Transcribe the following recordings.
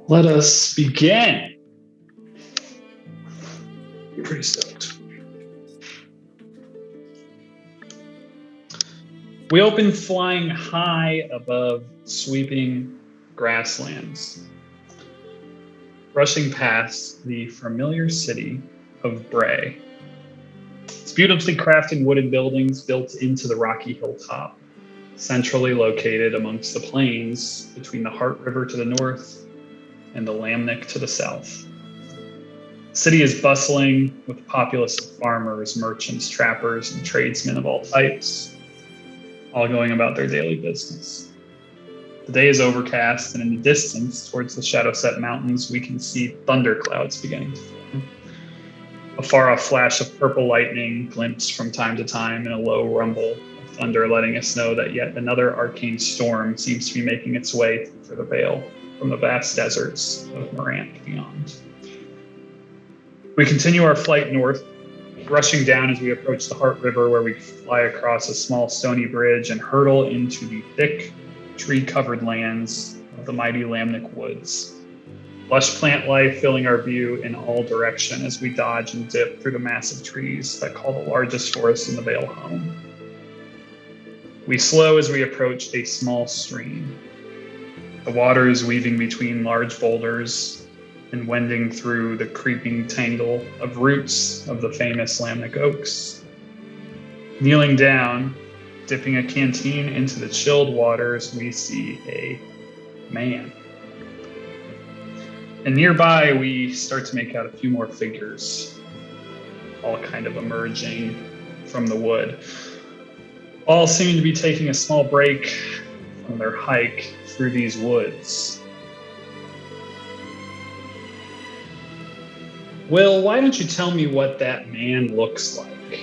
Let us begin. You're pretty stoked. We open flying high above sweeping grasslands, rushing past the familiar city of Bray. It's beautifully crafted wooden buildings built into the rocky hilltop, centrally located amongst the plains between the Hart River to the north and the Lamnick to the south. The city is bustling with a populace of farmers, merchants, trappers, and tradesmen of all types, all going about their daily business. The day is overcast, and in the distance, towards the shadow-set mountains, we can see thunderclouds beginning to form. A far-off flash of purple lightning glimpsed from time to time, and a low rumble of thunder letting us know that yet another arcane storm seems to be making its way through the veil from the vast deserts of Morant beyond. We continue our flight north, rushing down as we approach the Hart River, where we fly across a small stony bridge and hurtle into the thick, tree-covered lands of the mighty Lamnick Woods. Lush plant life filling our view in all direction as we dodge and dip through the massive trees that call the largest forest in the Vale home. We slow as we approach a small stream. The water is weaving between large boulders and wending through the creeping tangle of roots of the famous Lamnick oaks. Kneeling down, dipping a canteen into the chilled waters, we see a man. And nearby, we start to make out a few more figures, all kind of emerging from the wood. All seem to be taking a small break from their hike through these woods. Will, why don't you tell me what that man looks like?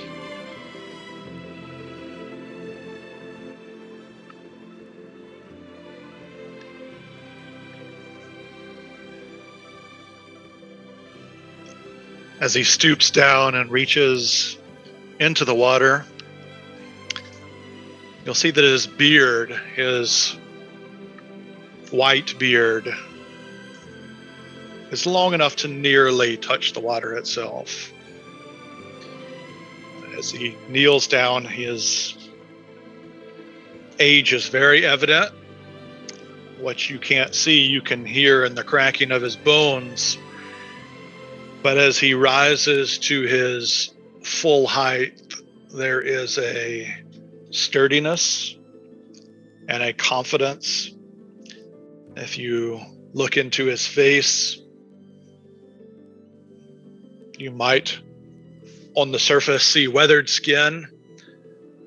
As he stoops down and reaches into the water, you'll see that his beard, his white beard, is long enough to nearly touch the water itself. As he kneels down, his age is very evident. What you can't see, you can hear in the cracking of his bones. But as he rises to his full height, there is a sturdiness and a confidence. If you look into his face, you might, on the surface, see weathered skin,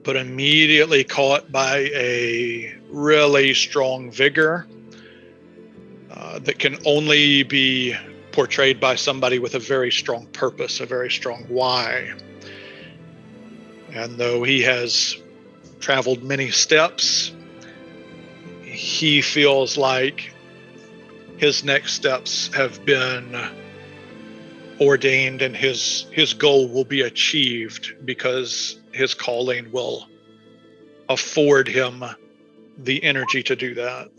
but immediately caught by a really strong vigor that can only be portrayed by somebody with a very strong purpose, a very strong why. And though he has traveled many steps, he feels like his next steps have been ordained and his goal will be achieved because his calling will afford him the energy to do that.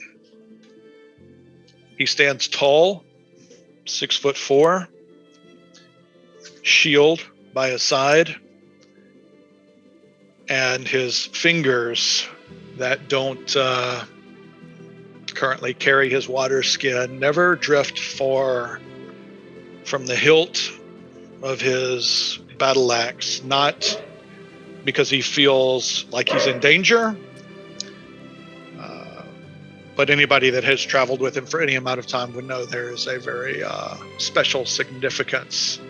He stands tall, 6'4", shield by his side, and his fingers that don't currently carry his water skin never drift far from the hilt of his battle axe, not because he feels like he's in danger, but anybody that has traveled with him for any amount of time would know there is a very special significance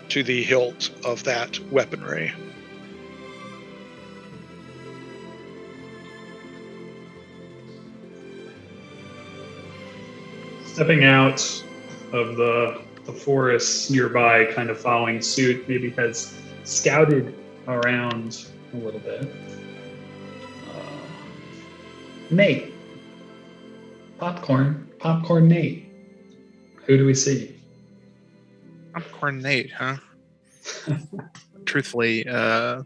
to the hilt of that weaponry. Stepping out of the forests nearby, kind of following suit, maybe has scouted around a little bit. Nate. Popcorn Nate. Who do we see? Popcorn Nate, huh? Truthfully, I've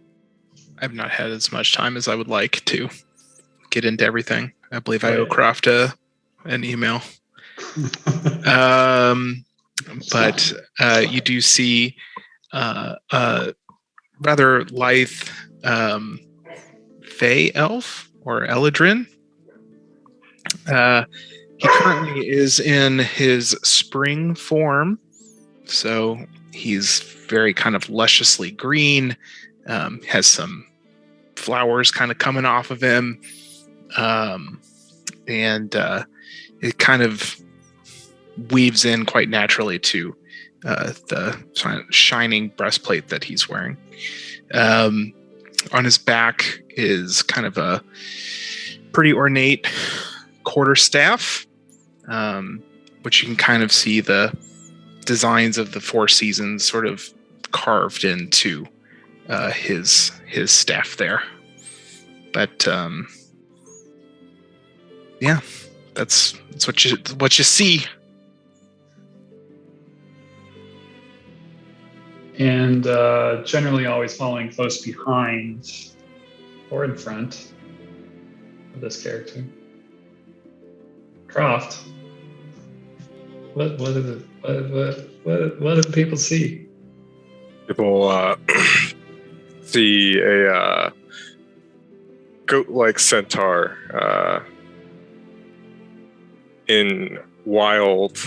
not had as much time as I would like to get into everything. I believe I owe Croft an email. But you do see rather lithe Fey elf or Eladrin. He currently is in his spring form, so he's very kind of lusciously green, has some flowers kind of coming off of him, and it kind of weaves in quite naturally to the shining breastplate that he's wearing. On his back is kind of a pretty ornate quarterstaff, which you can kind of see the designs of the four seasons sort of carved into his staff there. But yeah, that's what you see. And generally always following close behind or in front of this character. Croft, what do the people see? People see a goat-like centaur in wild,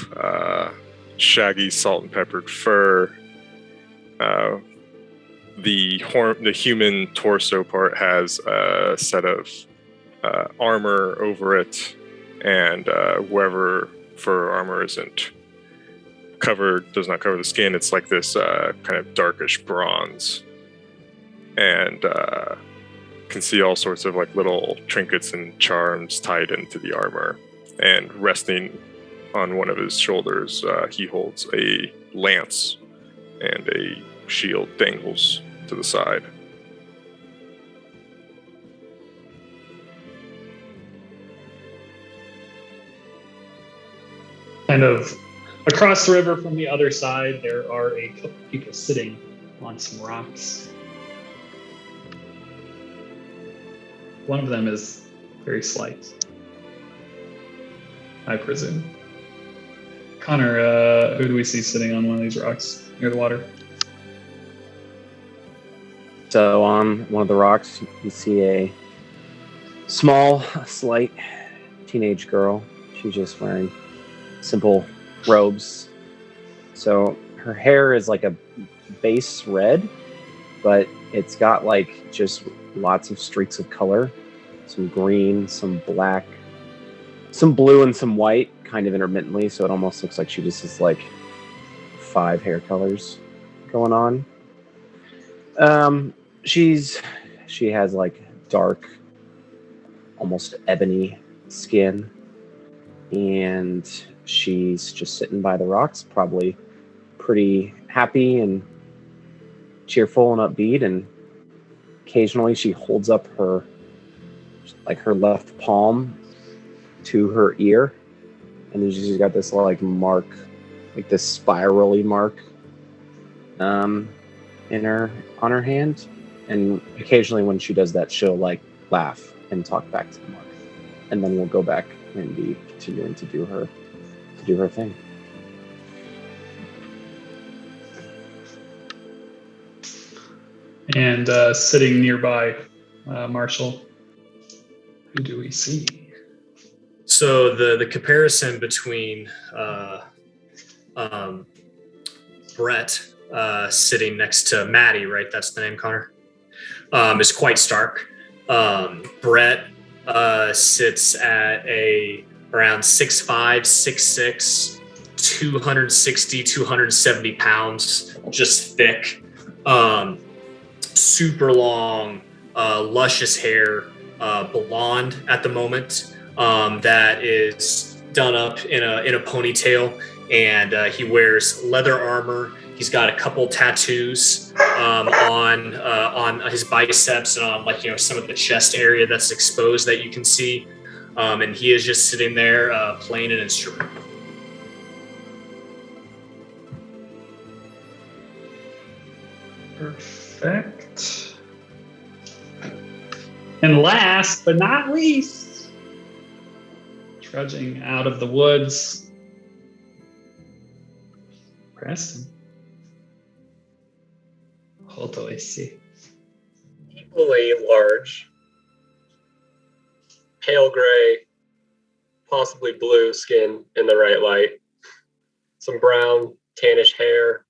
shaggy, salt and peppered fur. The human torso part has a set of armor over it, and wherever fur armor isn't covered, does not cover the skin, it's like this kind of darkish bronze, and can see all sorts of like little trinkets and charms tied into the armor. And resting on one of his shoulders, he holds a lance, and a shield dangles to the side. Kind of across the river from the other side, there are a couple people sitting on some rocks. One of them is very slight, I presume. Connor, who do we see sitting on one of these rocks near the water? So on one of the rocks, you see a small, slight teenage girl. She's just wearing simple robes. So her hair is like a base red, but it's got like just lots of streaks of color. Some green, some black, some blue, and some white, kind of intermittently. So it almost looks like she just has like 5 hair colors going on. She has like dark, almost ebony skin, and she's just sitting by the rocks, probably pretty happy and cheerful and upbeat. And occasionally she holds up her left palm to her ear, and then she's got this like mark, like this spirally mark on her hand. And occasionally when she does that, she'll like laugh and talk back to the mark, and then we'll go back and be continuing to do her thing. And sitting nearby, Marshall, who do we see? So the comparison between Brett sitting next to Maddie, right? That's the name, Connor. Is quite stark. Brett sits at around 6'5", 6'6", 260, 270 pounds, just thick, super long, luscious hair, blonde at the moment, that is done up in a ponytail, and he wears leather armor. He's got a couple tattoos on his biceps and on some of the chest area that's exposed that you can see. And he is just sitting there playing an instrument. Perfect. And last but not least, trudging out of the woods Preston. Hold I see. Equally large, pale gray, possibly blue skin in the right light, some brown, tannish hair,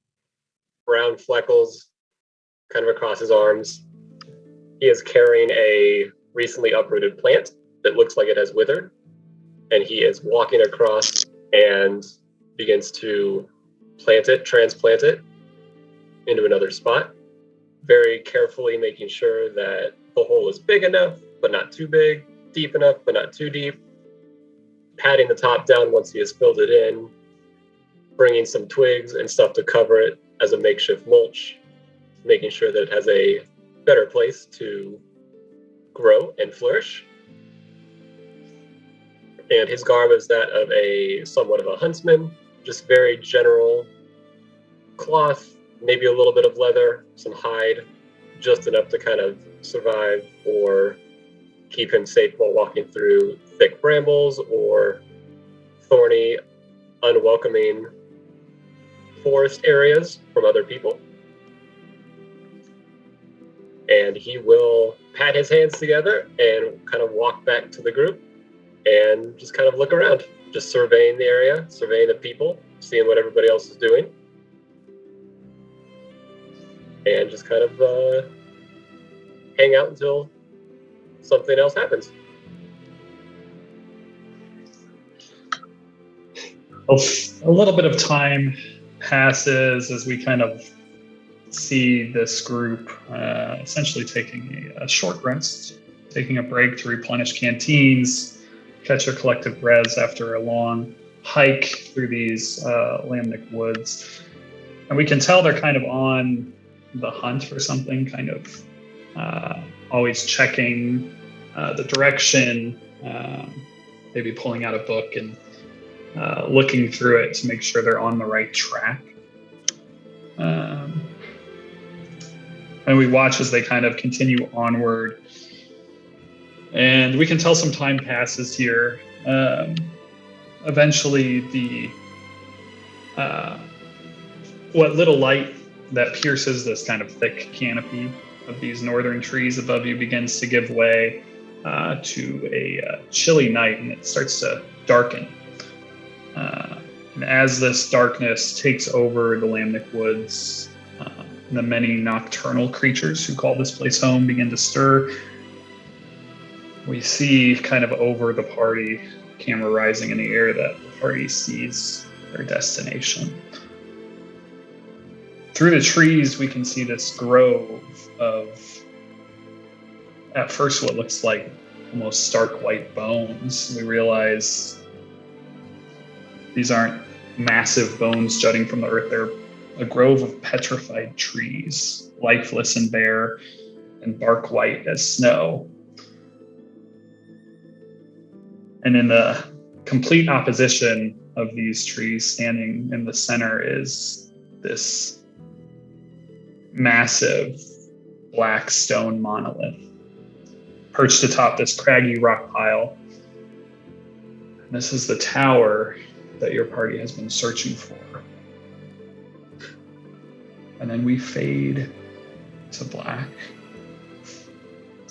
brown fleckles kind of across his arms. He is carrying a recently uprooted plant that looks like it has withered, and he is walking across and begins to transplant it into another spot, very carefully making sure that the hole is big enough, but not too big, deep enough, but not too deep, patting the top down once he has filled it in, bringing some twigs and stuff to cover it as a makeshift mulch, making sure that it has a better place to grow and flourish. And his garb is that of somewhat of a huntsman, just very general cloth, maybe a little bit of leather, some hide, just enough to kind of survive or keep him safe while walking through thick brambles or thorny, unwelcoming forest areas from other people. And he will pat his hands together and kind of walk back to the group and just kind of look around, just surveying the area, surveying the people, seeing what everybody else is doing. And just kind of hang out until something else happens. A little bit of time passes as we kind of see this group essentially taking a short rest, taking a break to replenish canteens, catch a collective res after a long hike through these Lamnic woods. And we can tell they're kind of on the hunt for something, kind of always checking the direction, maybe pulling out a book and looking through it to make sure they're on the right track. And we watch as they kind of continue onward. And we can tell some time passes here. Eventually, what little light that pierces this kind of thick canopy of these northern trees above you begins to give way to a chilly night, and it starts to darken. And as this darkness takes over the Lamnic woods, the many nocturnal creatures who call this place home begin to stir. We see kind of over the party, camera rising in the air, that the party sees their destination. Through the trees, we can see this grove of, at first, what looks like almost stark white bones. We realize these aren't massive bones jutting from the earth. They're a grove of petrified trees, lifeless and bare, and bark white as snow. And in the complete opposition of these trees, standing in the center, is this massive black stone monolith perched atop this craggy rock pile. And this is the tower that your party has been searching for. And then we fade to black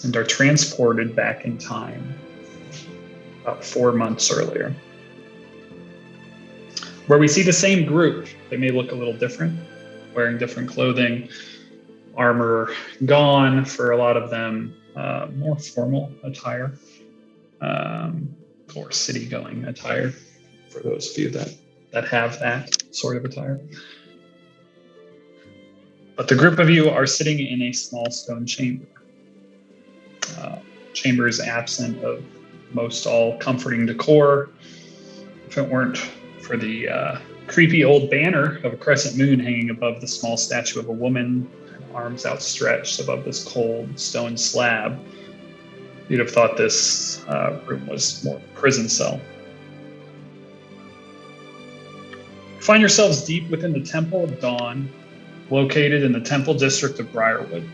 and are transported back in time about 4 months earlier, where we see the same group. They may look a little different, wearing different clothing, armor gone for a lot of them, more formal attire, or city-going attire for those of you that have that sort of attire. But the group of you are sitting in a small stone chamber. Chamber is absent of most all comforting decor. If it weren't for the creepy old banner of a crescent moon hanging above the small statue of a woman, arms outstretched above this cold stone slab, you'd have thought this room was more a prison cell. Find yourselves deep within the Temple of Dawn, located in the Temple District of Briarwood.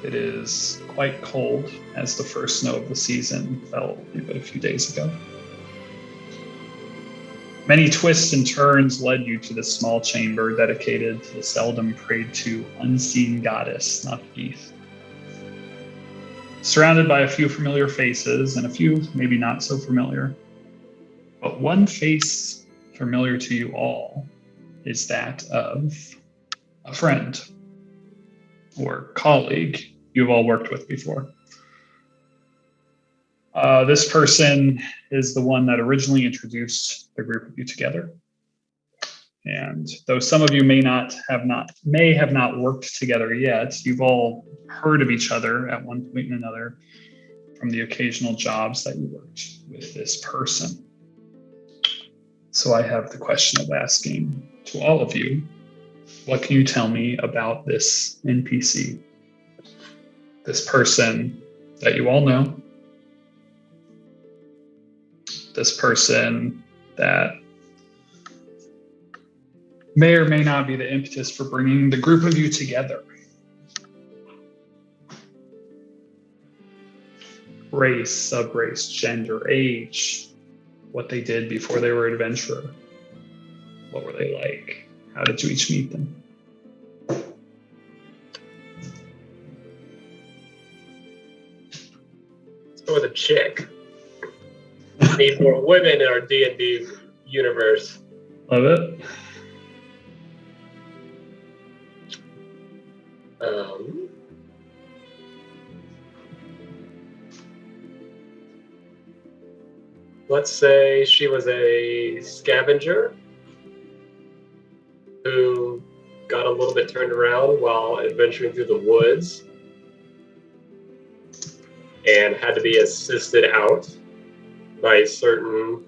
It is quite cold, as the first snow of the season fell but a few days ago. Many twists and turns led you to the small chamber dedicated to the seldom prayed to unseen goddess, Nakith. Surrounded by a few familiar faces and a few maybe not so familiar, but one face familiar to you all is that of a friend or colleague you've all worked with before. This person is the one that originally introduced the group of you together. And though some of you may have not worked together yet, you've all heard of each other at one point or another from the occasional jobs that you worked with this person. So I have the question of asking to all of you, what can you tell me about this NPC? This person that you all know? This person that may or may not be the impetus for bringing the group of you together. Race, subrace, gender, age, what they did before they were an adventurer. What were they like? How did you each meet them? Let's go with a chick. Need more women in our D&D universe. Love it. Let's say she was a scavenger who got a little bit turned around while adventuring through the woods and had to be assisted out by a certain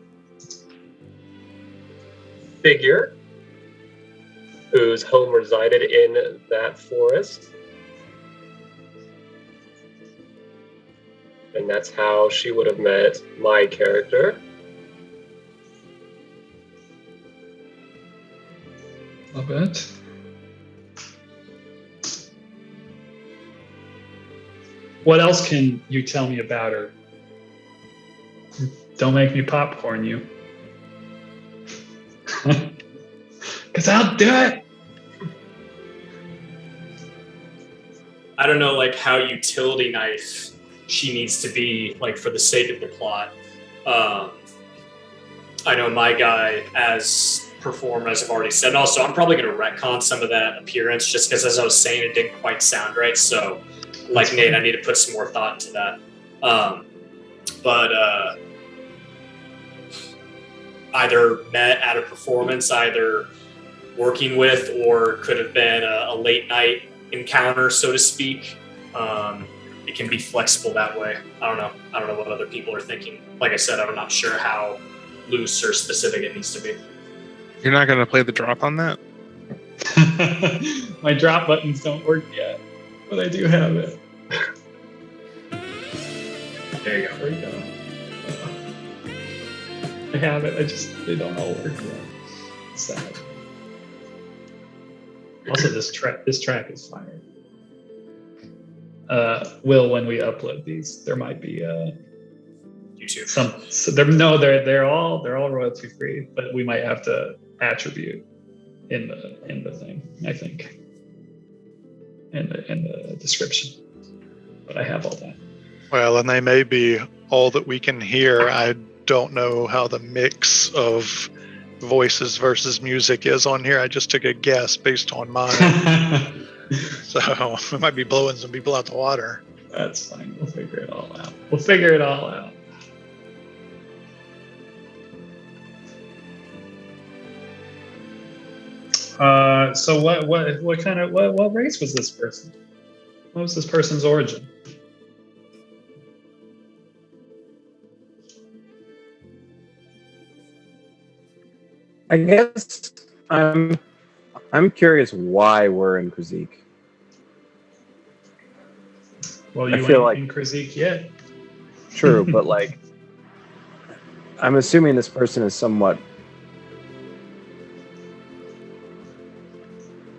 figure whose home resided in that forest. And that's how she would have met my character. Love it. What else can you tell me about her? Don't make me popcorn you. Because I'll do it. I don't know, like, how utility knife she needs to be, like, for the sake of the plot. I know my guy, as performed, as I've already said. And also, I'm probably going to retcon some of that appearance just because, as I was saying, it didn't quite sound right. So, like Nate, I need to put some more thought into that. But either met at a performance, either working with, or could have been a late night encounter, so to speak. It can be flexible that way. I don't know what other people are thinking. Like I said, I'm not sure how loose or specific it needs to be. You're not going to play the drop on that? My drop buttons don't work yet, but I do have it. There you go. There you go. I have it. They don't all work yet. Sad. Also, this track is fire. Will, when we upload these, there might be YouTube. they're all royalty free, but we might have to attribute in the thing, I think, in the description. But I have all that. Well, and they may be all that we can hear. I don't know how the mix of voices versus music is on here. I just took a guess based on mine. So we might be blowing some people out the water. That's fine. We'll figure it all out. So what race was this person? What was this person's origin? I guess I'm curious why we're in Krizik. Well, I you feel ain't like- in Krizik yet. True, but like, I'm assuming this person is somewhat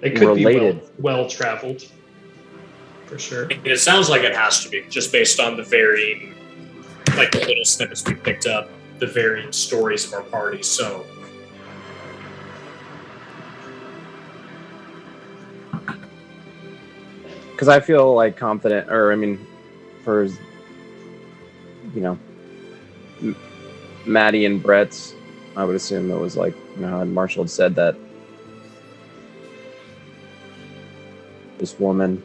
It could related. be well traveled, for sure. It sounds like it has to be, just based on the varying, like the little snippets we picked up, the varying stories of our party. So because I feel like confident, or I mean, for Maddie and Brett's, I would assume it was like how Marshall had said that this woman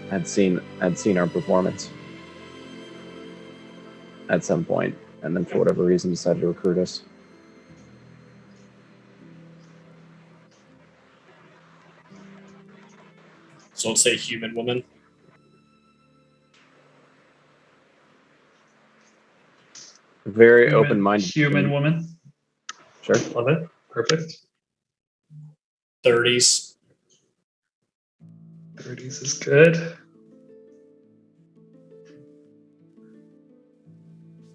had seen our performance at some point, and then for whatever reason decided to recruit us. So let's say human woman. Very open-minded. Human woman. Sure. Love it. Perfect. 30s. 30s is good.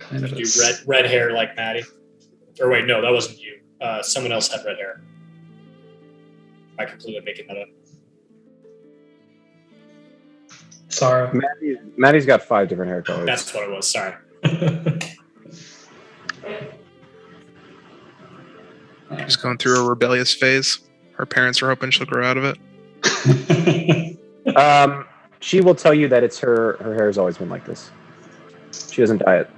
Kind of Do red hair like Maddie. Or wait, no, that wasn't you. Someone else had red hair. I completely making that up. Sarah. Maddie's got 5 different hair colors. That's what it was. Sorry. She's going through a rebellious phase. Her parents are hoping she'll grow out of it. She will tell you that it's her hair has always been like this. She doesn't dye it.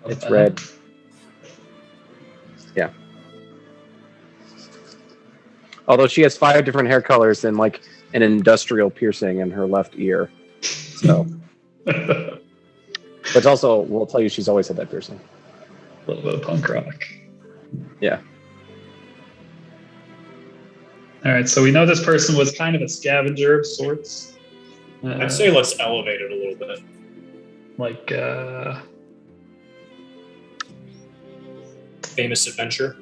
It's red. Yeah. Although she has 5 different hair colors and like an industrial piercing in her left ear. So, but also will tell you she's always had that piercing. A little bit of punk rock. Yeah. All right, so we know this person was kind of a scavenger of sorts. I'd say let's elevate it a little bit. Like, Famous adventure.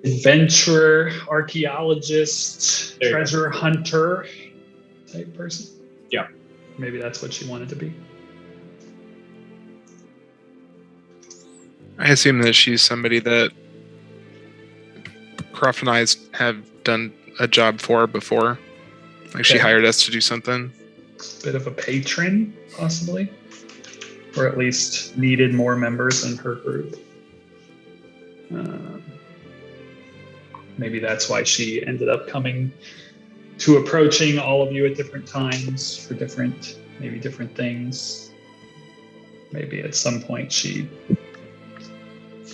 adventurer, archaeologist, There you go. treasure hunter type person. Yeah. Maybe that's what she wanted to be. I assume that she's somebody that Croft and I have done a job for before. Like she Okay. hired us to do something. Bit of a patron, possibly. Or at least needed more members in her group. Maybe that's why she ended up coming to approaching all of you at different times for different things. Maybe at some point she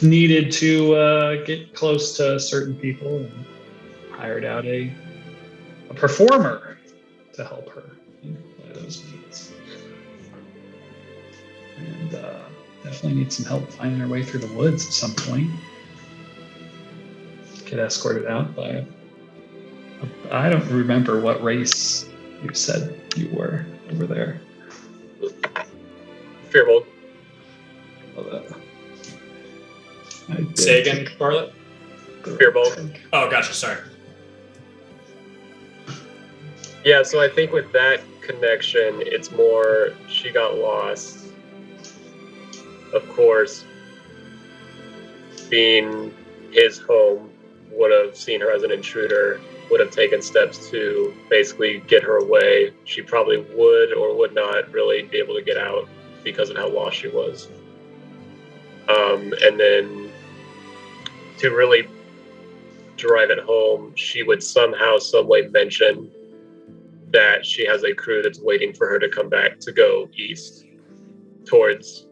needed to get close to certain people and hired out a performer to help her by those means. And definitely need some help finding her way through the woods at some point. Get escorted out by I don't remember what race you said you were over there. Fearbold. Say again, Bartlett? Fearbold. Oh, gotcha. Sorry. Yeah, so I think with that connection, it's more she got lost. Of course, being his home, would have seen her as an intruder, would have taken steps to basically get her away. She probably would or would not really be able to get out because of how lost she was. And then to really drive it home, she would somehow, some way mention that she has a crew that's waiting for her to come back to go east towards,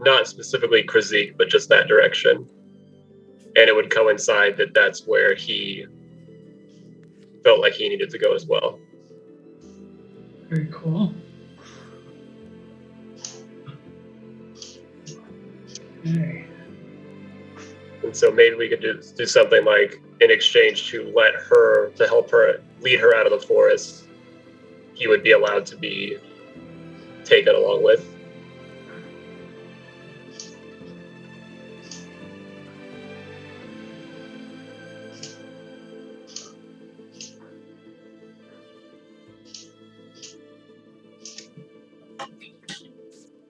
not specifically Krazik, but just that direction. And it would coincide that that's where he felt like he needed to go as well. Very cool. Okay. And so maybe we could do something like, in exchange to help her lead her out of the forest, he would be allowed to be taken along with.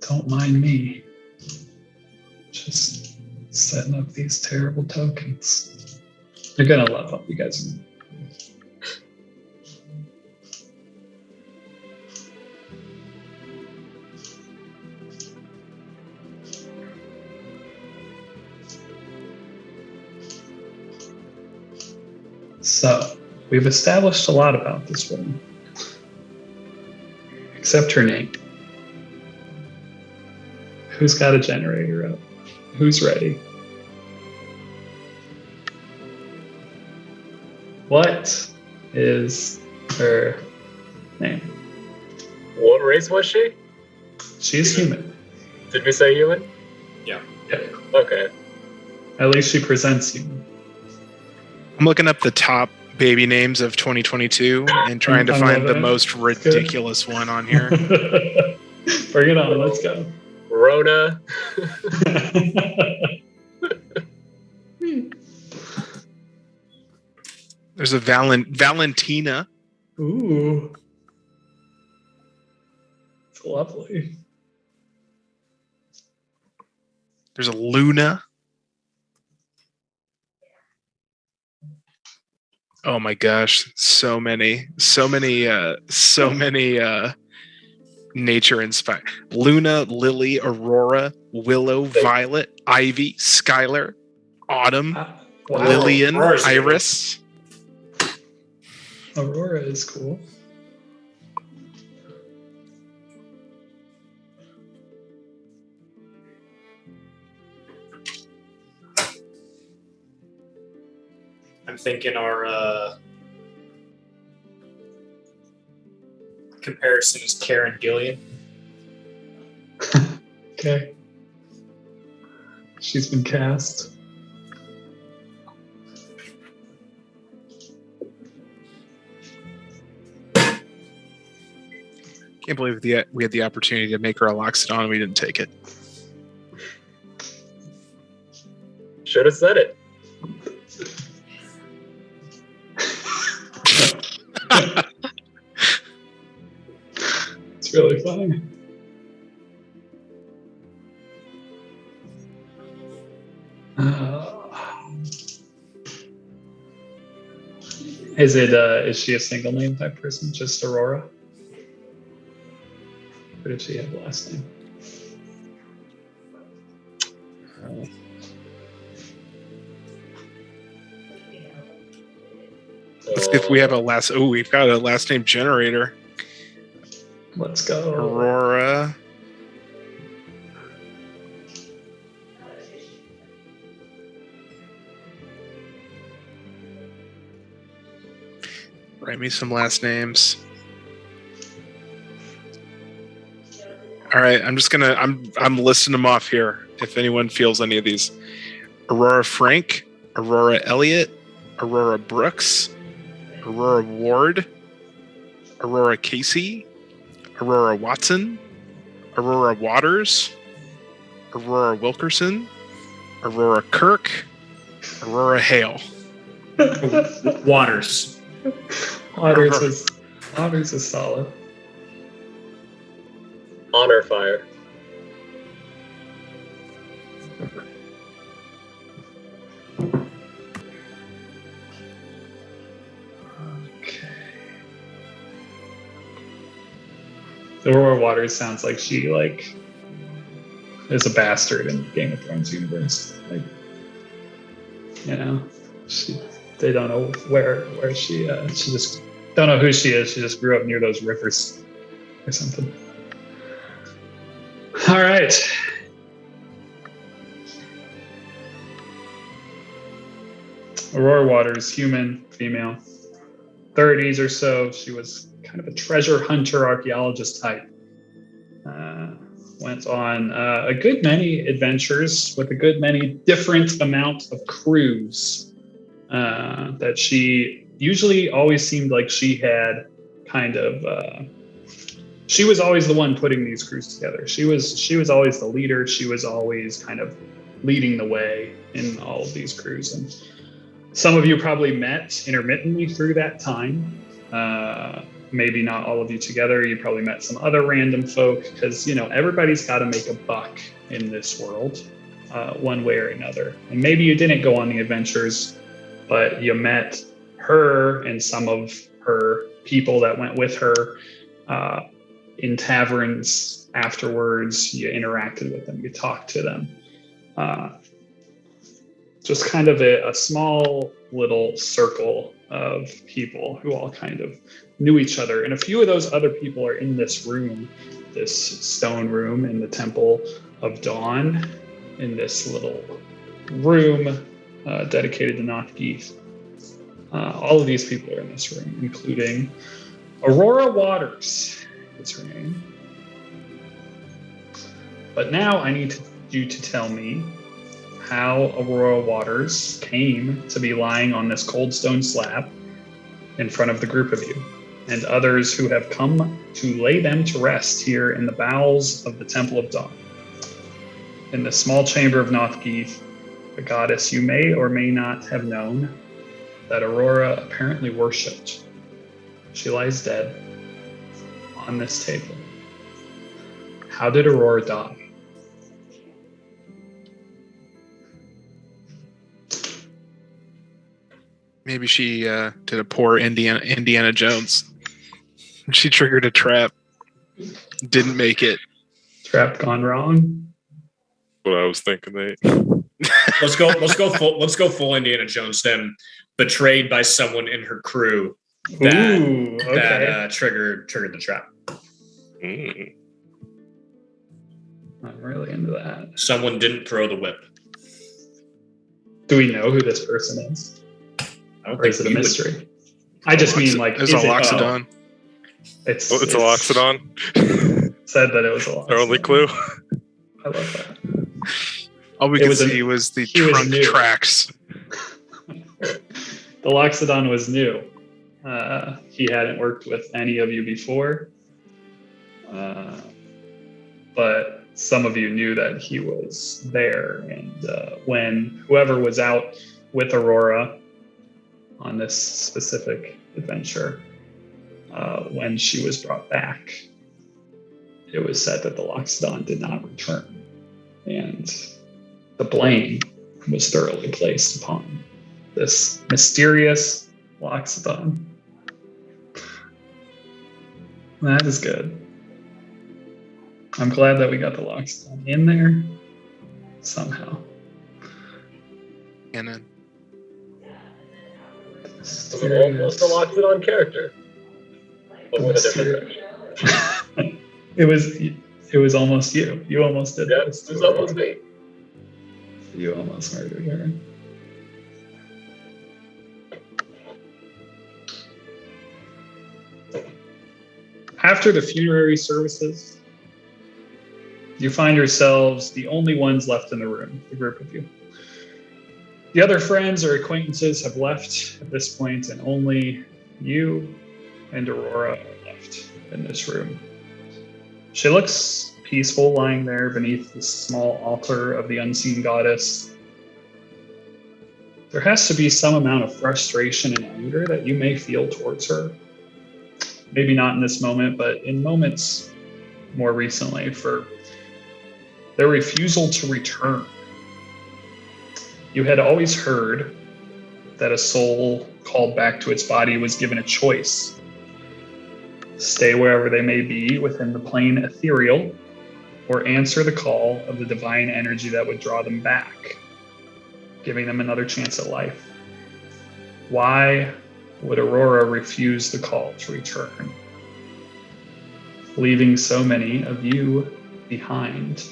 Don't mind me. Just setting up these terrible tokens. You're gonna love them, you guys. So We've established a lot about this woman. Except her name. Who's got a generator up? Who's ready? What is her name? What race was she? She's human. Did we say human? Yeah. Okay. At least she presents human. I'm looking up the top baby names of 2022 and trying to I find love the it. most Good. ridiculous one on here. Bring it on. Let's go. Rona. There's a Valentina. Ooh. It's lovely. There's a Luna. Oh my gosh, so many nature inspired. Luna, Lily, Aurora, Willow, Violet, Ivy, Skylar, Autumn, Wow. Lillian, Aurora's a good one. Iris. Aurora is cool. I'm thinking our comparison is Karen Gillian. Okay. She's been cast. Can't believe we had the opportunity to make her a Loxodon and we didn't take it. Should have said it. It's really funny. Is she a single name type person? Just Aurora? Or did she have a last name? Let's see if we have a last. Oh, we've got a last name generator. Let's go. Aurora. Write me some last names. All right, I'm listing them off here. If anyone feels any of these: Aurora Frank, Aurora Elliott, Aurora Brooks, Aurora Ward, Aurora Casey, Aurora Watson, Aurora Waters, Aurora Wilkerson, Aurora Kirk, Aurora Hale. Waters. Waters is solid. Honor fire. Okay. Aurora Waters sounds like she is a bastard in Game of Thrones universe. They don't know where she just don't know who she is. She just grew up near those rivers or something. All right. Aurora Waters, human, female, 30s or so. She was kind of a treasure hunter, archaeologist type. Went on a good many adventures with a good many different amount of crews that she usually always seemed like she had kind of. She was always the one putting these crews together. She was always the leader. She was always kind of leading the way in all of these crews. And some of you probably met intermittently through that time. Maybe not all of you together. You probably met some other random folk because, everybody's got to make a buck in this world one way or another. And maybe you didn't go on the adventures, but you met her and some of her people that went with her in taverns afterwards. You interacted with them, you talked to them. Just kind of a small little circle of people who all kind of knew each other. And a few of those other people are in this room, this stone room in the Temple of Dawn, in this little room dedicated to Nothgeeth. All of these people are in this room, including Aurora Waters, is her name. But now I need you to tell me how Aurora Waters came to be lying on this cold stone slab in front of the group of you and others who have come to lay them to rest here in the bowels of the Temple of Dawn. In the small chamber of Nothgeeth, a goddess you may or may not have known that Aurora apparently worshipped. She lies dead on this table. How did Aurora die? Maybe she did a poor Indiana Jones. She triggered a trap, didn't make it. Trap gone wrong? What I was thinking, Nate. Let's go full Indiana Jones then. Betrayed by someone in her crew that Ooh, okay. that triggered the trap. Mm. I'm really into that. Someone didn't throw the whip. Do we know who this person is? I don't Or is it a you would- mystery? I just mean like It's is a it- Loxodon. It's Oh, it's a Loxodon. Said that it was a Loxodon. Our only clue. I love that. All we It could was see was the he was trunk new. tracks. The Loxodon was new. He hadn't worked with any of you before. But some of you knew that he was there. And when whoever was out with Aurora on this specific adventure, when she was brought back, it was said that the Loxodon did not return. And the blame was thoroughly placed upon this mysterious Loxodon. That is good. I'm glad that we got the Loxodon in there somehow. And then It's almost a Loxodon character, but with a different direction. It was almost you. You almost did Yep, this. it's almost me. You almost murdered her. After the funerary services, you find yourselves the only ones left in the room, the group of you. The other friends or acquaintances have left at this point, and only you and Aurora are left in this room. She looks peaceful lying there beneath the small altar of the unseen goddess. There has to be some amount of frustration and anger that you may feel towards her. Maybe not in this moment, but in moments more recently for their refusal to return. You had always heard that a soul called back to its body was given a choice. Stay wherever they may be within the plane ethereal, or answer the call of the divine energy that would draw them back, giving them another chance at life. Why would Aurora refuse the call to return, leaving so many of you behind?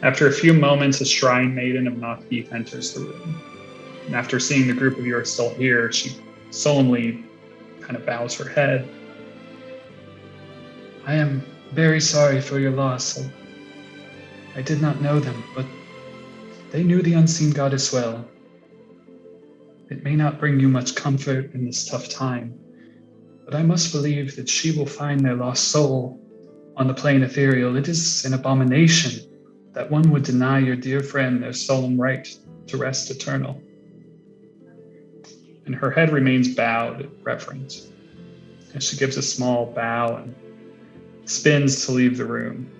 After a few moments, a shrine maiden of Nothgeeth enters the room. And after seeing the group of you are still here, she solemnly kind of bows her head. I am very sorry for your loss. I did not know them, but they knew the unseen goddess well. It may not bring you much comfort in this tough time, but I must believe that she will find their lost soul on the plane ethereal. It is an abomination that one would deny your dear friend their solemn right to rest eternal. And her head remains bowed in reverence as she gives a small bow and spins to leave the room.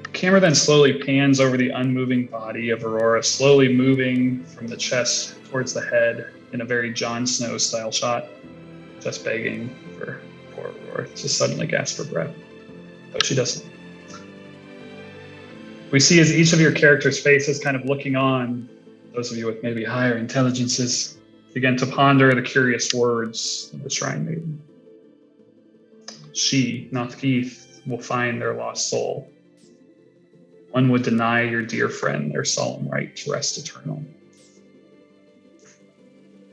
The camera then slowly pans over the unmoving body of Aurora, slowly moving from the chest towards the head in a very Jon Snow style shot, just begging for poor Aurora to suddenly gasp for breath, but she doesn't. We see as each of your characters' faces kind of looking on those of you with maybe higher intelligences begin to ponder the curious words of the Shrine Maiden. She, Nothgeeth, will find their lost soul. One would deny your dear friend their solemn right to rest eternal.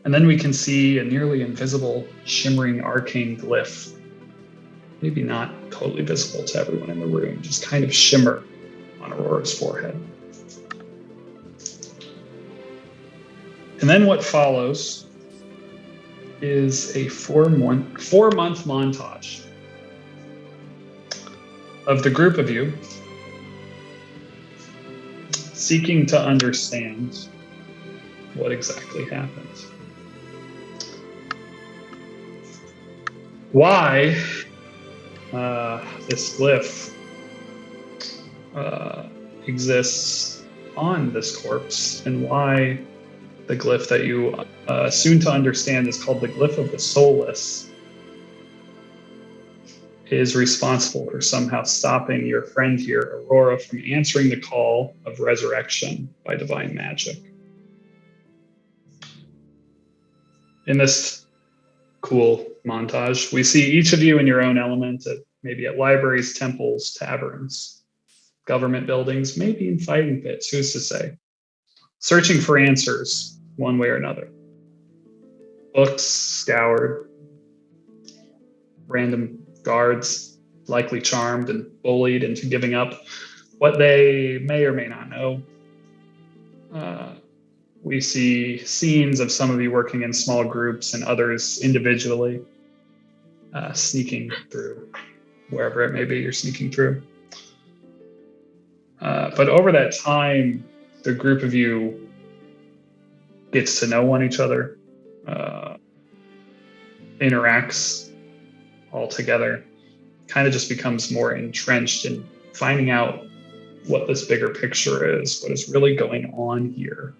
And then we can see a nearly invisible, shimmering arcane glyph. Maybe not totally visible to everyone in the room, just kind of shimmer on Aurora's forehead. And then what follows is a four-month montage of the group of you seeking to understand what exactly happened. Why this glyph exists on this corpse, and why the glyph that you soon to understand is called the Glyph of the Soulless is responsible for somehow stopping your friend here, Aurora, from answering the call of resurrection by divine magic. In this cool montage, we see each of you in your own element, maybe at libraries, temples, taverns, government buildings, maybe in fighting pits, who's to say, searching for answers one way or another. Books scoured, random guards likely charmed and bullied into giving up what they may or may not know. We see scenes of some of you working in small groups and others individually, sneaking through wherever it may be you're sneaking through. But over that time, the group of you gets to know each other, interacts all together, kind of just becomes more entrenched in finding out what this bigger picture is, what is really going on here.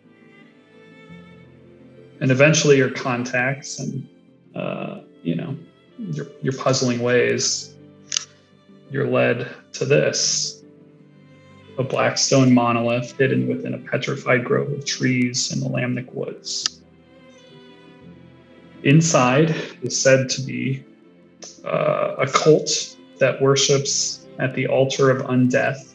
And eventually your contacts and, your puzzling ways, you're led to this. A black stone monolith hidden within a petrified grove of trees in the Lamnic woods. Inside is said to be a cult that worships at the altar of undeath,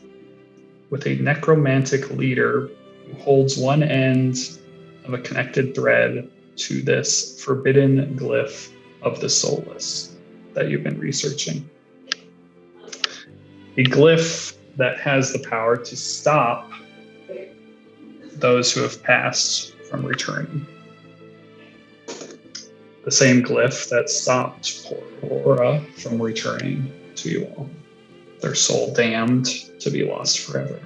with a necromantic leader who holds one end of a connected thread to this forbidden glyph of the soulless that you've been researching. A glyph that has the power to stop those who have passed from returning. The same glyph that stopped poor Aurora from returning to you all, their soul damned to be lost forever.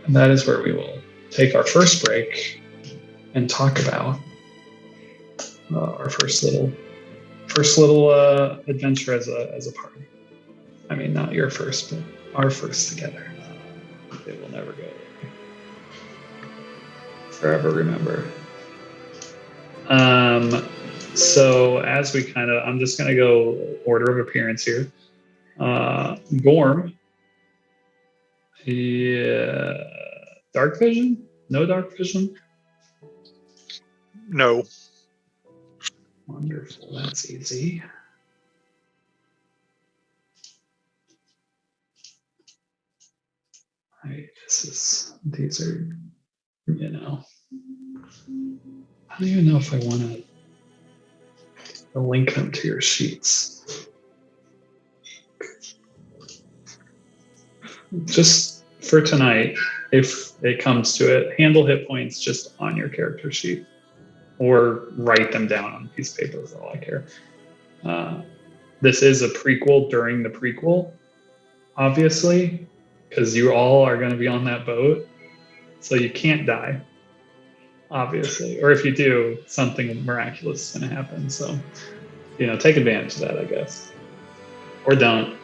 And that is where we will take our first break and talk about our first little adventure as a party. I mean, not your first, but our first together. It will never go away. Forever remember. So as we I'm just going to go order of appearance here. Gorm. Yeah. Dark vision? No dark vision? No. Wonderful. That's easy. Right. These are, I don't even know if I want to link them to your sheets. Just for tonight, if it comes to it, handle hit points just on your character sheet, or write them down on a piece of paper for all I care. This is a prequel during the prequel, obviously, because you all are going to be on that boat, so you can't die, obviously. Or if you do, something miraculous is going to happen. So, take advantage of that, I guess. Or don't.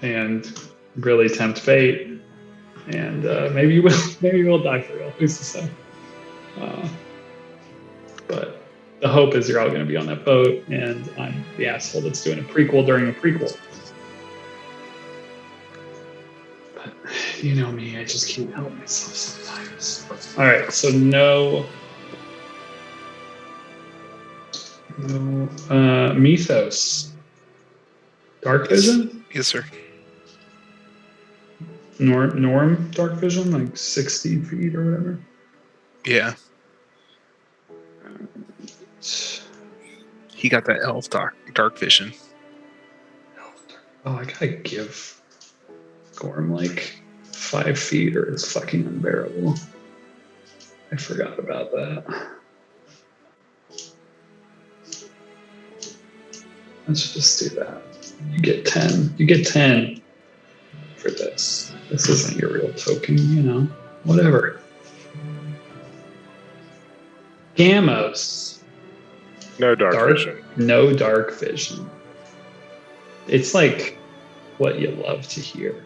And really tempt fate. And maybe you will die for real. Who's to say? But the hope is you're all going to be on that boat, and I'm the asshole that's doing a prequel during a prequel. But, You know me, I just can't help myself sometimes. All right, so no Mythos. Dark vision? Yes, sir. Norm dark vision, like 60 feet or whatever. Yeah. He got that elf dark vision. Oh, I gotta give Gorm like 5 feet or it's fucking unbearable. I forgot about that. Let's just do that. You get 10. You get 10 for this. This isn't your real token, you know. Whatever. Gamos. No dark vision. No dark vision. It's like what you love to hear.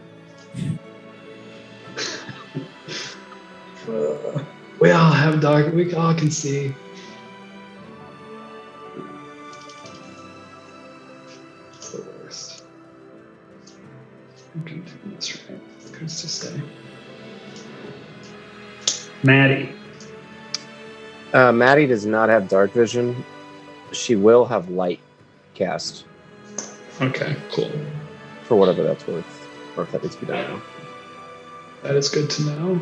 We all have dark. We all can see. It's the worst. I'm gonna do this right. Who's to say? Maddie. Maddie does not have dark vision. She will have light cast Okay, cool. for whatever that's worth, or if that needs to be done now. That is good to know.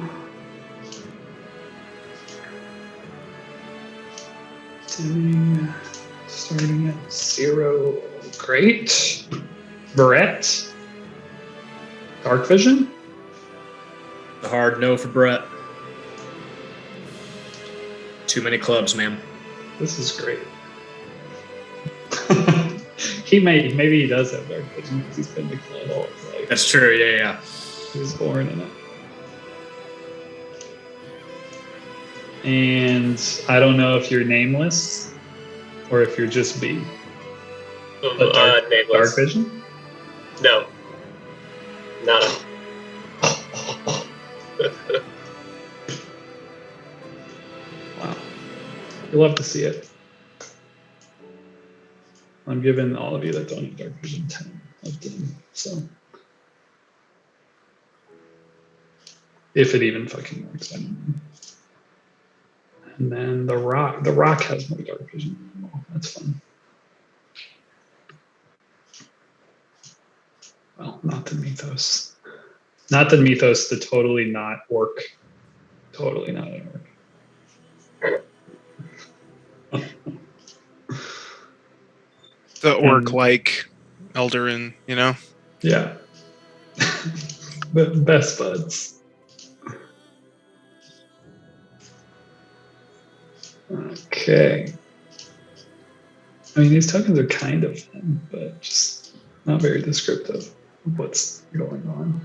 Starting at 0. Great. Brett. Dark vision? A hard no for Brett. Too many clubs, man. This is great. Maybe he does have dark vision because he's been to club all his life. That's true. Yeah. He was born in it. And I don't know if you're nameless or if you're just B. But dark Nameless. vision? No. Nada. Wow. You'll love to see it. I'm giving all of you that don't have dark vision 10 of them. So if it even fucking works, I don't know. And then the rock. The rock has no dark vision. Oh, that's fun. Well, not the mythos. Not the mythos to totally not work. Totally not at work. The orc like Eldarin, you know? Yeah. But best buds. Okay. I mean, these tokens are kind of fun, but just not very descriptive of what's going on.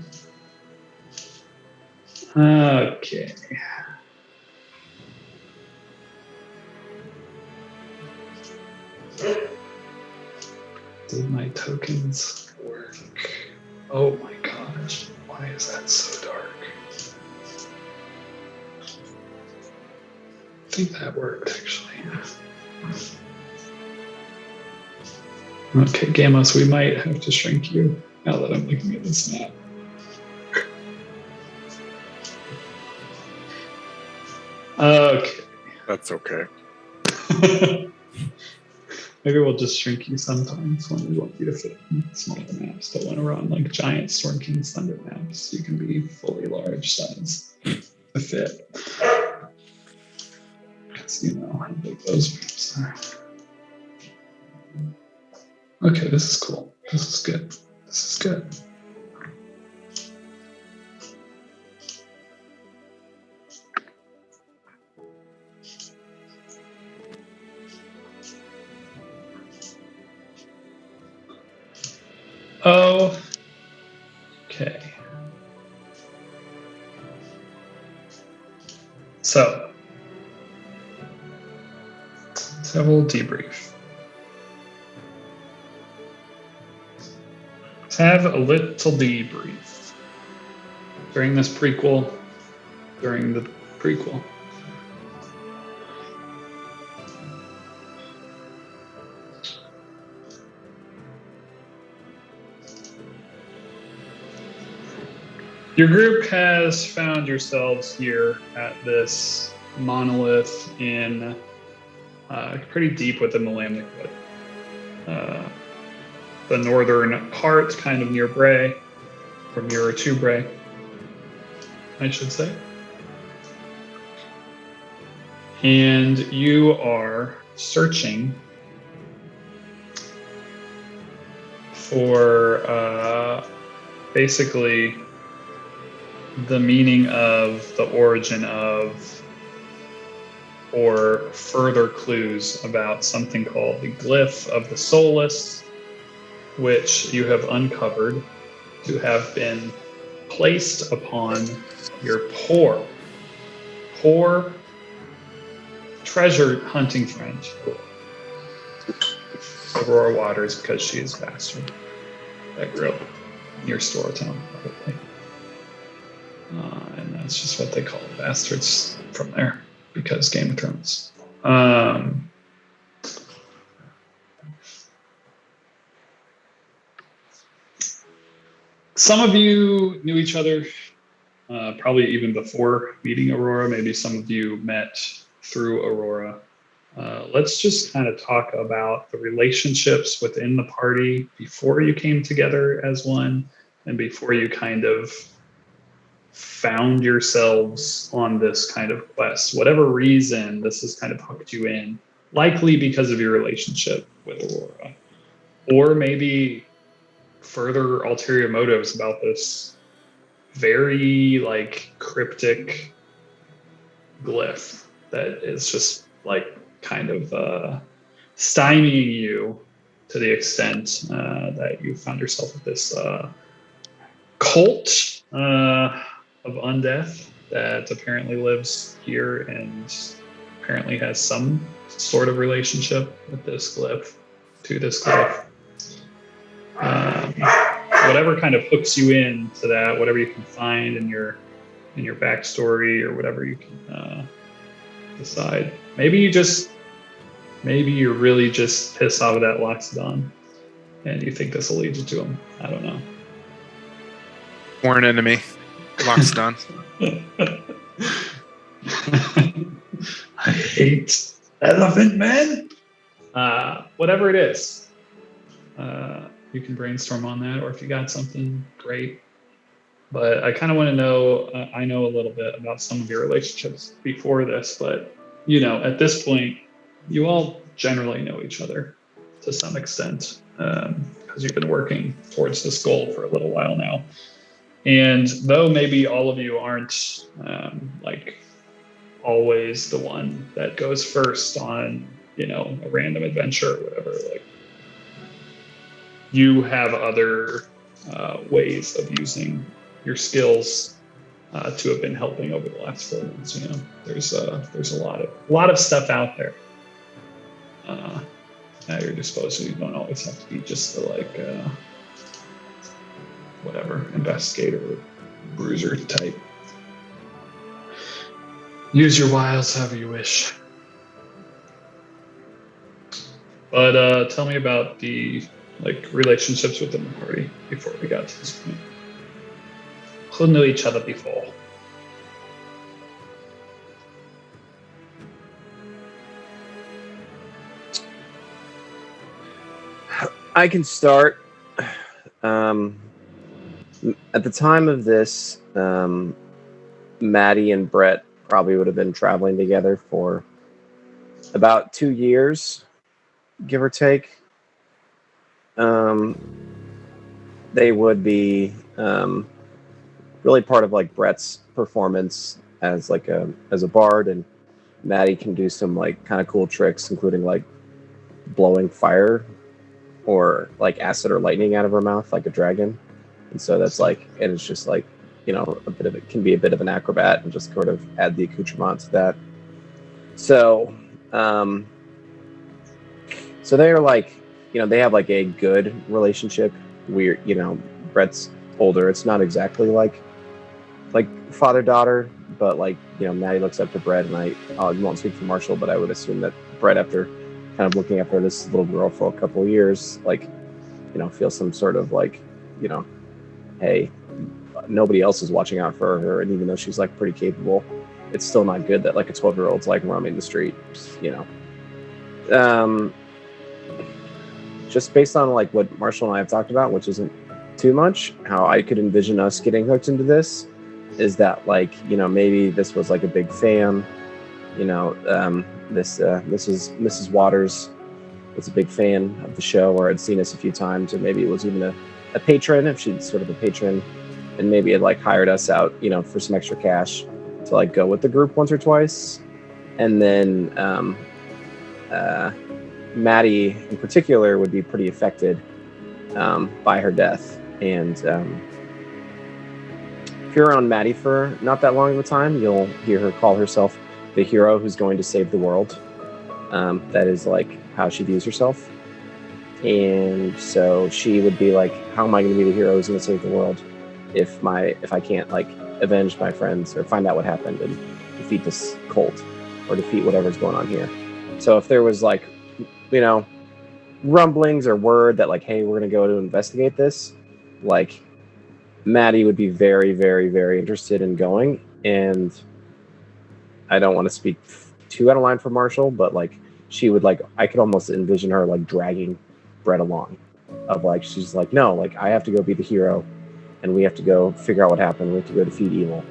Okay. Did my tokens work? Oh my gosh. Why is that so dark? I think that worked actually. Okay, Gamos, we might have to shrink you now that I'm looking at this map. Okay. That's okay. Maybe we'll just shrink you sometimes when we want you to fit in smaller maps. But when we're on like giant Storm King's Thunder maps, you can be fully large size to fit. Because you know how big those maps are. Okay, this is cool. This is good. This is good. Oh, okay. So, we'll debrief. Let's have a little debrief during this prequel, during the prequel. Your group has found yourselves here at this monolith in pretty deep within the Lamnic Wood. The northern part, kind of near Bray, or nearer to Bray, I should say. And you are searching for basically the meaning of, the origin of, or further clues about something called the Glyph of the Soulless, which you have uncovered to have been placed upon your poor treasure hunting friend, Aurora Waters, because she is a bastard that grew up near Storatown, probably. And that's just what they call the bastards from there, because Game of Thrones. Some of you knew each other, probably even before meeting Aurora. Maybe some of you met through Aurora. Let's just kind of talk about the relationships within the party before you came together as one, and before you kind of found yourselves on this kind of quest. Whatever reason this has kind of hooked you in, likely because of your relationship with Aurora, or maybe further ulterior motives about this very like cryptic glyph that is just like kind of stymieing you to the extent that you found yourself with this cult of undeath that apparently lives here and apparently has some sort of relationship with this glyph, to this glyph. Whatever kind of hooks you into that, whatever you can find in your backstory, or whatever you can decide. Maybe you're really just pissed off with that Loxodon, and you think this will lead you to him. I don't know. Born enemy. Loxodon. I hate elephant men. Whatever it is, you can brainstorm on that, or if you got something, great. But I kind of want to know, I know a little bit about some of your relationships before this, but at this point, you all generally know each other to some extent, because you've been working towards this goal for a little while now. And though maybe all of you aren't like always the one that goes first on, a random adventure or whatever, like you have other ways of using your skills to have been helping over the last 4 months. There's a lot of stuff out there at your disposal. You don't always have to be just the whatever investigator or bruiser type. Use your wiles however you wish. But tell me about the relationships within the party before we got to this point. Who knew each other before? I can start. At the time of this, Maddie and Brett probably would have been traveling together for about 2 years, give or take. They would be really part of Brett's performance as as a bard, and Maddie can do some kind of cool tricks, including blowing fire or acid or lightning out of her mouth like a dragon. And so that's and it's just a bit of it can be a bit of an acrobat, and just sort of add the accoutrement to that. So so they're they have a good relationship. Brett's older. It's not exactly like father-daughter, but Maddie looks up to Brett, and I won't speak for Marshall, but I would assume that Brett, after kind of looking after this little girl for a couple of years, feels some sort of hey, nobody else is watching out for her, and even though she's like pretty capable, it's still not good that like a 12-year-old's like roaming the street, you know. Just based on like what Marshall and I have talked about, which isn't too much, how I could envision us getting hooked into this is that like, you know, maybe this was like a big fan, you know, this is Mrs. Waters was a big fan of the show or had seen us a few times, or maybe it was even a patron, if she's sort of a patron, and maybe had like hired us out, you know, for some extra cash to like go with the group once or twice. And then Maddie in particular would be pretty affected by her death. And if you're around Maddie for not that long of a time, you'll hear her call herself the hero who's going to save the world. That is like how she views herself. And so she would be like, how am I going to be the hero who's going to save the world if I can't like avenge my friends or find out what happened and defeat this cult or defeat whatever's going on here. So if there was like, you know, rumblings or word that like, hey, we're going to go to investigate this, like Maddie would be very, very, very interested in going. And I don't want to speak too out of line for Marshall, but like she would like, I could almost envision her like dragging Brett along of like, she's like, no, like I have to go be the hero and we have to go figure out what happened. We have to go defeat evil.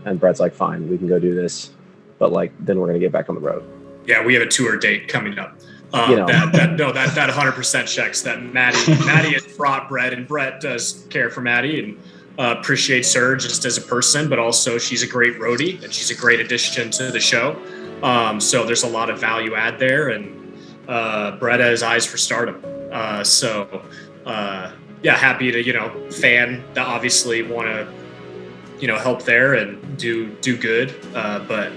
And Brett's like, fine, we can go do this. But like, then we're going to get back on the road. Yeah, we have a tour date coming up. You know. That 100% checks that Maddie has brought Brett, and Brett does care for Maddie and appreciates her just as a person, but also she's a great roadie and she's a great addition to the show. So there's a lot of value add there, and Brett has eyes for stardom. Yeah, happy to, you know, fan that obviously want to, you know, help there and do good, but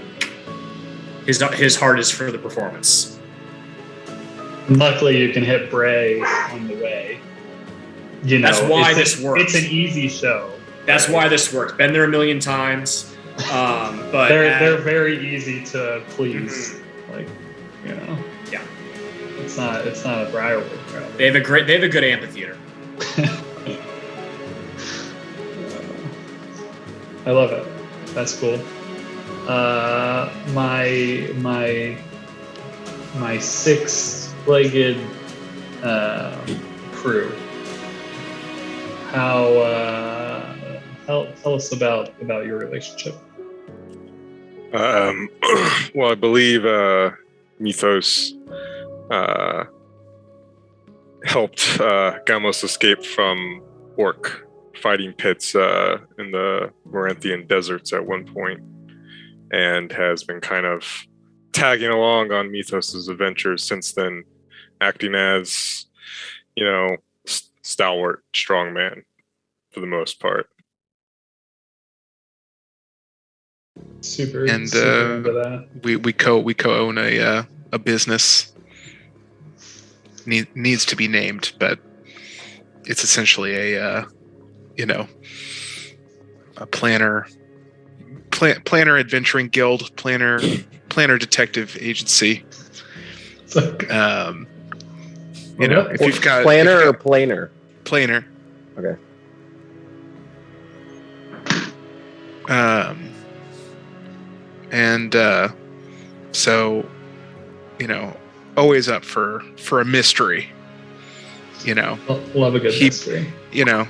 his heart is for the performance. Luckily, you can hit Bray on the way. You know, That's why this works. It's an easy show. That's why this works. Been there a million times, but they're very easy to please. Like, you know, yeah, it's not a Briarwood crowd. they have a good amphitheater. I love it. That's cool. My six-legged crew. Tell us about your relationship. Well, I believe Mythos helped Gamos escape from orc fighting pits in the Maranthian deserts at one point, and has been kind of tagging along on Mythos's adventures since then, acting as, you know, stalwart strongman for the most part. Super. And super into that. we co-own a business. Needs to be named, but it's essentially a planner adventuring guild, planner detective agency. You know, if you've got planner or planer. Planer. Okay. So, you know, always up for a mystery. You know, Love a good mystery. You know,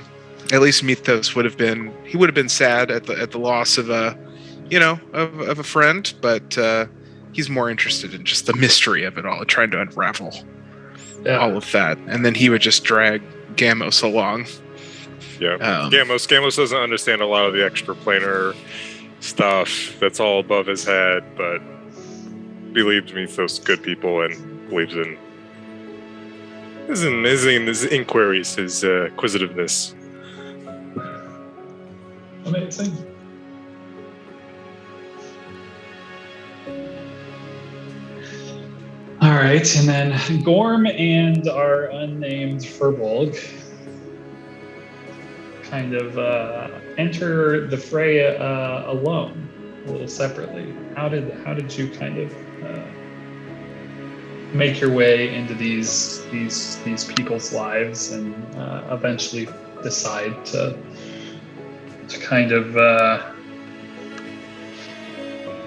at least Mythos would have been sad at the loss of a friend, but he's more interested in just the mystery of it all, trying to unravel all of that, and then he would just drag Gamos along. Yeah, Gamos doesn't understand a lot of the extraplanar stuff. That's all above his head, but believes Mythos good people and believes in his inquiries, his inquisitiveness. Amazing. All right, and then Gorm and our unnamed Furbolg kind of enter the fray alone, a little separately. How did you kind of make your way into these people's lives and eventually decide to kind of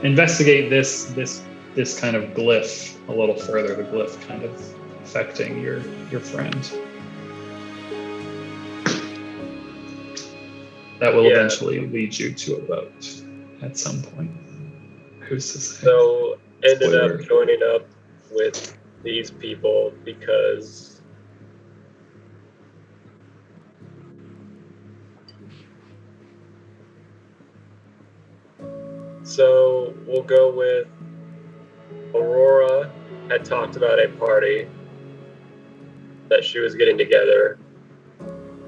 investigate this kind of glyph a little further. The glyph kind of affecting your friend. That will eventually lead you to a vote at some point. Who's to say? So ended Spoiler. up joining up with these people because so we'll go with Aurora had talked about a party that she was getting together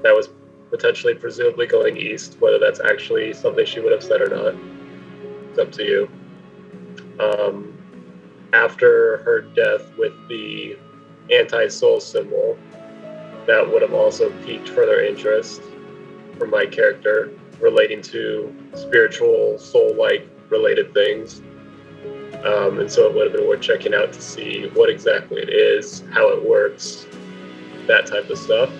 that was potentially presumably going east. Whether that's actually something she would have said or not, it's up to you. After her death with the anti-soul symbol, that would have also piqued further interest for my character relating to spiritual, soul-like related things. And so it would have been worth checking out to see what exactly it is, how it works, that type of stuff.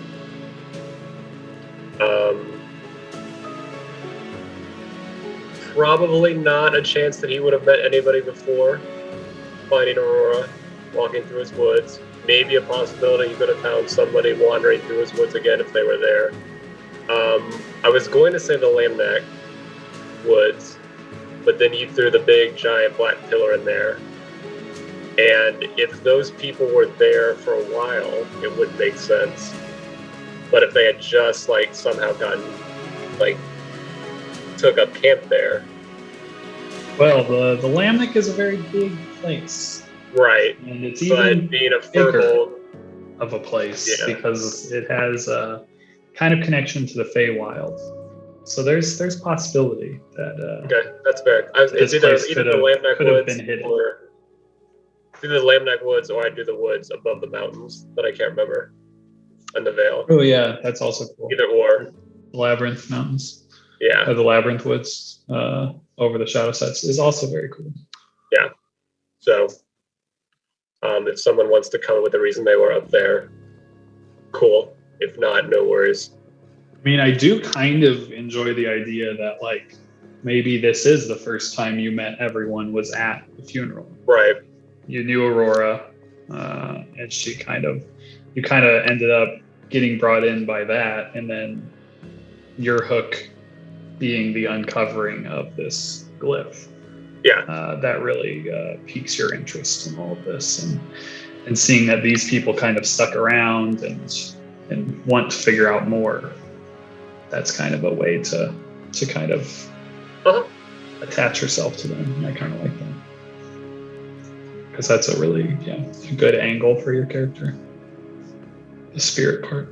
Probably not a chance that he would have met anybody before finding Aurora, walking through his woods. Maybe a possibility he could have found somebody wandering through his woods again if they were there. I was going to say the Lamnac woods, but then you threw the big giant black pillar in there. And if those people were there for a while, it would make sense. But if they had just somehow gotten took up camp there. Well, the Lamnic is a very big place. Right. And it's But even being a bigger furball, of a place Yeah. because it has a kind of connection to the Feywild. So there's possibility that okay, that's fair. This It's place either the could Lamnac have Woods been hidden. or either the Lamnac Woods or I do the woods above the mountains that I can't remember. And the Vale. oh yeah, that's also cool. Either or. Labyrinth Mountains, Yeah. the Labyrinth Woods over the Shadow Sets is also very cool. So if someone wants to come up with a reason they were up there, cool. If not, no worries. I mean, I do kind of enjoy the idea that maybe this is the first time you met everyone was at the funeral. Right. You knew Aurora, and you kind of ended up getting brought in by that, and then your hook being the uncovering of this glyph. Yeah. That really piques your interest in all of this, and seeing that these people kind of stuck around and want to figure out more. That's kind of a way to kind of Uh-huh. attach yourself to them. I kind of like that because that's a really a good angle for your character. The spirit part.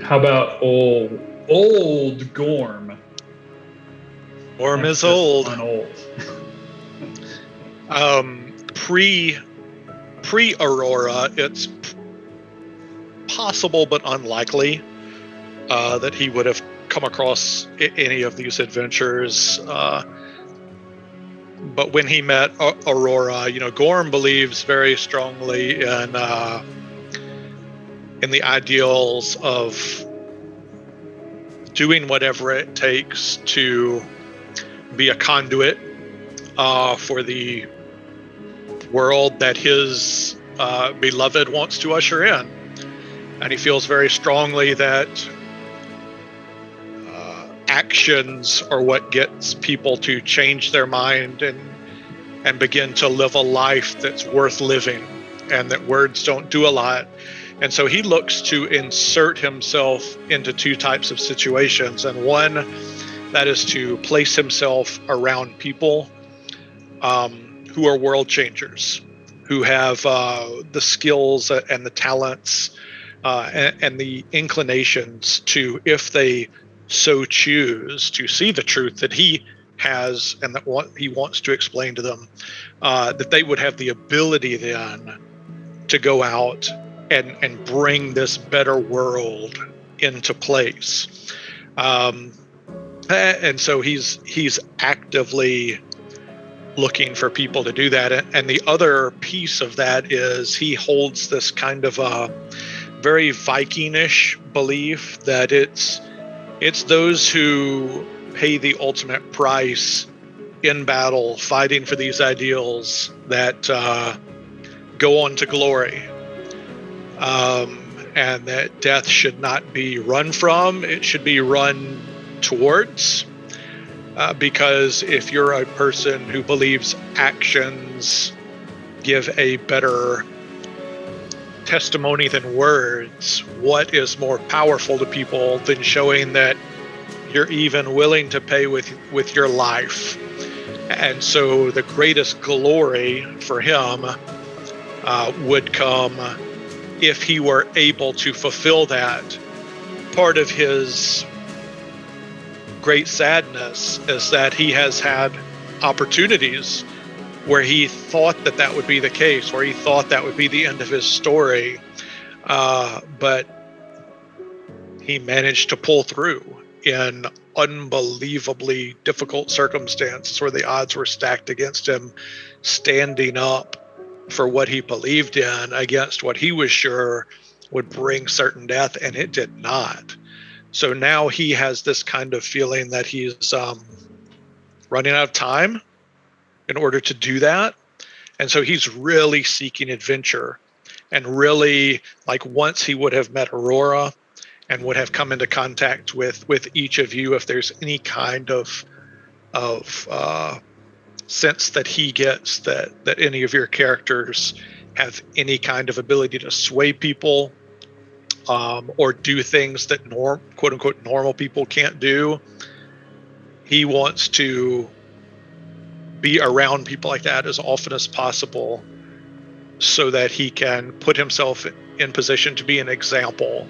How about old Gorm? Gorm is Just old. on old. Pre Aurora, it's possible but unlikely that he would have come across any of these adventures. But when he met Aurora, Gorm believes very strongly in the ideals of doing whatever it takes to be a conduit for the world that his beloved wants to usher in. And he feels very strongly that actions are what gets people to change their mind and begin to live a life that's worth living, and that words don't do a lot. And so he looks to insert himself into two types of situations. And one, that is to place himself around people who are world changers, who have the skills and the talents and the inclinations to, if they so choose, to see the truth that he has and that what he wants to explain to them, that they would have the ability then to go out and bring this better world into place. And so he's actively looking for people to do that. And the other piece of that is he holds this kind of very Viking-ish belief that it's those who pay the ultimate price in battle, fighting for these ideals, that go on to glory, and that death should not be run from; it should be run towards. Because if you're a person who believes actions give a better testimony than words, what is more powerful to people than showing that you're even willing to pay with your life? And so the greatest glory for him would come if he were able to fulfill that. Part of his great sadness is that he has had opportunities where he thought that would be the case, where he thought that would be the end of his story, but he managed to pull through in unbelievably difficult circumstances where the odds were stacked against him, standing up for what he believed in against what he was sure would bring certain death, and it did not. So now he has this kind of feeling that he's running out of time in order to do that. And so he's really seeking adventure, and really, like, once he would have met Aurora and would have come into contact with each of you, if there's any kind of sense that he gets that any of your characters have any kind of ability to sway people, or do things that quote unquote normal people can't do, he wants to be around people like that as often as possible, so that he can put himself in position to be an example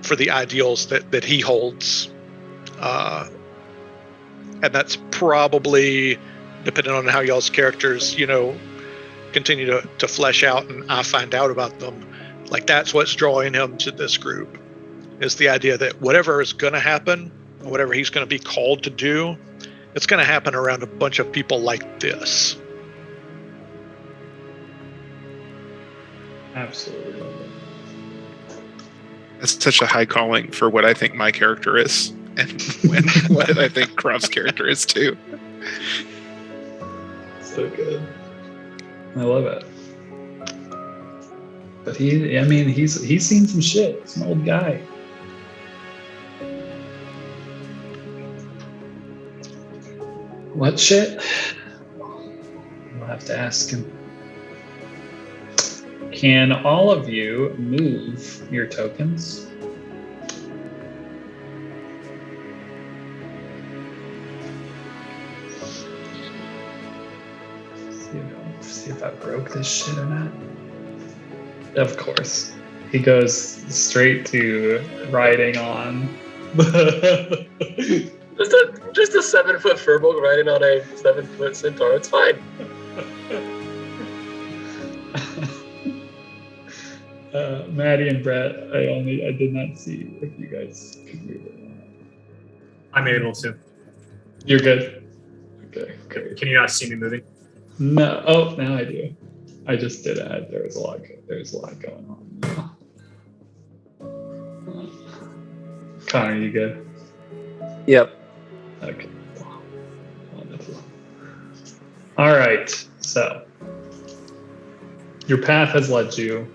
for the ideals that he holds. And that's probably, depending on how y'all's characters, continue to flesh out and I find out about them, like, that's what's drawing him to this group, is the idea that whatever is going to happen, whatever he's going to be called to do, it's going to happen around a bunch of people like this. Absolutely love it. That's such a high calling for what I think my character is, and what I think Krov's character is too. So good. I love it. But he's seen some shit. He's an old guy. What shit? We'll have to ask him. Can all of you move your tokens? See if I broke this shit or not. Of course. He goes straight to riding on. Just a 7-foot furbolg riding on a 7-foot centaur. It's fine. Maddie and Brett, I did not see if you guys could move it or not. I'm able to. You're good. Okay. Can you not see me moving? No. Oh, now I do. I just did add. There's a lot going on. Connor, you good? Yep. Okay. Wonderful. All right. So your path has led you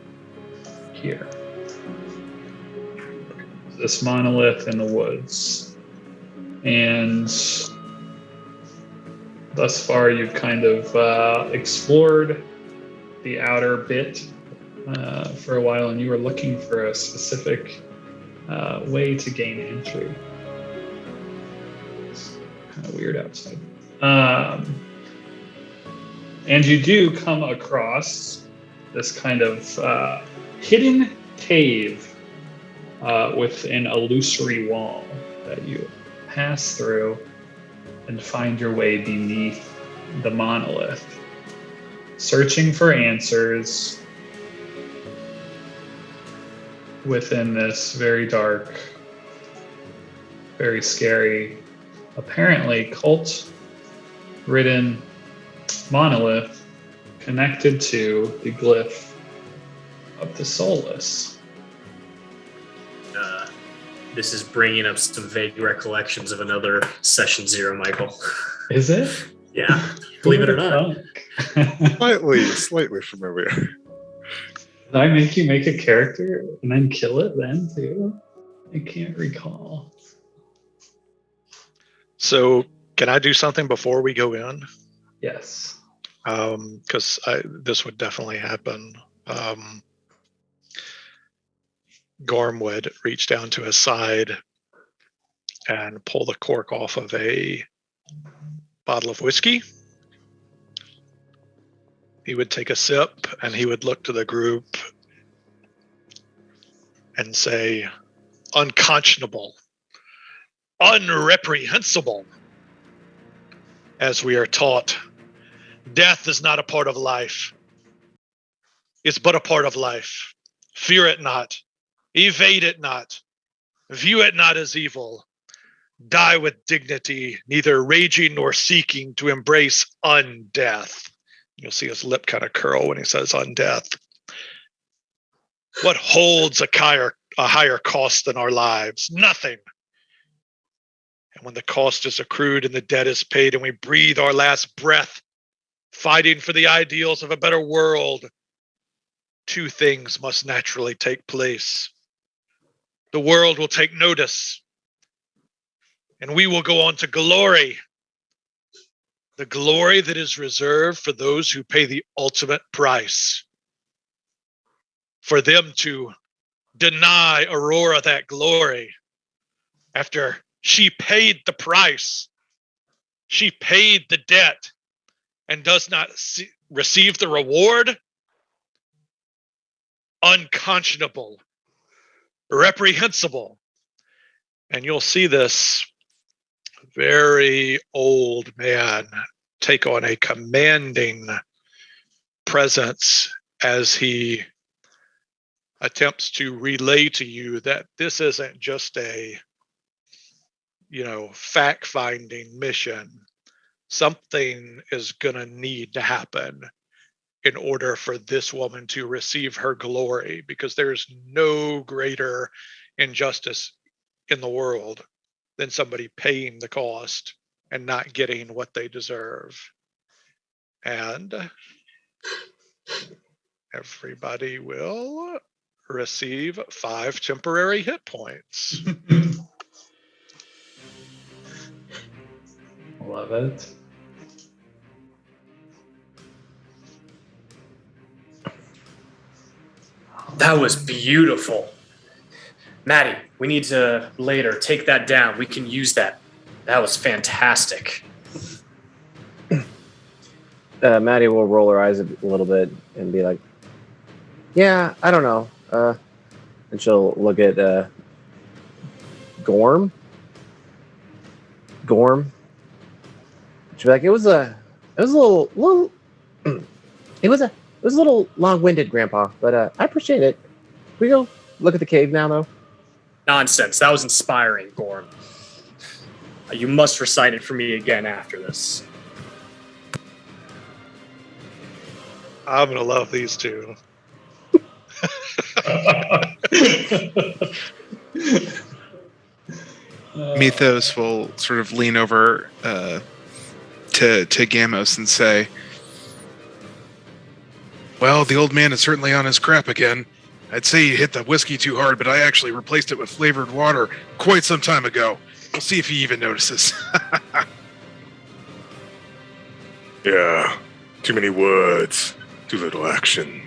here. This monolith in the woods. And thus far, you've kind of explored the outer bit for a while, and you were looking for a specific way to gain entry. It's kind of weird outside. And you do come across this kind of hidden cave with an illusory wall that you pass through and find your way beneath the monolith, searching for answers within this very dark, very scary, apparently cult-ridden monolith connected to the glyph Up to Solus. This is bringing up some vague recollections of another Session Zero, Michael. Is it? Yeah, believe it or not. Slightly familiar. Did I make you make a character and then kill it then too? I can't recall. So, can I do something before we go in? Yes. Because this would definitely happen. Gorm would reach down to his side and pull the cork off of a bottle of whiskey. He would take a sip and he would look to the group and say, unconscionable, unreprehensible. As we are taught, death is not a part of life. It's but a part of life. Fear it not. Evade it not. View it not as evil. Die with dignity, neither raging nor seeking to embrace undeath. You'll see his lip kind of curl when he says undeath. What holds a higher cost than our lives? Nothing. And when the cost is accrued and the debt is paid and we breathe our last breath, fighting for the ideals of a better world, two things must naturally take place. The world will take notice, and we will go on to glory. The glory that is reserved for those who pay the ultimate price. For them to deny Aurora that glory after she paid the price, she paid the debt, and does not receive the reward, unconscionable, reprehensible. And you'll see this very old man take on a commanding presence as he attempts to relay to you that this isn't just a, fact-finding mission. Something is going to need to happen in order for this woman to receive her glory, because there's no greater injustice in the world than somebody paying the cost and not getting what they deserve. And everybody will receive 5 temporary hit points. Love it. That was beautiful. Maddie, we need to later take that down. We can use that. That was fantastic. Maddie will roll her eyes a little bit and be like, yeah, I don't know. And she'll look at Gorm. She'll be like, it was a little it was a little long-winded, Grandpa, but I appreciate it. We go look at the cave now, though. Nonsense. That was inspiring, Gorm. You must recite it for me again after this. I'm going to love these two. Mythos will sort of lean over to Gamos and say, well, the old man is certainly on his crap again. I'd say he hit the whiskey too hard, but I actually replaced it with flavored water quite some time ago. We'll see if he even notices. Yeah, too many words, too little action.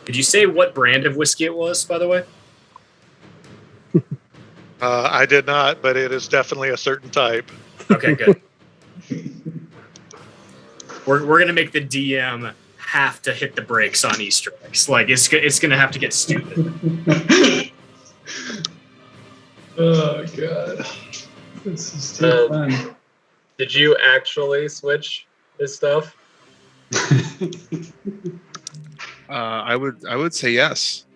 Did you say what brand of whiskey it was, by the way? I did not, but it is definitely a certain type. Okay, good. We're going to make the DM have to hit the brakes on Easter eggs. Like, it's going to have to get stupid. Oh, God. This is too fun. Did you actually switch his stuff? I would say yes.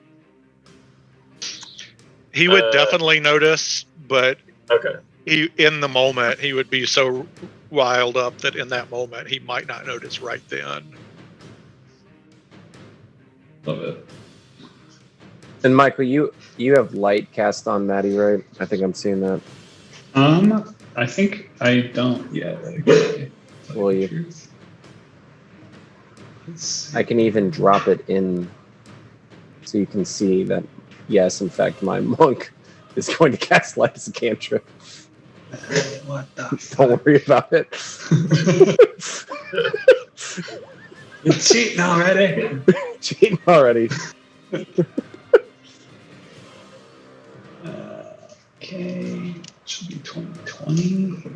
He would definitely notice, but Okay. in the moment, he would be so riled up that in that moment, he might not notice right then. Love it. And Michael, you have light cast on Maddie, right? I think I'm seeing that. I think I don't yet. Actually. Will you? I can even drop it in so you can see that, yes, in fact, my monk is going to cast light as a cantrip. What the Don't worry about it. You're cheating already. Cheating already. Okay, should be 2020.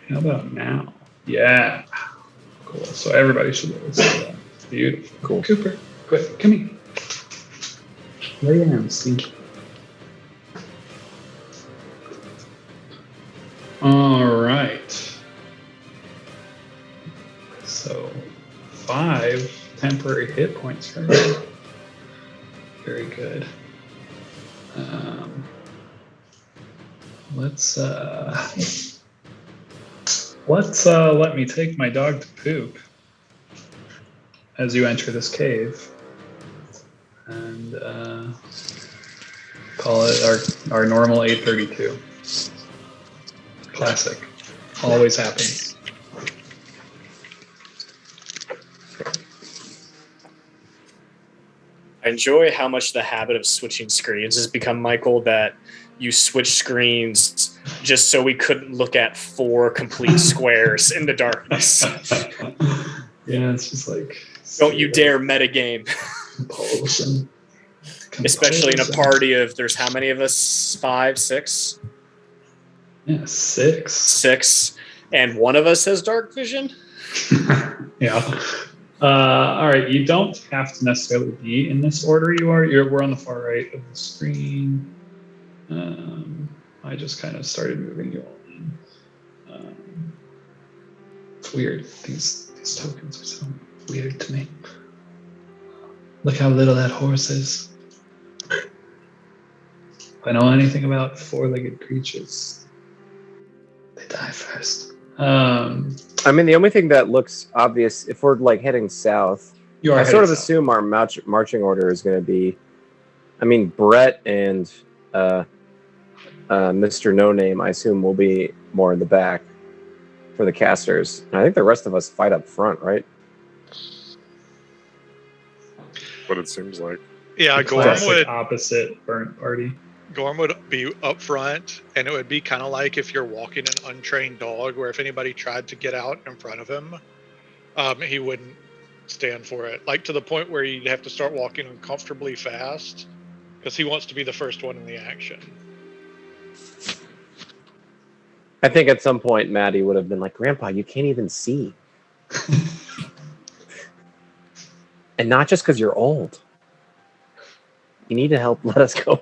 How about now? Yeah. Cool. So everybody should be able to see that. Beautiful. Cool. Cooper, quick, come here. Lay down, Stinky. All right. So 5 temporary hit points for me. Very good. Let's let me take my dog to poop as you enter this cave, and call it our normal 832. Classic. Always happens. I enjoy how much the habit of switching screens has become, Michael, that you switch screens just so we couldn't look at 4 complete squares in the darkness. Yeah, it's just like... Don't you dare metagame. Compulsion. Especially in a party of, there's how many of us? 5, 6? Yeah, 6. 6. And one of us has dark vision? Yeah. All right, you don't have to necessarily be in this order you are. We're on the far right of the screen. I just kind of started moving you all in. It's weird. These tokens are so weird to me. Look how little that horse is. If I know anything about 4-legged creatures, they die first. I mean, the only thing that looks obvious, if we're like heading south, I sort of assume our marching order is going to be, I mean, Brett and Mr. No Name, I assume, will be more in the back for the casters. And I think the rest of us fight up front, right? What it seems like. Yeah, Gorm Classic would opposite burnt party. Gorm would be up front, and it would be kind of like if you're walking an untrained dog, where if anybody tried to get out in front of him, he wouldn't stand for it. Like to the point where you'd have to start walking uncomfortably fast because he wants to be the first one in the action. I think at some point Maddie would have been like, Grandpa, you can't even see. And not just because you're old. You need to help let us go.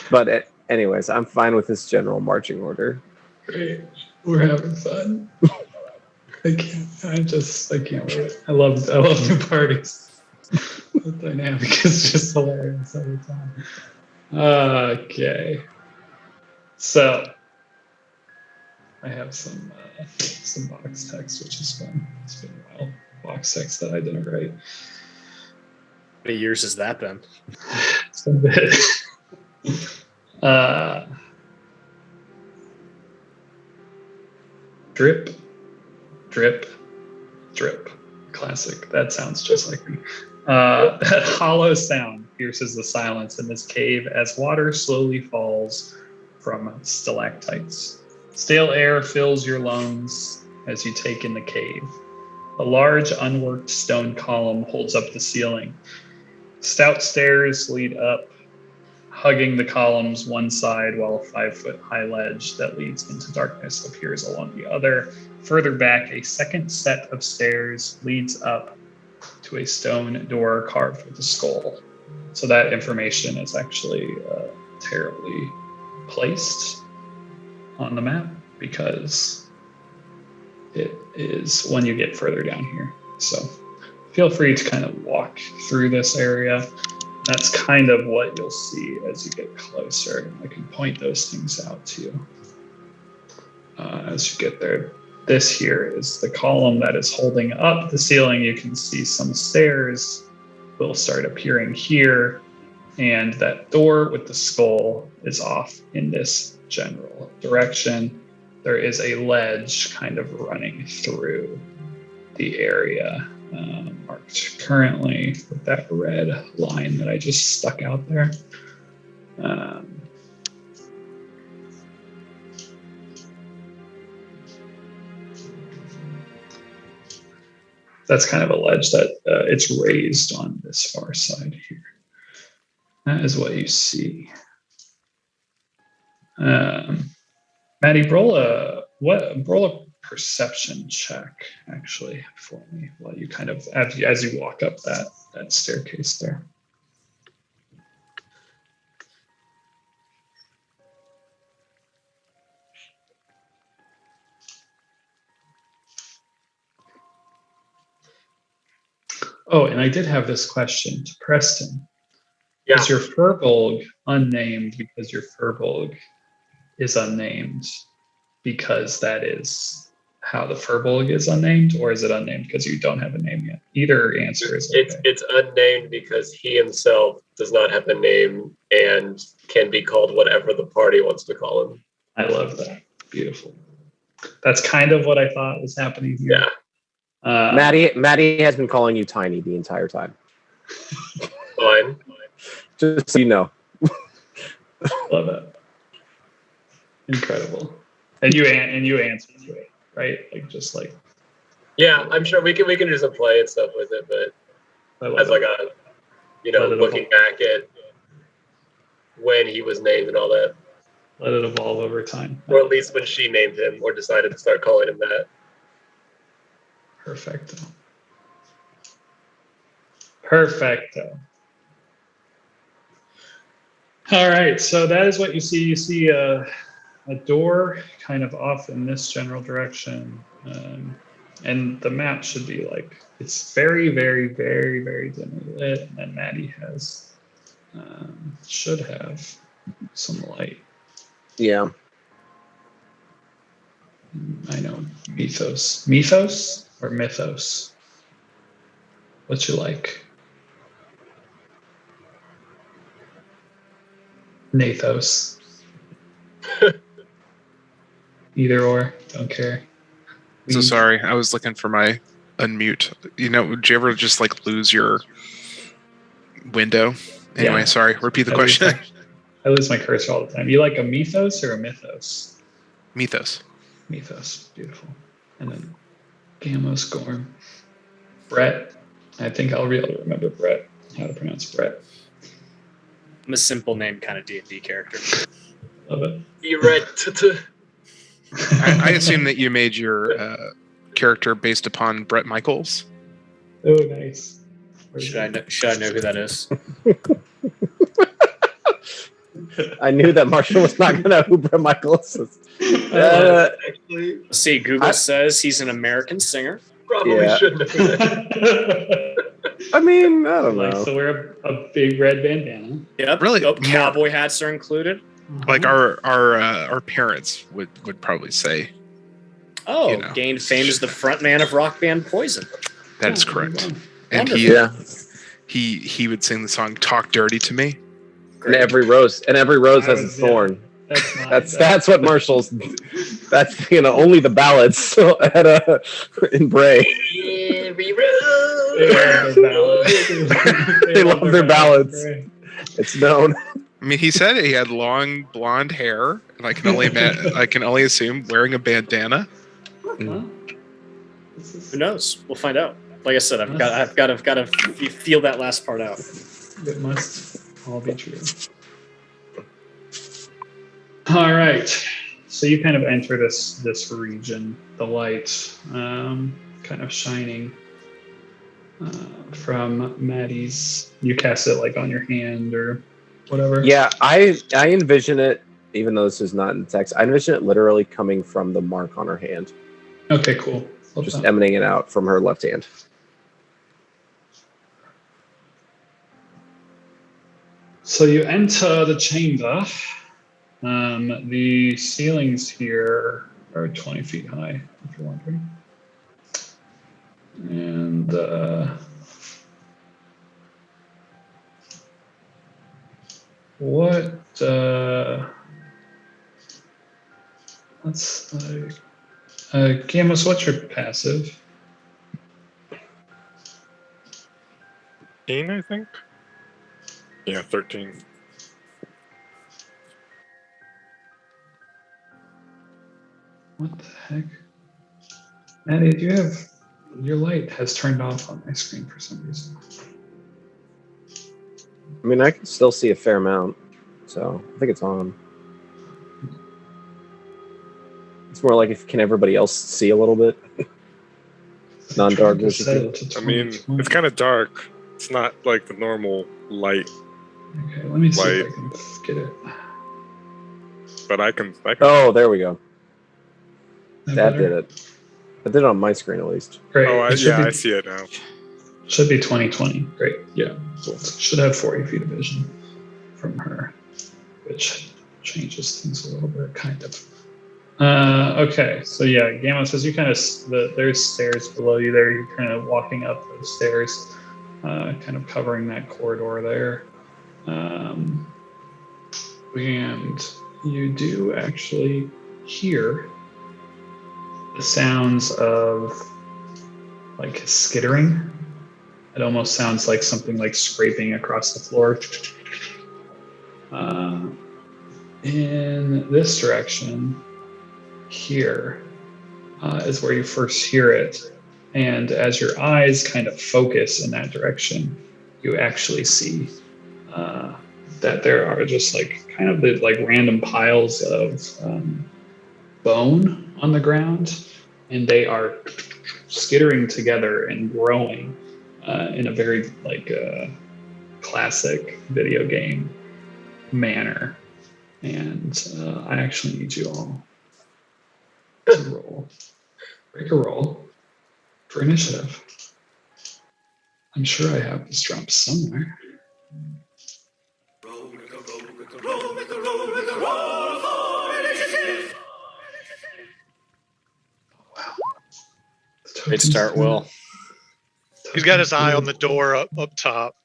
But anyways, I'm fine with this general marching order. Great. We're having fun. I can't wait. I love new parties. The dynamic is just hilarious every time. Okay. So I have some box text, which is fun. It's been a while. Box text that I didn't write. How many years has that been? It's been a bit. Drip, drip, drip. Classic. That sounds just like me. A hollow sound pierces the silence in this cave as water slowly falls from stalactites. Stale air fills your lungs as you take in the cave. A large unworked stone column holds up the ceiling. Stout stairs lead up, hugging the column's one side, while a 5-foot-high ledge that leads into darkness appears along the other. Further back, a second set of stairs leads up to a stone door carved with a skull. So that information is actually terribly placed on the map because it is when you get further down here. So feel free to kind of walk through this area. That's kind of what you'll see as you get closer. I can point those things out to you as you get there. this here is the column that is holding up the ceiling. You can see some stairs will start appearing here, and that door with the skull is off in this general direction. There is a ledge kind of running through the area, marked currently with that red line that I just stuck out there. That's kind of a ledge that it's raised on this far side here. That is what you see. Maddie, roll a perception check actually for me while you kind of as you walk up that staircase there. Oh, and I did have this question to Preston. Yeah. Is your Furbolg unnamed because your Furbolg is unnamed because that is how the Furbolg is unnamed, or is it unnamed because you don't have a name yet? Either answer is okay. It's unnamed because he himself does not have a name and can be called whatever the party wants to call him. I love that. Beautiful. That's kind of what I thought was happening here. Yeah. Maddie has been calling you Tiny the entire time. Fine. Just so you know. Love it. Incredible. And you answered to it, right? Like just like. Yeah, I'm sure we can do some play and stuff with it, but as like a, looking back at when he was named and all that, let it evolve over time. or at least when she named him or decided to start calling him that. Perfecto. All right, so that is what you see. You see a door kind of off in this general direction. And the map should be like, it's very, very, very, very dimly lit. And then Maddie should have some light. Yeah. I know Mythos. Mythos or Mythos? What you like? Nathos. Either or, don't care. So sorry, I was looking for my unmute. Would you ever just like lose your window? Anyway, Yeah. sorry. Repeat the question. I lose my cursor all the time. You like a Mythos or a Mythos? Mythos. Mythos, beautiful. And then Gamos Gorm. Brett. I think I'll be able to remember Brett, how to pronounce Brett. I'm a simple name kind of D&D character. Love it. You read I assume that you made your character based upon Brett Michaels. Oh, nice. Should I know who that is? I knew that Marshall was not going to know who Brett Michaels is. actually, See, Google says he's an American singer. probably Yeah. shouldn't have been. I mean, I don't Like, know. so we're a big red bandana. Yep. Really? Yep. Cowboy hats are included. Like our parents would probably say Oh, You know. gained fame as the frontman of rock band Poison. that is correct. And Wonderful. he would sing the song "Talk Dirty to Me." And every rose has its thorn. That's That's what Marshall's. That's only the ballads at in Bray. Every road. They love their ballads. It's known. I mean, he said he had long blonde hair, and I can only assume wearing a bandana. Who knows? We'll find out. Like I said, I've got to feel that last part out. It must all be true. All right. So you kind of enter this region, the light kind of shining from Maddie's. You cast it like on your hand or whatever. Yeah, I envision it, even though this is not in text, I envision it literally coming from the mark on her hand, Okay, cool. Love just that. emanating out from her left hand. So you enter the chamber. The ceilings here or 20 feet high, if you're wondering. And what? Let's Gamos, what's your passive? 13, I think. Yeah, 13. What the heck? Maddie, do you have your light has turned off on my screen for some reason? I mean, I can still see a fair amount, so I think it's on. It's more like if can everybody else see a little bit? Non-dark Tried to set vision. it to I mean, 2020. it's kind of dark. It's not like the normal light, Okay, let me see if light. I can get it. but I can. Oh, there we go. Is That better? did it. I did it on my screen at least. Great. Oh, It should yeah, be- I see it now. Should be 2020. Great. Yeah. So should have 40 feet of vision from her, which changes things a little bit, kind of. Okay. So yeah, Gamma says you kind of there's stairs below you there. You're kind of walking up those stairs, kind of covering that corridor there, and you do actually hear the sounds of like skittering. It almost sounds like something like scraping across the floor. In this direction, here is where you first hear it. And as your eyes kind of focus in that direction, you actually see that there are just like kind of the like random piles of bone on the ground, and they are skittering together and growing in a very like classic video game manner. And I actually need you all to roll. Break a roll for initiative. I'm sure I have this drop somewhere. Wow. Great start, Will. He's got his eye on the door up top.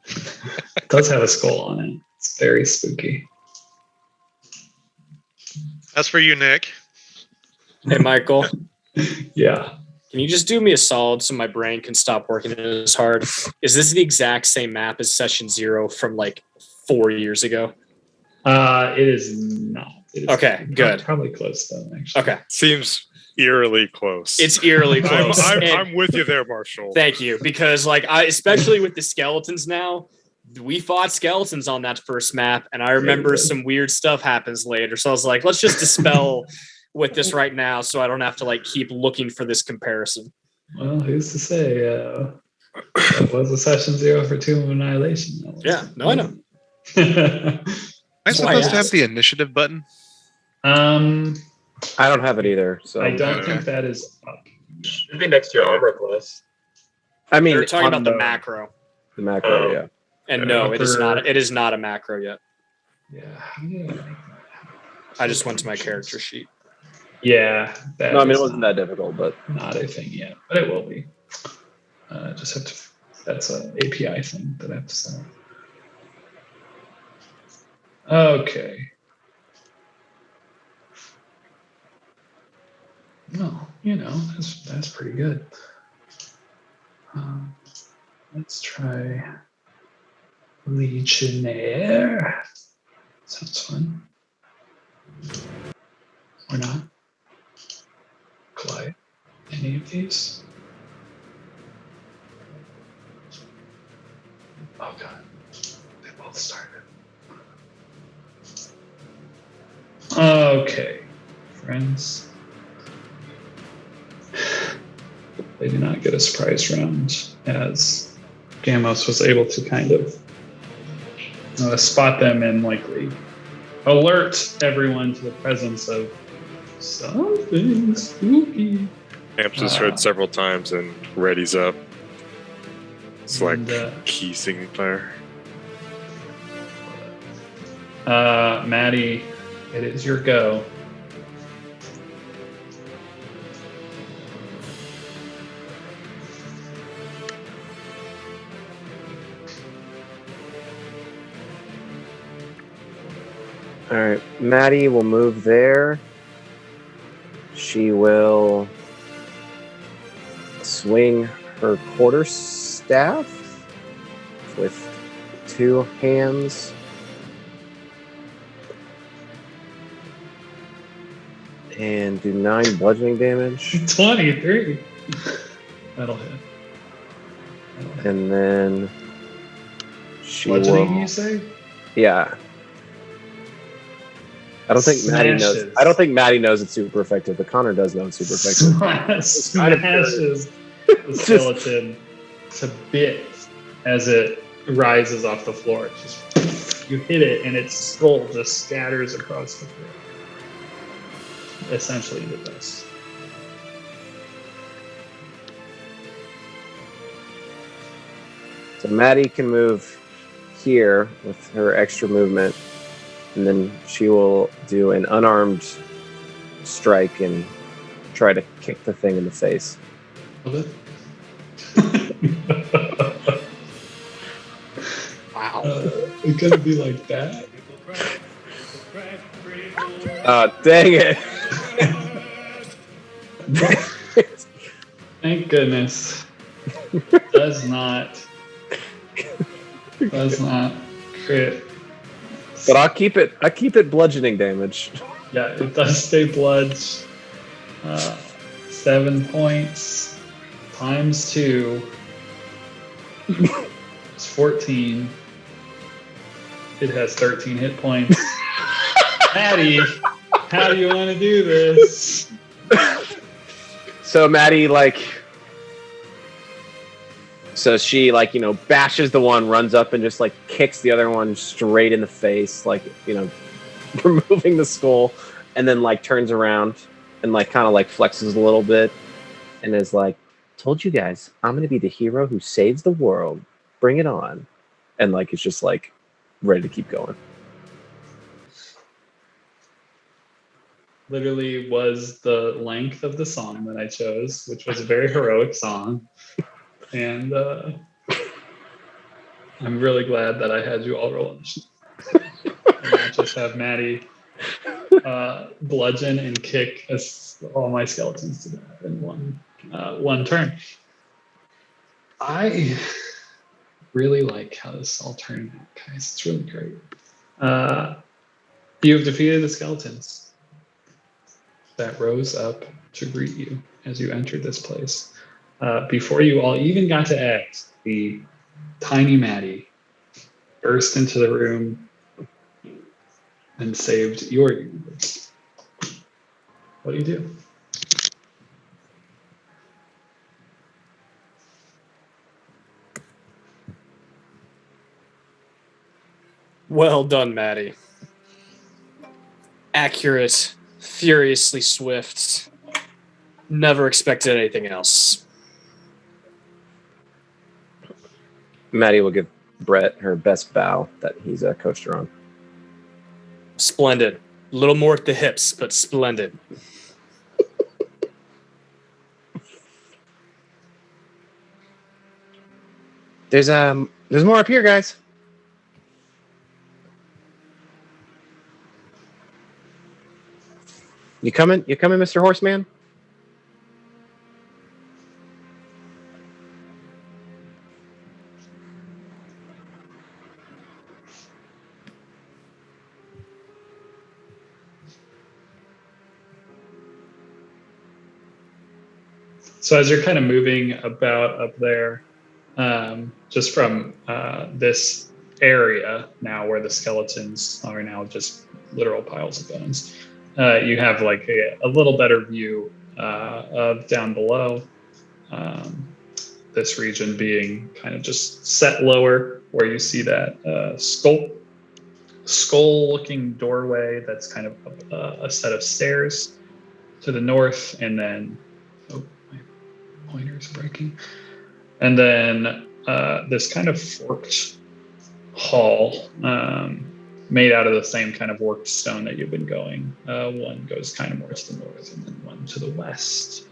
It does have a skull on it. It's very spooky. That's for you, Nick. Hey, Michael, Yeah. can you just do me a solid so my brain can stop working as hard? Is this the exact same map as Session 0 from like 4 years ago? It is not. It is Okay, good. Probably close though, actually. Okay, Seems eerily close. it's eerily close. I'm And with you there, Marshall. thank you, because like especially with the skeletons now, we fought skeletons on that first map, and I remember did. some weird stuff happens later. So I was like, let's just dispel with this right now, so I don't have to like keep looking for this comparison. Well, who's to say? That was a Session 0 for Tomb of Annihilation. That was- Yeah, no, I know. Am I That's why I supposed to have asked. the initiative button? I don't have it either. So I don't Okay. think that is up. Should be next to your armor class. I mean, We're talking on about the macro, the macro. Oh. Yeah. and Yeah, no, it is upper- not. It is not a macro yet. Yeah. How did I make that happen? I just went to my character sheet. Yeah. That No, I mean is it wasn't that difficult, but not a thing yet, but it will be. Just have to. That's an API thing that I have to set up. Okay. No, that's pretty good. Let's try Legionnaire. Sounds fun. Or not. Clyde. Any of these? Oh god. They both started. Okay. Friends. They do not get a surprise round, as Gamos was able to kind of spot them and likely alert everyone to the presence of something spooky. Amps is Ah. heard several times and readies up. It's like And, key signifier. Maddie, it is your go. All right, Maddie will move there. She will swing her quarterstaff with 2 hands. And do 9 bludgeoning damage. 23. That'll hit. And then she Bludgeoning, will. you say? Yeah. I don't think Maddie knows. Smashes. I don't think Maddie knows it's super effective, but Connor does know it's super effective. Smashes the skeleton to bits as it rises off the floor. It's just you hit it, and its skull just scatters across the floor. Essentially, the dust. So Maddie can move here with her extra movement, and then she will do an unarmed strike and try to kick the thing in the face. Wow. It couldn't be like that. Dang it! Thank goodness. Does not crit. But I'll keep it bludgeoning damage. Yeah, it does stay bloods. 7 points times 2 is 14. It has 13 hit points. Maddie, how do you want to do this? So Maddie, she bashes the one, runs up and just kicks the other one straight in the face, removing the skull, and then turns around and flexes a little bit and is like, "Told you guys, I'm gonna be the hero who saves the world. Bring it on!" And it's just ready to keep going. Literally was the length of the song that I chose, which was a very heroic song. And I'm really glad that I had you all roll initiative. And not just have Maddie bludgeon and kick all my skeletons to death in one turn. I really like how this all turned out, guys. It's really great. You have defeated the skeletons that rose up to greet you as you entered this place. Before you all even got to act, the tiny Maddie burst into the room and saved your universe. What do you do? Well done, Maddie. Accurate, furiously swift. Never expected anything else. Maddie will give Brett her best bow that he's coached her on. Splendid. A little more at the hips, but splendid. There's more up here, guys. You coming, Mr. Horseman? So as you're kind of moving about up there, just from this area now where the skeletons are now just literal piles of bones, you have a little better view of down below. This region being kind of just set lower, where you see that skull-looking doorway that's kind of a set of stairs to the north, and then my pointer's breaking, and then this kind of forked hall made out of the same kind of worked stone that you've been going. One goes kind of more to the north, and then one to the west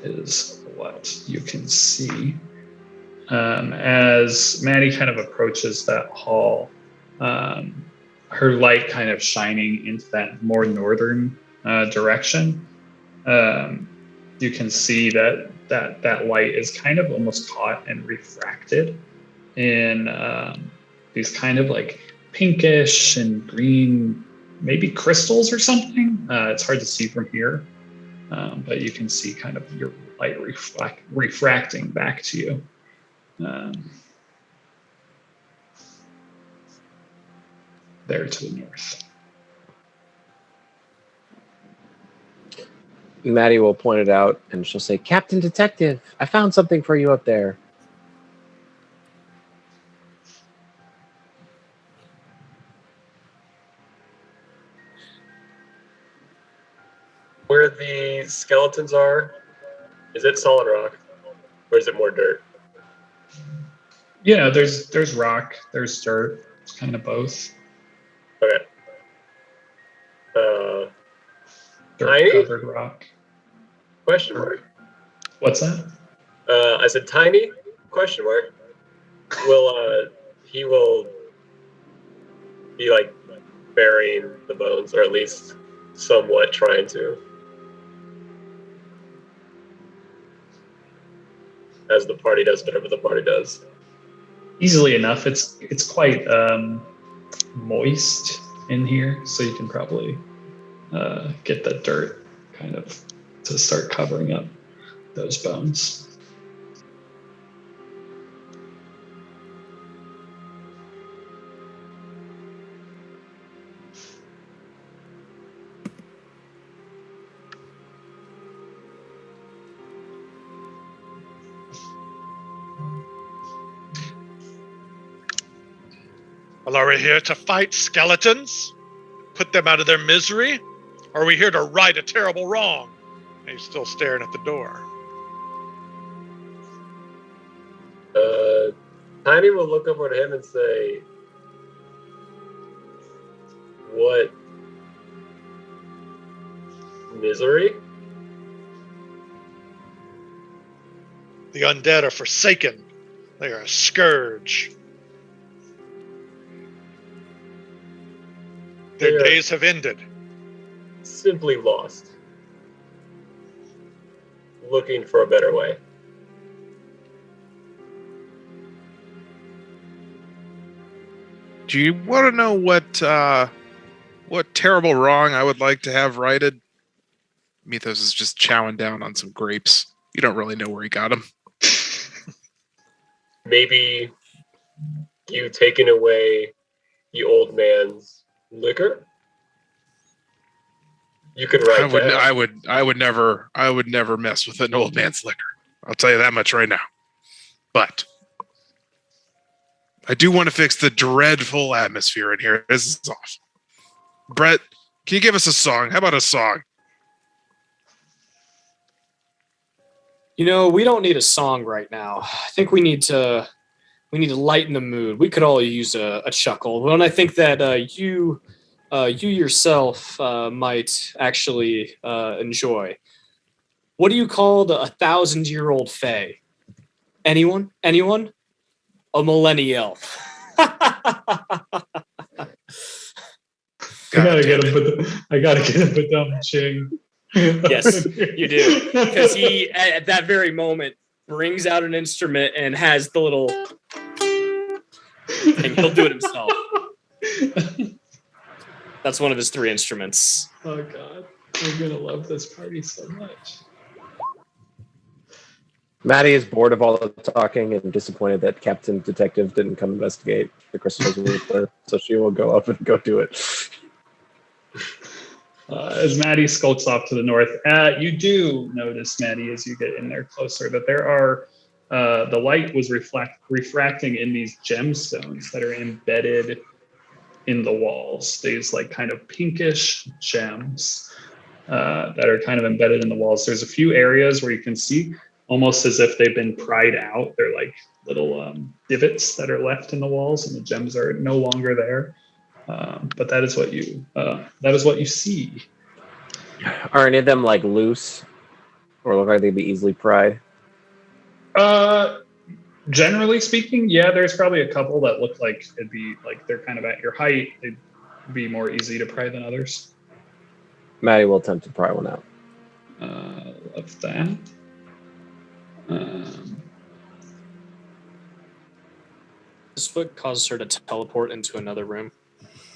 is what you can see. As Maddie kind of approaches that hall, her light kind of shining into that more northern direction. You can see that light is kind of almost caught and refracted in these kind of like pinkish and green, maybe crystals or something. It's hard to see from here, but you can see kind of your light refracting back to you. There to the north. Maddie will point it out and she'll say, Captain Detective, I found something for you up there. Where the skeletons are, is it solid rock or is it more dirt? Yeah, there's rock, there's dirt. It's kind of both. Okay. Dirt covered rock. Question mark. What's that? I said tiny? Question mark. He will be like burying the bones, or at least somewhat trying to, as the party does whatever the party does. Easily enough. It's quite moist in here, so you can probably get the dirt kind of to start covering up those bones. Well, are we here to fight skeletons? Put them out of their misery? Or are we here to right a terrible wrong? And he's still staring at the door. Tiny will look over at him and say, "What misery?" The undead are forsaken. They are a scourge. Their They are days have ended. simply lost, looking for a better way. Do you want to know what terrible wrong I would like to have righted? Mythos is just chowing down on some grapes. You don't really know where he got them. Maybe you taking away the old man's liquor? You could write that. I would never mess with an old man's liquor. I'll tell you that much right now. But I do want to fix the dreadful atmosphere in here. This is awful. Brett, can you give us a song? How about a song? You know, we don't need a song right now. I think we need to lighten the mood. We could all use a chuckle. And I think that you yourself might actually enjoy. What do you call the 1,000-year-old fae? Anyone? A millennial. I gotta get him with dumb ching. Yes, you do. Because he, at that very moment, brings out an instrument and has the little thing. He'll do it himself. That's one of his 3 instruments. Oh god, I'm gonna love this party so much. Maddie is bored of all the talking and disappointed that Captain Detective didn't come investigate the crystals with her, so she will go up and go do it. As Maddie skulks off to the north, you do notice, Maddie, as you get in there closer, that there are the light was refracting in these gemstones that are embedded in the walls. These like kind of pinkish gems that are kind of embedded in the walls. There's a few areas where you can see almost as if they've been pried out. They're like little divots that are left in the walls, and the gems are no longer there. But that is what you see. Are any of them like loose or look like they'd be easily pried? Generally speaking, yeah, there's probably a couple that look like it'd be like they're kind of at your height. They be more easy to pry than others. Maddie will attempt to pry one out. Love that. This is what causes her to teleport into another room.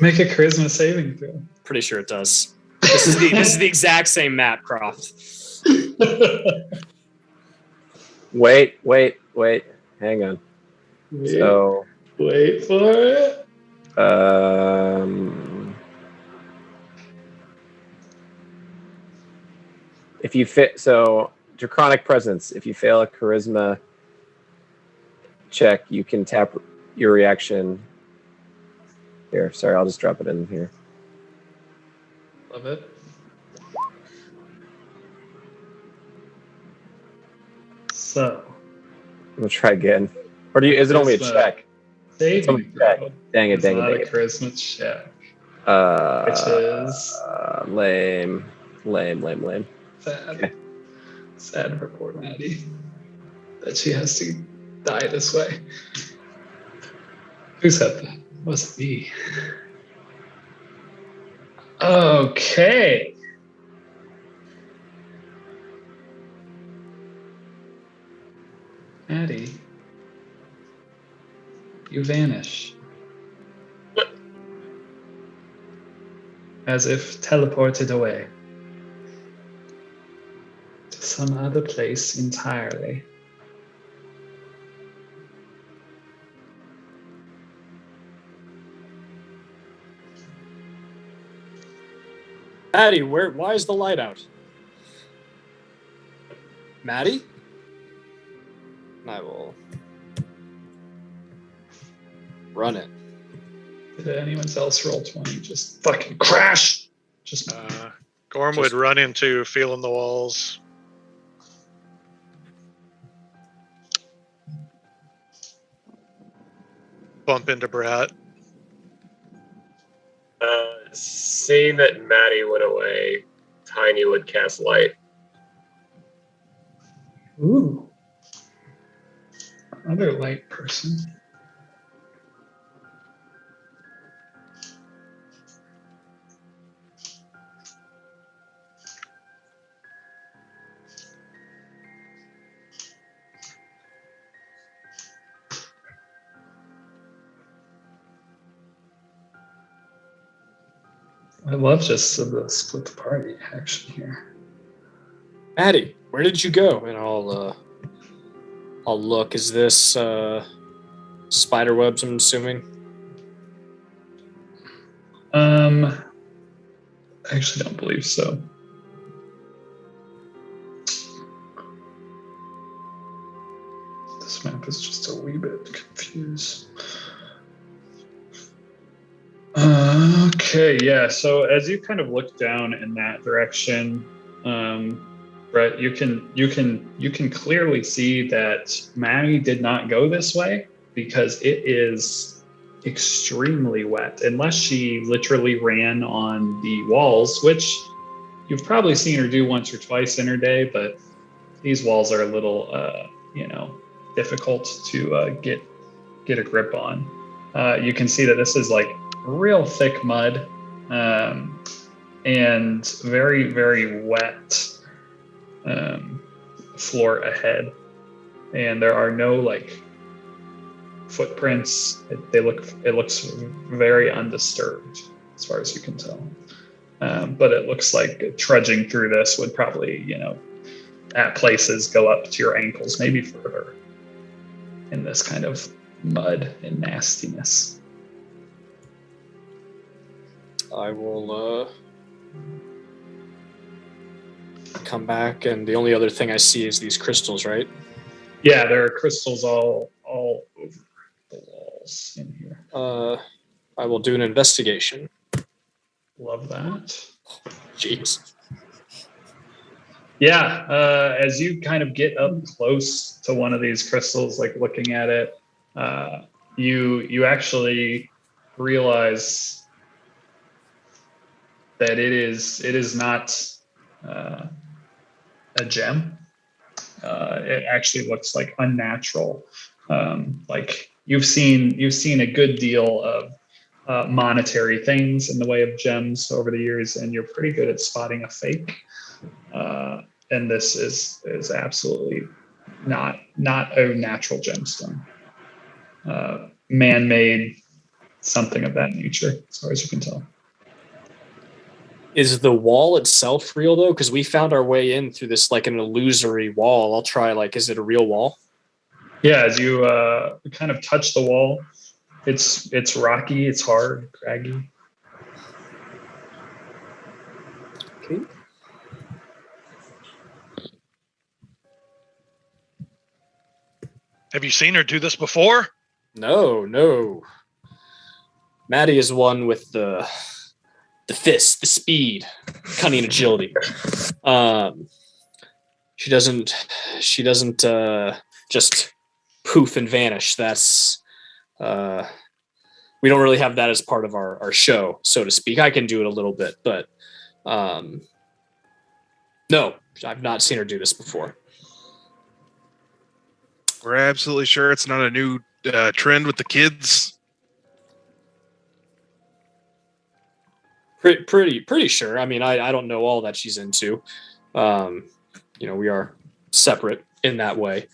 Make a charisma saving throw. Pretty sure it does. This is the exact same map, Croft. Wait. Hang on. So, Wait for it. if you fit, so Draconic Presence, if you fail a charisma check, you can tap your reaction. Here, sorry, I'll just drop it in here. Love it. So, I'm gonna try again. Or do you? Is it only a Charisma. check? saving only check. throw. Dang it! It's Dang not a it! charisma check, which is Lame. sad. Okay. Sad for poor Maddie that she has to die this way. Who said that? Was it me? Okay. Maddie, you vanish. As if teleported away to some other place entirely. Maddie, why is the light out? Maddie? I will run it. Did anyone else roll 20? Just fucking crash! Just Gorm would run into feeling the walls. Bump into Brat. Seeing that Maddie went away, Tiny would cast light. ooh. Another light person. I love just the split the party action here. Maddie, where did you go? And I'll look. Is this spider webs? I'm assuming. I actually don't believe so. This map is just a wee bit confused. Okay, yeah. So as you kind of look down in that direction, Brett, you can clearly see that Maddie did not go this way because it is extremely wet. Unless she literally ran on the walls, which you've probably seen her do once or twice in her day, but these walls are a little, difficult to get a grip on. You can see that this is like real thick mud and very, very wet floor ahead. And there are no like footprints. It looks very undisturbed as far as you can tell. But it looks like trudging through this would probably, at places go up to your ankles, maybe further in this kind of mud and nastiness. I will come back, and the only other thing I see is these crystals, right? Yeah, there are crystals all over the walls in here. I will do an investigation. Love that. Jeez. Yeah, as you kind of get up close to one of these crystals, like looking at it, you actually realize that it is not a gem. It actually looks like unnatural. Like you've seen a good deal of monetary things in the way of gems over the years, and you're pretty good at spotting a fake. And this is absolutely not a natural gemstone. Man-made, something of that nature, as far as you can tell. Is the wall itself real though? Because we found our way in through this like an illusory wall. I'll try like, is it a real wall? Yeah, as you kind of touch the wall, it's rocky, it's hard, craggy. Okay. Have you seen her do this before? No. Maddie is one with the fist, the speed, cunning, agility. She doesn't just poof and vanish. That's we don't really have that as part of our show, so to speak. I can do it a little bit, but no, I've not seen her do this before. We're absolutely sure it's not a new trend with the kids. Pretty sure. I mean, I don't know all that she's into. We are separate in that way,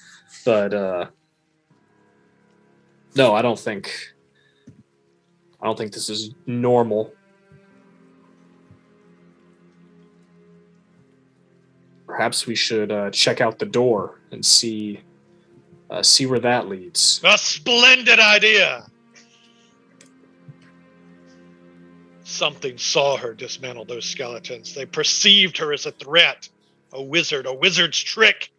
but no, I don't think this is normal. Perhaps we should check out the door and see where that leads. A splendid idea. Something saw her dismantle those skeletons. They perceived her as a threat, a wizard's trick.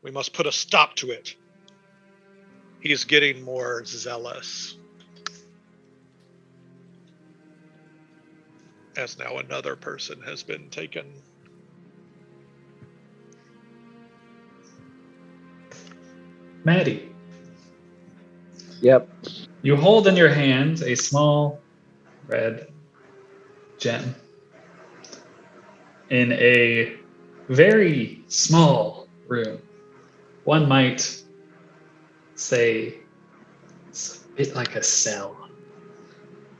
We must put a stop to it. He's getting more zealous. As now another person has been taken. Maddie, Yep. you hold in your hand a small red gem in a very small room. One might say it's a bit like a cell.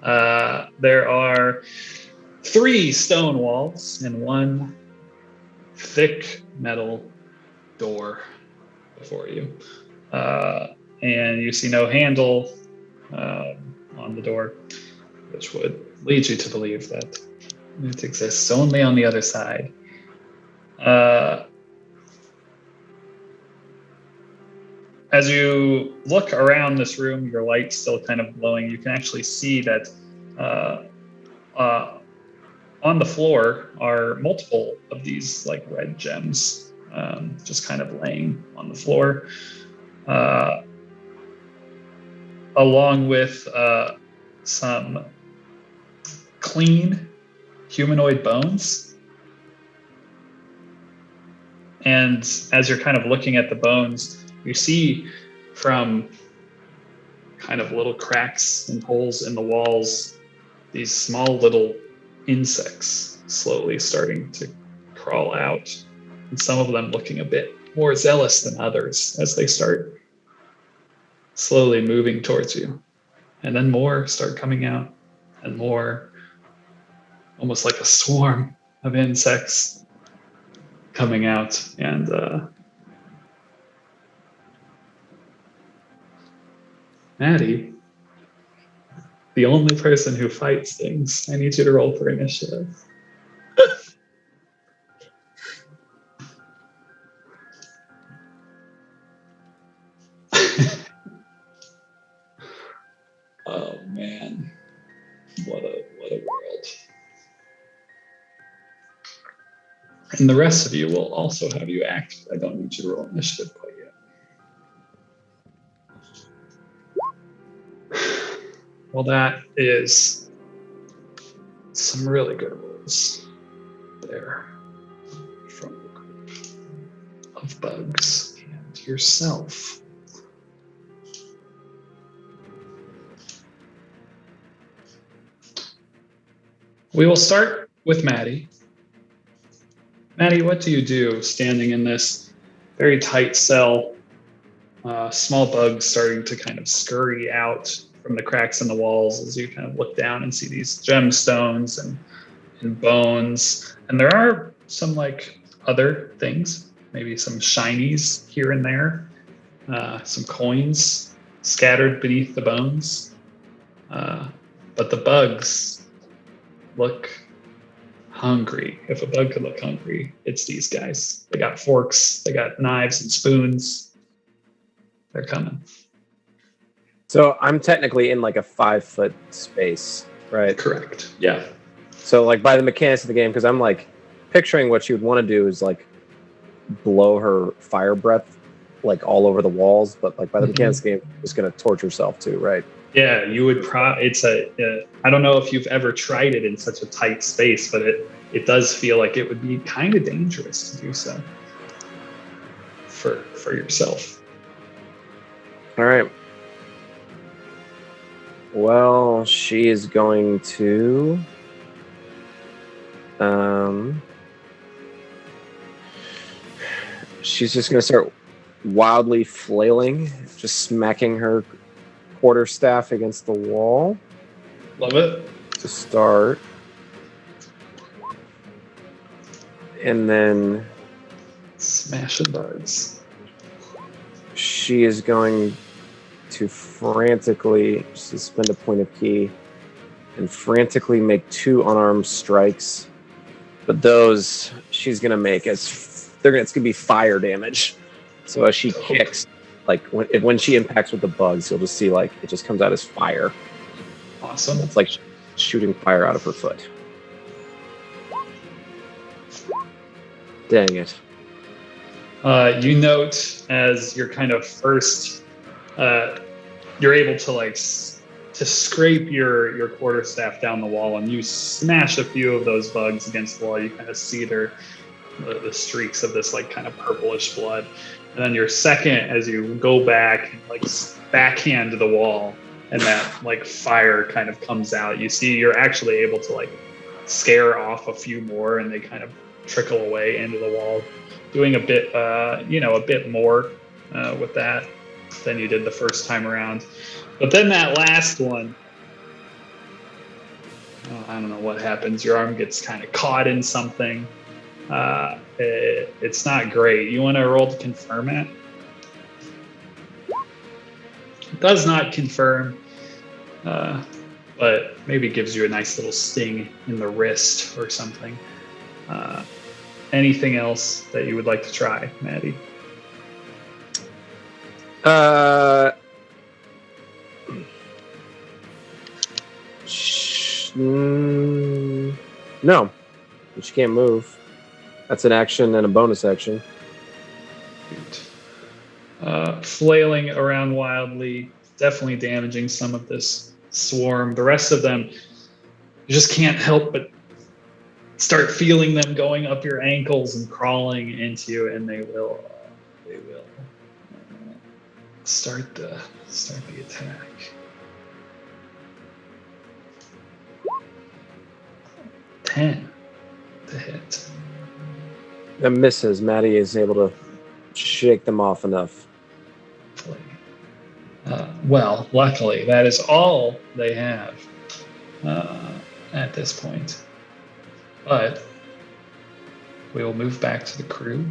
There are 3 stone walls and 1 thick metal door before you. And you see no handle on the door, which would lead you to believe that it exists only on the other side. As you look around this room, your light's still kind of glowing. You can actually see that on the floor are multiple of these like red gems, just kind of laying on the floor, along with some clean humanoid bones. And as you're kind of looking at the bones, you see from kind of little cracks and holes in the walls, these small little insects slowly starting to crawl out. And some of them looking a bit more zealous than others as they start slowly moving towards you. And then more start coming out, and more, almost like a swarm of insects coming out. And Maddie, the only person who fights things, I need you to roll for initiative. Oh man, what a world. And the rest of you will also have you act. I don't need you to roll initiative quite yet. Well, that is some really good rolls there from the group of bugs and yourself. We will start with Maddie. Maddie, what do you do standing in this very tight cell? Small bugs starting to kind of scurry out from the cracks in the walls as you kind of look down and see these gemstones and bones. And there are some like other things, maybe some shinies here and there, some coins scattered beneath the bones. But the bugs look hungry. If a bug could look hungry, it's these guys. They got forks, they got knives and spoons. They're coming. So I'm technically in like a 5-foot space, right? Correct. Yeah. So like by the mechanics of the game, because I'm like picturing what she would want to do is like blow her fire breath like all over the walls, but like by the mechanics of the game, she's going to torch herself too, right? Yeah, you would it's I don't know if you've ever tried it in such a tight space, but it does feel like it would be kind of dangerous to do so for yourself. All right. Well, she is going to she's just going to start wildly flailing, just smacking her quarterstaff against the wall Love it. to start. And then Smashing bugs. she is going to frantically spend a point of key and frantically make 2 unarmed strikes. But those she's going to make it's going to be fire damage. So as she kicks, like when she impacts with the bugs, you'll just see like it just comes out as fire. Awesome. It's like shooting fire out of her foot. Dang it. You note as you're kind of first, you're able to like to scrape your quarterstaff down the wall, and you smash a few of those bugs against the wall. You kind of see the streaks of this like kind of purplish blood. And then your second, as you go back and like backhand the wall, and that like fire kind of comes out, you see you're actually able to like scare off a few more, and they kind of trickle away into the wall, doing a bit, a bit more with that than you did the first time around. But then that last one, I don't know what happens. Your arm gets kind of caught in something. It's not great. You want to roll to confirm it? It does not confirm, but maybe gives you a nice little sting in the wrist or something. Anything else that you would like to try, Maddie? No. She can't move. That's an action and a bonus action. Flailing around wildly, definitely damaging some of this swarm. The rest of them, you just can't help but start feeling them going up your ankles and crawling into you, and they will start the attack. 10 to hit. That misses. Maddie is able to shake them off enough. Well, luckily, that is all they have at this point. But we will move back to the crew,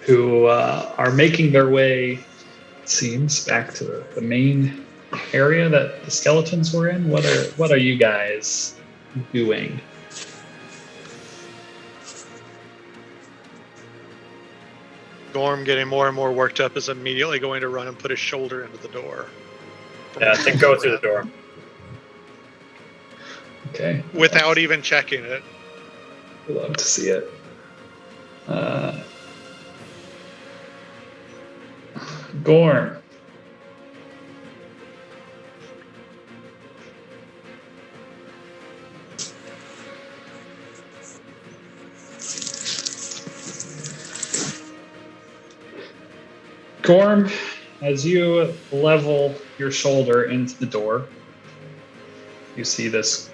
who are making their way, it seems, back to the main area that the skeletons were in. What are you guys doing? Gorm, getting more and more worked up, is immediately going to run and put his shoulder into the door. Yeah, I think go through the door. Okay. Without even checking it. I'd love to see it. Gorm. Gorm, as you level your shoulder into the door, you see this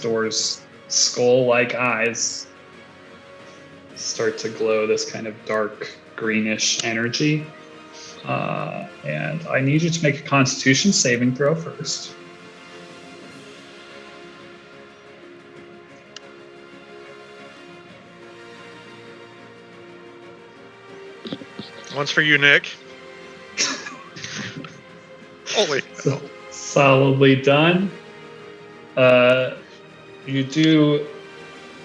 door's skull-like eyes start to glow this kind of dark greenish energy. And I need you to make a Constitution saving throw first. One's for you, Nick. Holy hell. Solidly done. You do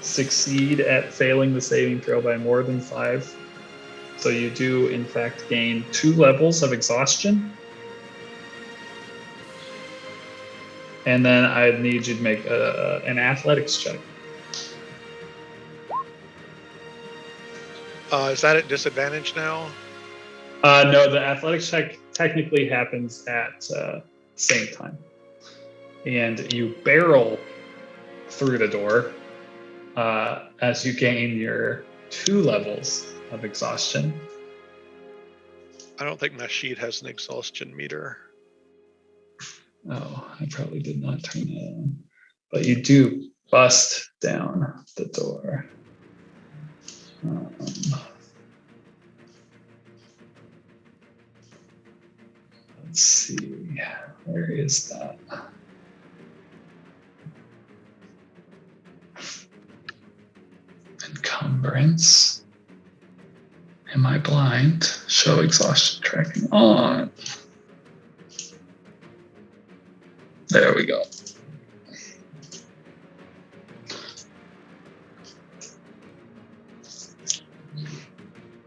succeed at failing the saving throw by more than 5. So you do, in fact, gain 2 levels of exhaustion. And then I need you to make an athletics check. Is that at disadvantage now? No, the athletics check technically happens at same time. And you barrel through the door as you gain your 2 levels of exhaustion. I don't think my sheet has an exhaustion meter. Oh, I probably did not turn it on. But you do bust down the door. Let's see. Where is that? Encumbrance. Am I blind? Show exhaustion tracking on. There we go.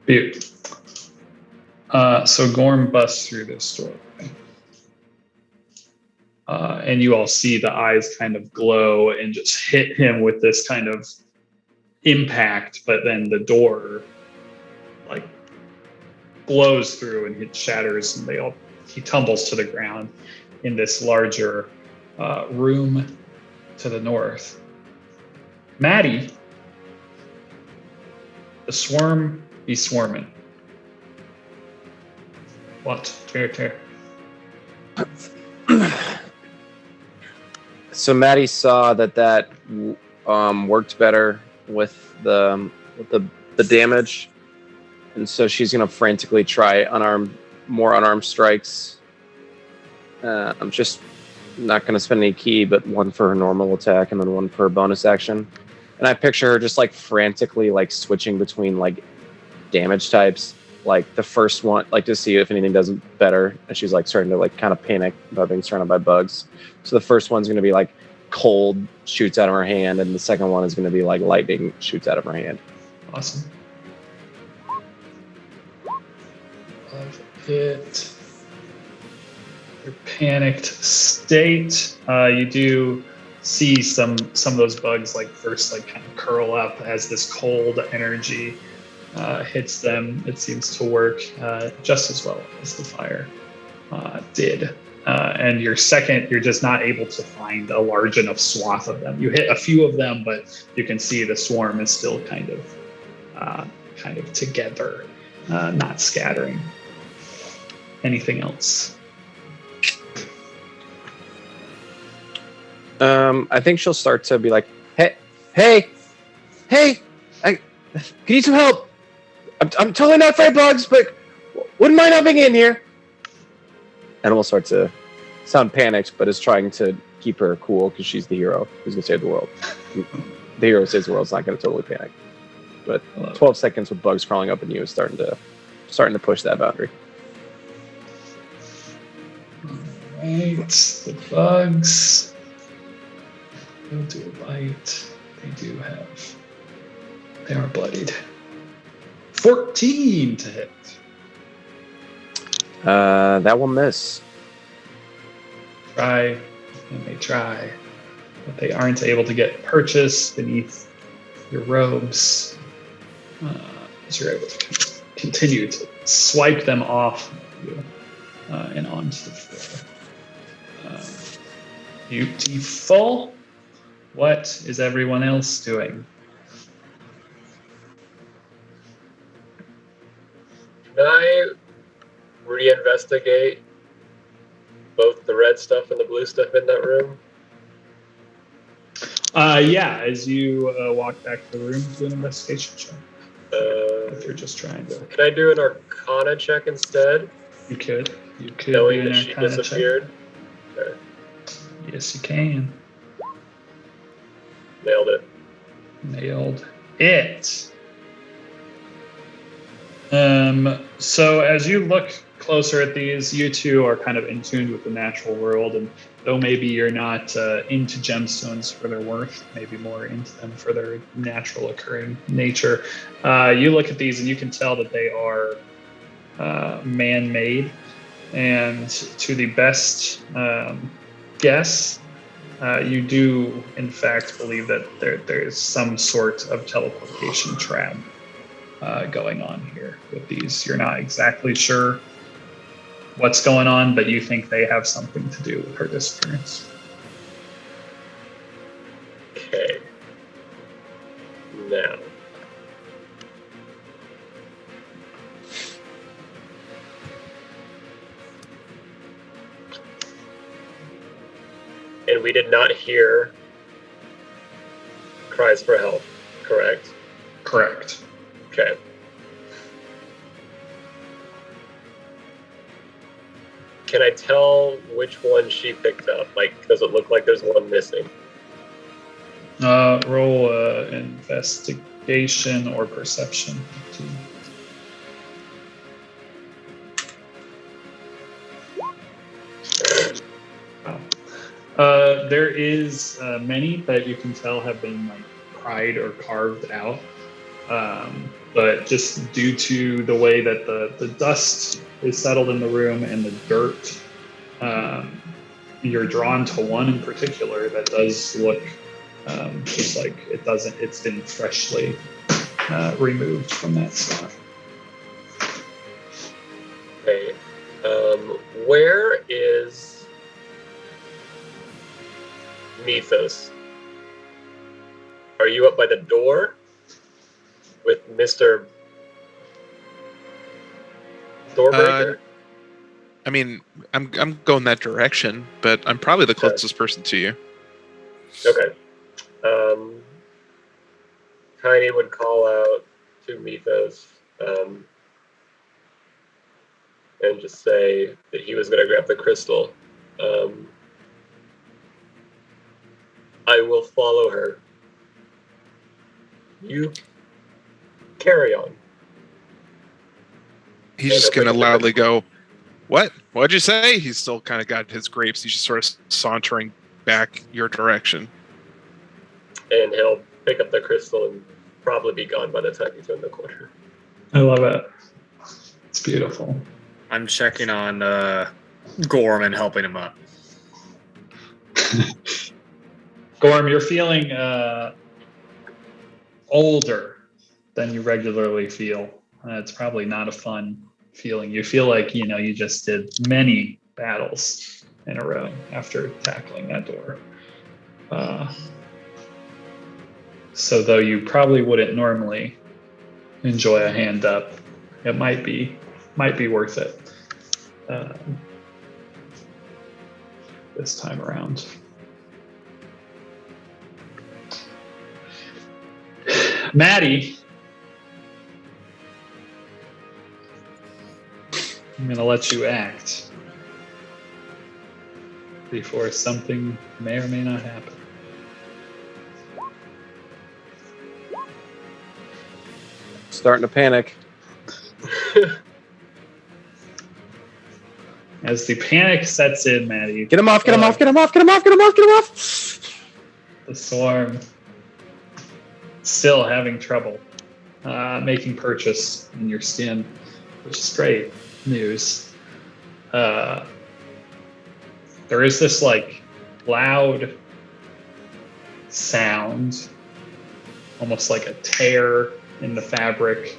Beaut. So Gorm busts through this doorway. And you all see the eyes kind of glow and just hit him with this kind of impact, but then the door like blows through and it shatters and he tumbles to the ground in this larger room to the north. Maddie, the swarm be swarming. What? Tear. So Maddie saw that worked better with the damage, and so she's gonna frantically try more unarmed strikes. I'm just not gonna spend any key, but 1 for her normal attack and then 1 for her bonus action. And I picture her just like frantically like switching between like damage types. Like the first one, like to see if anything does better, and she's like starting to like kind of panic about being surrounded by bugs. So the first one's going to be like cold, shoots out of her hand, and the second one is going to be like lightning, shoots out of her hand. Awesome. Love it. Your panicked state. You do see some of those bugs like first like kind of curl up as this cold energy hits them. It seems to work just as well as the fire did. And your second, you're just not able to find a large enough swath of them. You hit a few of them, but you can see the swarm is still kind of together, not scattering. Anything else? I think she'll start to be like, hey, I can use some help. I'm totally not afraid of bugs, but wouldn't mind helping in here. And we'll start to sound panicked, but is trying to keep her cool because she's the hero who's gonna save the world. The hero who saves the world's not gonna totally panic. But 12 seconds with bugs crawling up in you is starting to push that boundary. Right, the bugs. They'll do a bite. They are bloodied. 14 to hit. That will miss. Try, and they try, but they aren't able to get purchase beneath your robes. As you're able to continue to swipe them off of you and onto the floor. Beautiful. What is everyone else doing? Can I reinvestigate both the red stuff and the blue stuff in that room? Yeah, as you walk back to the room, do an investigation check. If you're just trying to. Can I do an Arcana check instead? You could knowing do that an she Arcana check. disappeared. Yes, you can. Nailed it. Nailed it. So as you look closer at these, you two are kind of in tune with the natural world, and though maybe you're not into gemstones for their worth, maybe more into them for their natural occurring nature, you look at these and you can tell that they are man-made, and to the best guess, you do in fact believe that there's some sort of teleportation trap going on here with these. You're not exactly sure what's going on, but you think they have something to do with her disappearance. Okay. Now. And we did not hear cries for help, correct? Correct. Okay. Can I tell which one she picked up? Like, does it look like there's one missing? Roll investigation or perception. There is many that you can tell have been like pried or carved out, but just due to the way that the dust is settled in the room and the dirt, you're drawn to one in particular that does look just like it's been freshly removed from that spot. Okay. Where is Mythos? Are you up by the door with Mr. Doorbreaker? I mean, I'm going that direction, but I'm probably the closest person to you. Okay. Tiny would call out to Mythos and just say that he was going to grab the crystal. I will follow her. You carry on. He's just going to loudly go, "What? What'd you say?" He's still kind of got his grapes. He's just sort of sauntering back your direction. And he'll pick up the crystal and probably be gone by the time you turn the corner. I love it. It's beautiful. I'm checking on Gorm and helping him up. Gorm, you're feeling older than you regularly feel. It's probably not a fun feeling. You feel like, you just did many battles in a row after tackling that door. So though you probably wouldn't normally enjoy a hand up, it might be worth it this time around. Maddie, I'm going to let you act before something may or may not happen. Starting to panic. As the panic sets in, Maddie. Get him off, get him off, get him off, get him off, get him off, get him off! The swarm still having trouble making purchase in your skin, which is great news. There is this loud sound, almost like a tear in the fabric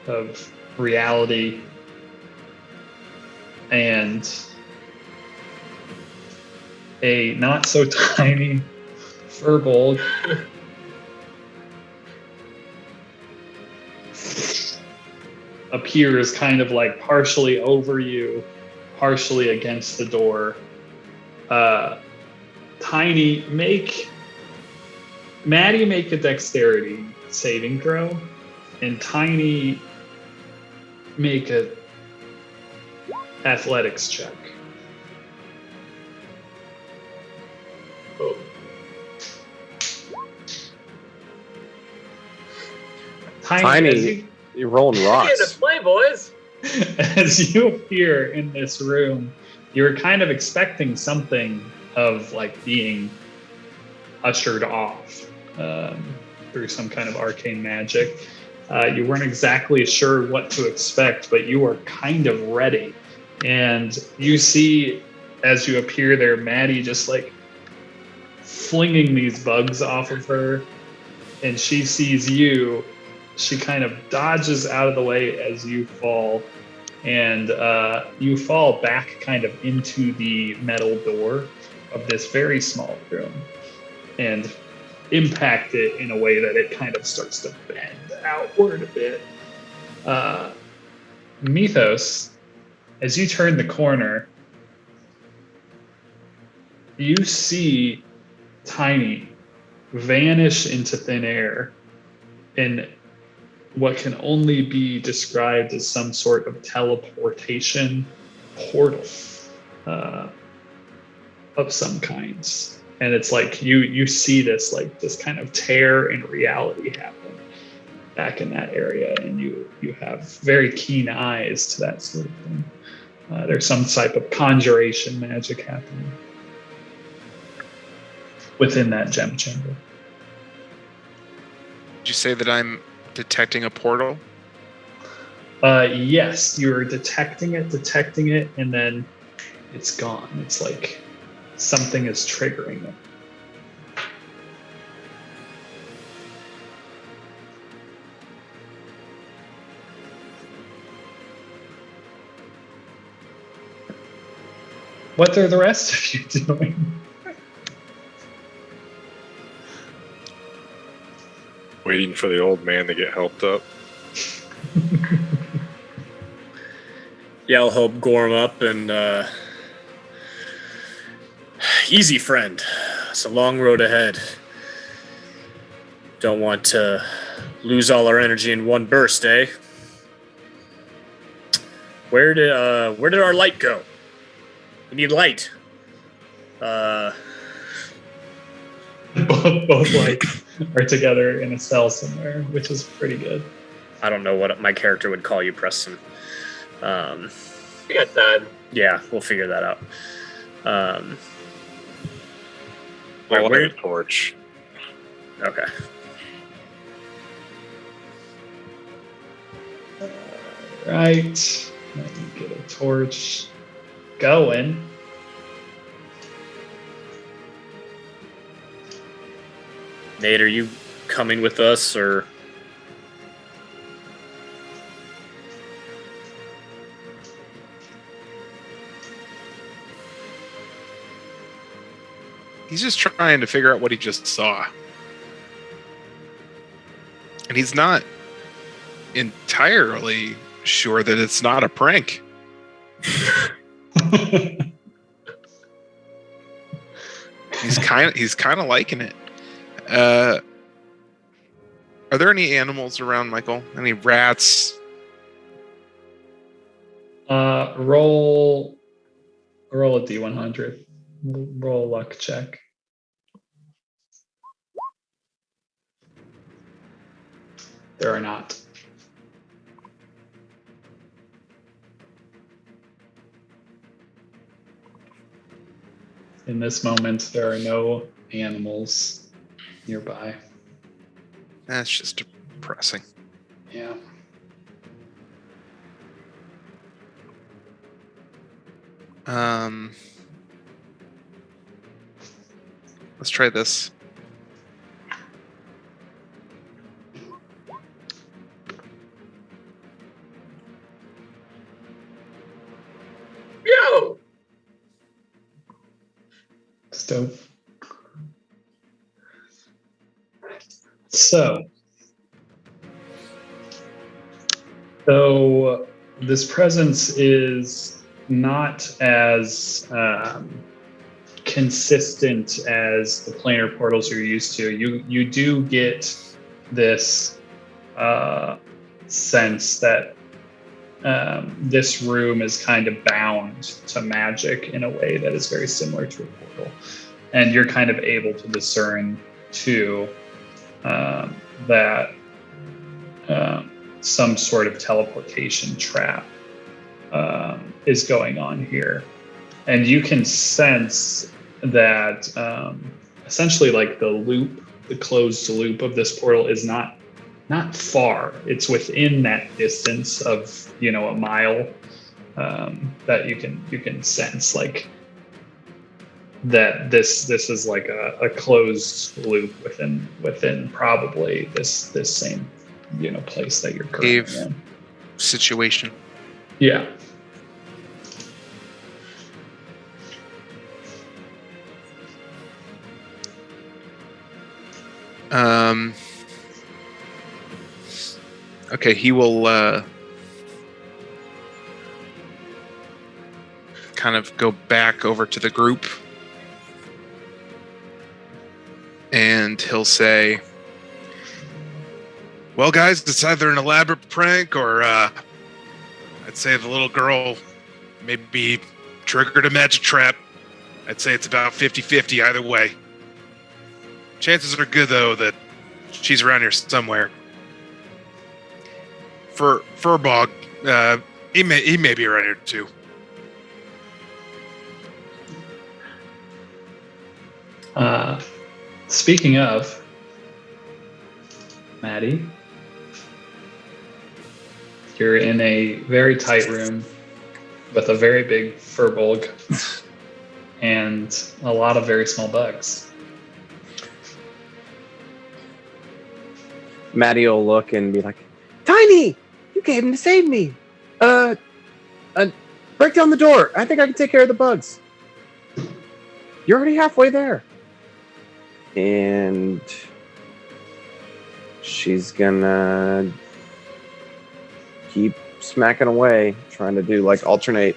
of reality, and a not so tiny furbolg appears kind of partially over you, partially against the door. Tiny, Maddie make a dexterity saving throw, and Tiny make a athletics check. Oh. Tiny. As You're rolling Get to rocks. play, boys. as you appear in this room, you're kind of expecting something of like being ushered off through some kind of arcane magic. You weren't exactly sure what to expect, but you were kind of ready. And you see, as you appear there, Maddie just like flinging these bugs off of her, and she sees you. She kind of dodges out of the way as you fall, and you fall back kind of into the metal door of this very small room and impact it in a way that it kind of starts to bend outward a bit. Mythos, as you turn the corner, you see Tiny vanish into thin air in what can only be described as some sort of teleportation portal of some kinds. And it's like you see this like this kind of tear in reality happen back in that area, and you have very keen eyes to that sort of thing. There's some type of conjuration magic happening within that gem chamber. Did you say that I'm detecting a portal? Yes, you're detecting it, and then it's gone. It's like something is triggering it. What are the rest of you doing? Waiting for the old man to get helped up. Yeah, I'll help Gorm up and easy, friend. It's a long road ahead. Don't want to lose all our energy in one burst, eh? Where did our light go? We need light. Both lights are together in a cell somewhere, which is pretty good. I don't know what my character would call you, Preston. We got time. Yeah, we'll figure that out. I'll where- light a torch. Okay. Right. Let me get a torch going. Nate, are you coming with us, or? He's just trying to figure out what he just saw. And he's not entirely sure that it's not a prank. He's kind of liking it. Are there any animals around, Michael? Any rats? Roll a D100. Roll a luck check. There are not. In this moment, there are no animals nearby. That's just depressing. Yeah. Let's try this. Yo! Dope. So this presence is not as consistent as the planar portals you're used to. You do get this sense that this room is kind of bound to magic in a way that is very similar to a portal. And you're kind of able to discern, too, that some sort of teleportation trap is going on here. And you can sense that essentially like the closed loop of this portal is not far. It's within that distance of, a mile, that you can sense like that this is like a closed loop within probably this same place that you're currently Cave in. situation. Yeah. Okay, he will kind of go back over to the group, and he'll say, well, guys, it's either an elaborate prank or I'd say the little girl maybe triggered a magic trap. I'd say it's about 50-50 either way. Chances are good, though, that she's around here somewhere. For Furbog, he may be around here too. Speaking of, Maddie, you're in a very tight room with a very big Furbog and a lot of very small bugs. Maddie will look and be like, Tiny, you came to save me. Break down the door. I think I can take care of the bugs. You're already halfway there. And she's gonna keep smacking away, trying to do like alternate.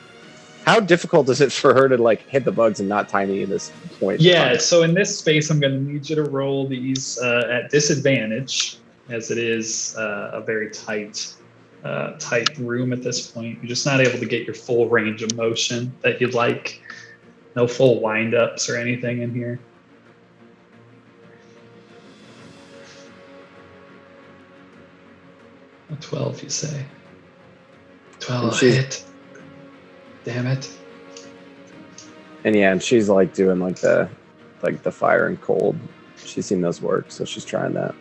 How difficult is it for her to like hit the bugs and not Tiny at this point? Yeah, so in this space, I'm going to need you to roll these at disadvantage, as it is a very tight room at this point. You're just not able to get your full range of motion that you'd like. No full wind-ups or anything in here. A 12, you say? 12 hit. Damn it. And yeah, and she's like doing like the fire and cold. She's seen those work, so she's trying that.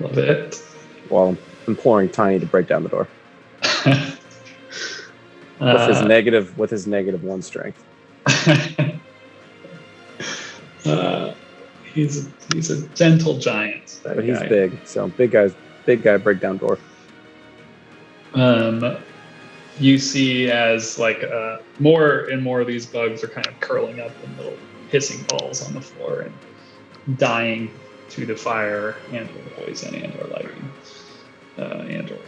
Love it. While imploring Tiny to break down the door. With his -1 strength. He's a gentle giant. But he's big, so big guy break down door. You see as like more and more of these bugs are kind of curling up in little hissing balls on the floor and dying to the fire and or poison and or lightning and or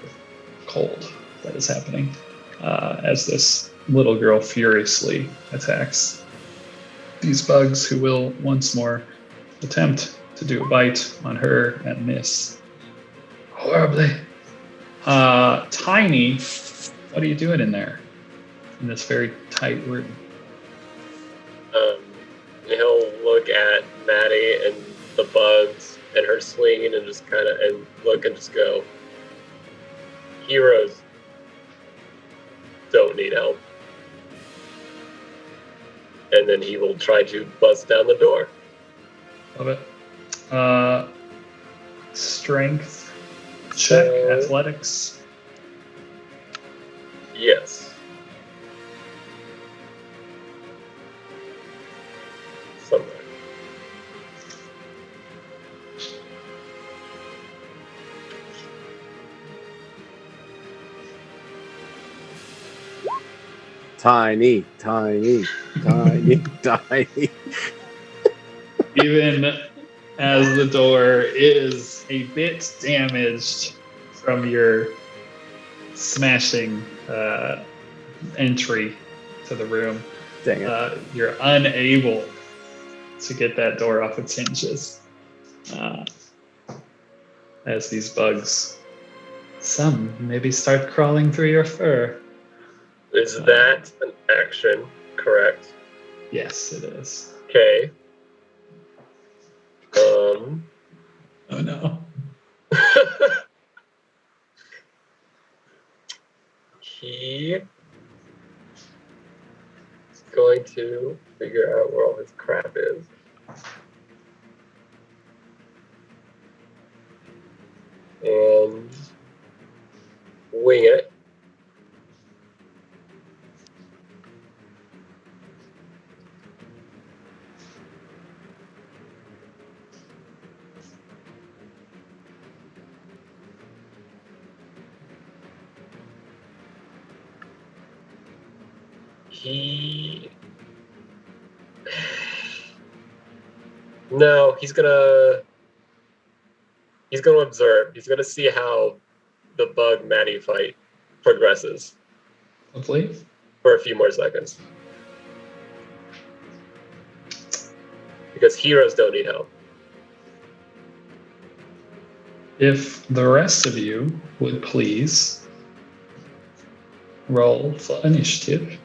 cold that is happening as this little girl furiously attacks these bugs, who will once more attempt to do a bite on her and miss horribly. Tiny, what are you doing in there in this very tight room? He'll look at Maddie and the bugs and her swinging and just kind of look and just go, heroes don't need help. And then he will try to bust down the door. Love it. Strength check, athletics. Yes. Somewhere. Tiny. Even as the door is a bit damaged from your smashing entry to the room, Dang it. you're unable to get that door off its hinges as these bugs Some maybe start crawling through your fur. Is that an action? Correct. Yes, it is. Okay. Oh no. He is going to figure out where all his crap is. And wing it. No, he's gonna observe. He's gonna see how the bug Maddie fight progresses Hopefully. for a few more seconds. Because heroes don't need help. If the rest of you would please roll for initiative.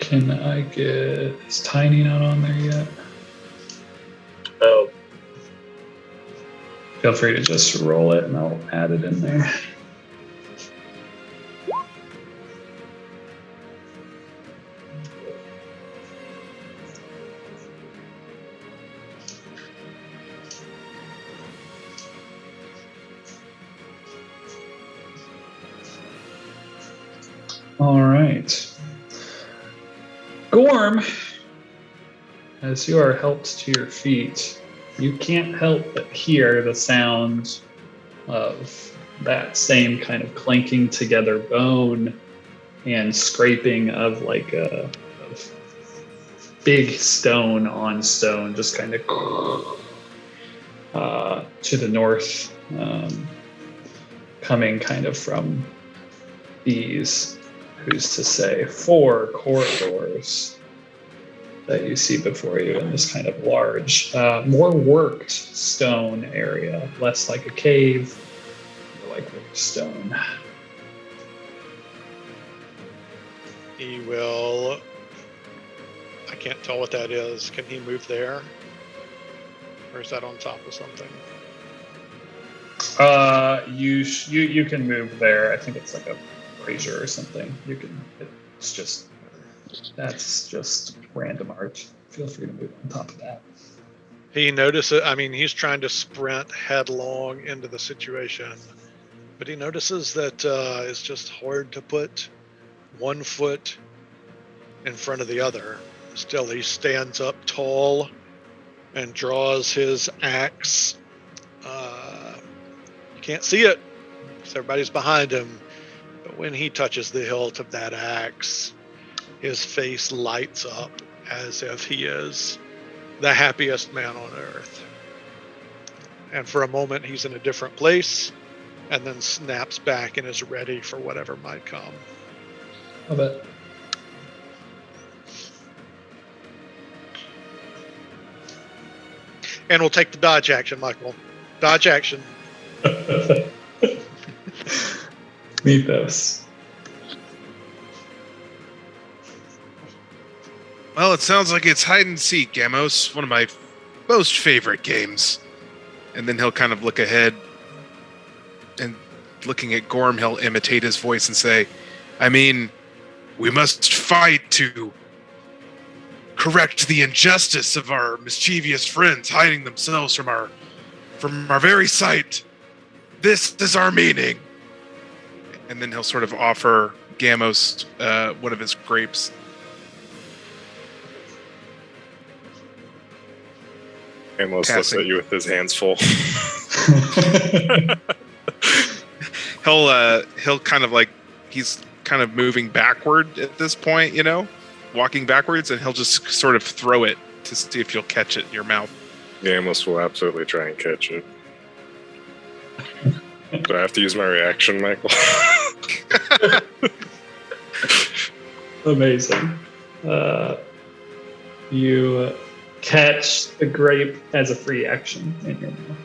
Can I get, is Tiny not on there yet? Oh, Feel free to just roll it and I'll add it in there. All right. Gorm, as you are helped to your feet, you can't help but hear the sound of that same kind of clanking together bone and scraping of like a of big stone on stone, just kind of to the north, coming kind of from these, who's to say, 4 corridors that you see before you in this kind of large, more worked stone area, less like a cave, more like worked stone. He will. I can't tell what that is. Can he move there? Or is that on top of something? You can move there. I think it's like a brazier or something. You can. It's just. That's just random art. Feel free to move on top of that. He notices, I mean, he's trying to sprint headlong into the situation, but he notices that it's just hard to put one foot in front of the other. Still, he stands up tall and draws his axe. You can't see it because everybody's behind him, but when he touches the hilt of that axe, his face lights up as if he is the happiest man on earth. And for a moment, he's in a different place and then snaps back and is ready for whatever might come. I bet. And we'll take the dodge action, Michael. Dodge action. Mythos. Well, it sounds like it's hide and seek, Gamos. One of my most favorite games. And then he'll kind of look ahead, and looking at Gorm, he'll imitate his voice and say, I mean, We must fight to correct the injustice of our mischievous friends hiding themselves from our very sight. This is our meaning. And then he'll sort of offer Gamos one of his grapes. Amos looks Passing. at you with his hands full. He'll kind of like, he's kind of moving backward at this point, you know, walking backwards, and he'll just sort of throw it to see if you'll catch it in your mouth. Amos will absolutely try and catch it. Do I have to use my reaction, Michael? Amazing. You catch the grape as a free action in your mouth.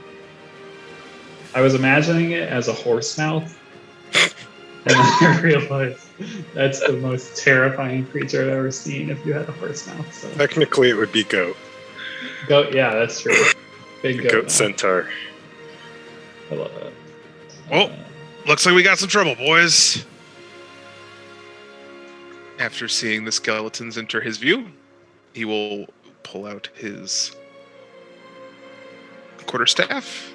I was imagining it as a horse mouth, and then I realized that's the most terrifying creature I've ever seen if you had a horse mouth. So. Technically, it would be goat. Goat, yeah, that's true. Big goat mouth. Centaur. I love it. Oh, looks like we got some trouble, boys. After seeing the skeletons enter his view, he will pull out his quarterstaff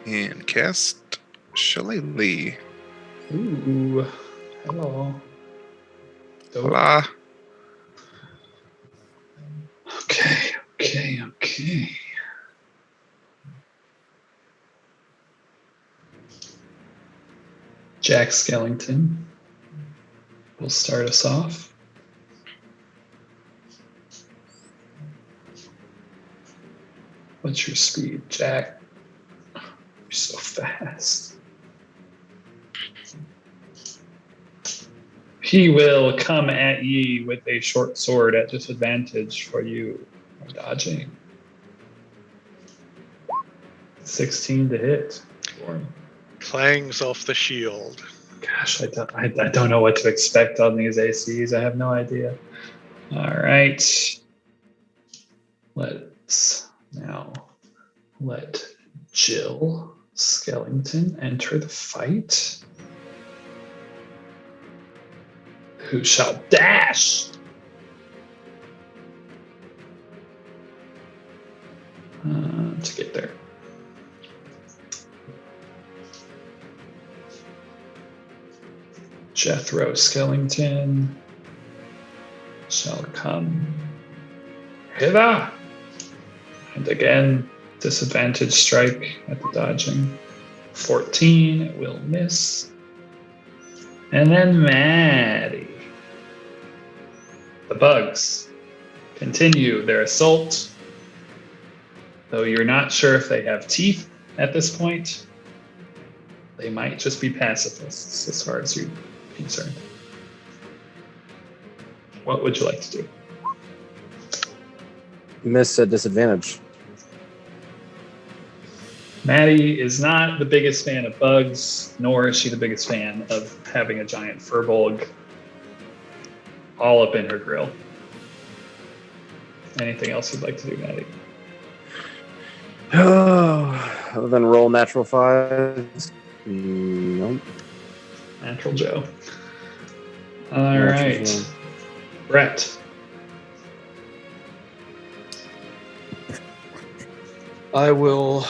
and cast Shillelagh. Ooh, hello. Dope. Hola. Okay. Jack Skellington will start us off. What's your speed, Jack? You're so fast. He will come at ye with a short sword at disadvantage for you dodging. 16 to hit. Clangs off the shield. Gosh, I don't know what to expect on these ACs. I have no idea. All right. Let's now let Jill Skellington enter the fight. Who shall dash? To get there. Jethro Skellington shall come hither. And again, disadvantage strike at the dodging. 14 will miss. And then Maddie. The bugs continue their assault. Though you're not sure if they have teeth at this point, they might just be pacifists as far as you're concerned. What would you like to do? Miss at disadvantage. Maddie is not the biggest fan of bugs, nor is she the biggest fan of having a giant furbolg all up in her grill. Anything else you'd like to do, Maddie? Other than roll natural 5s. Nope. Natural Joe. All Natural right. Joe. Brett. I will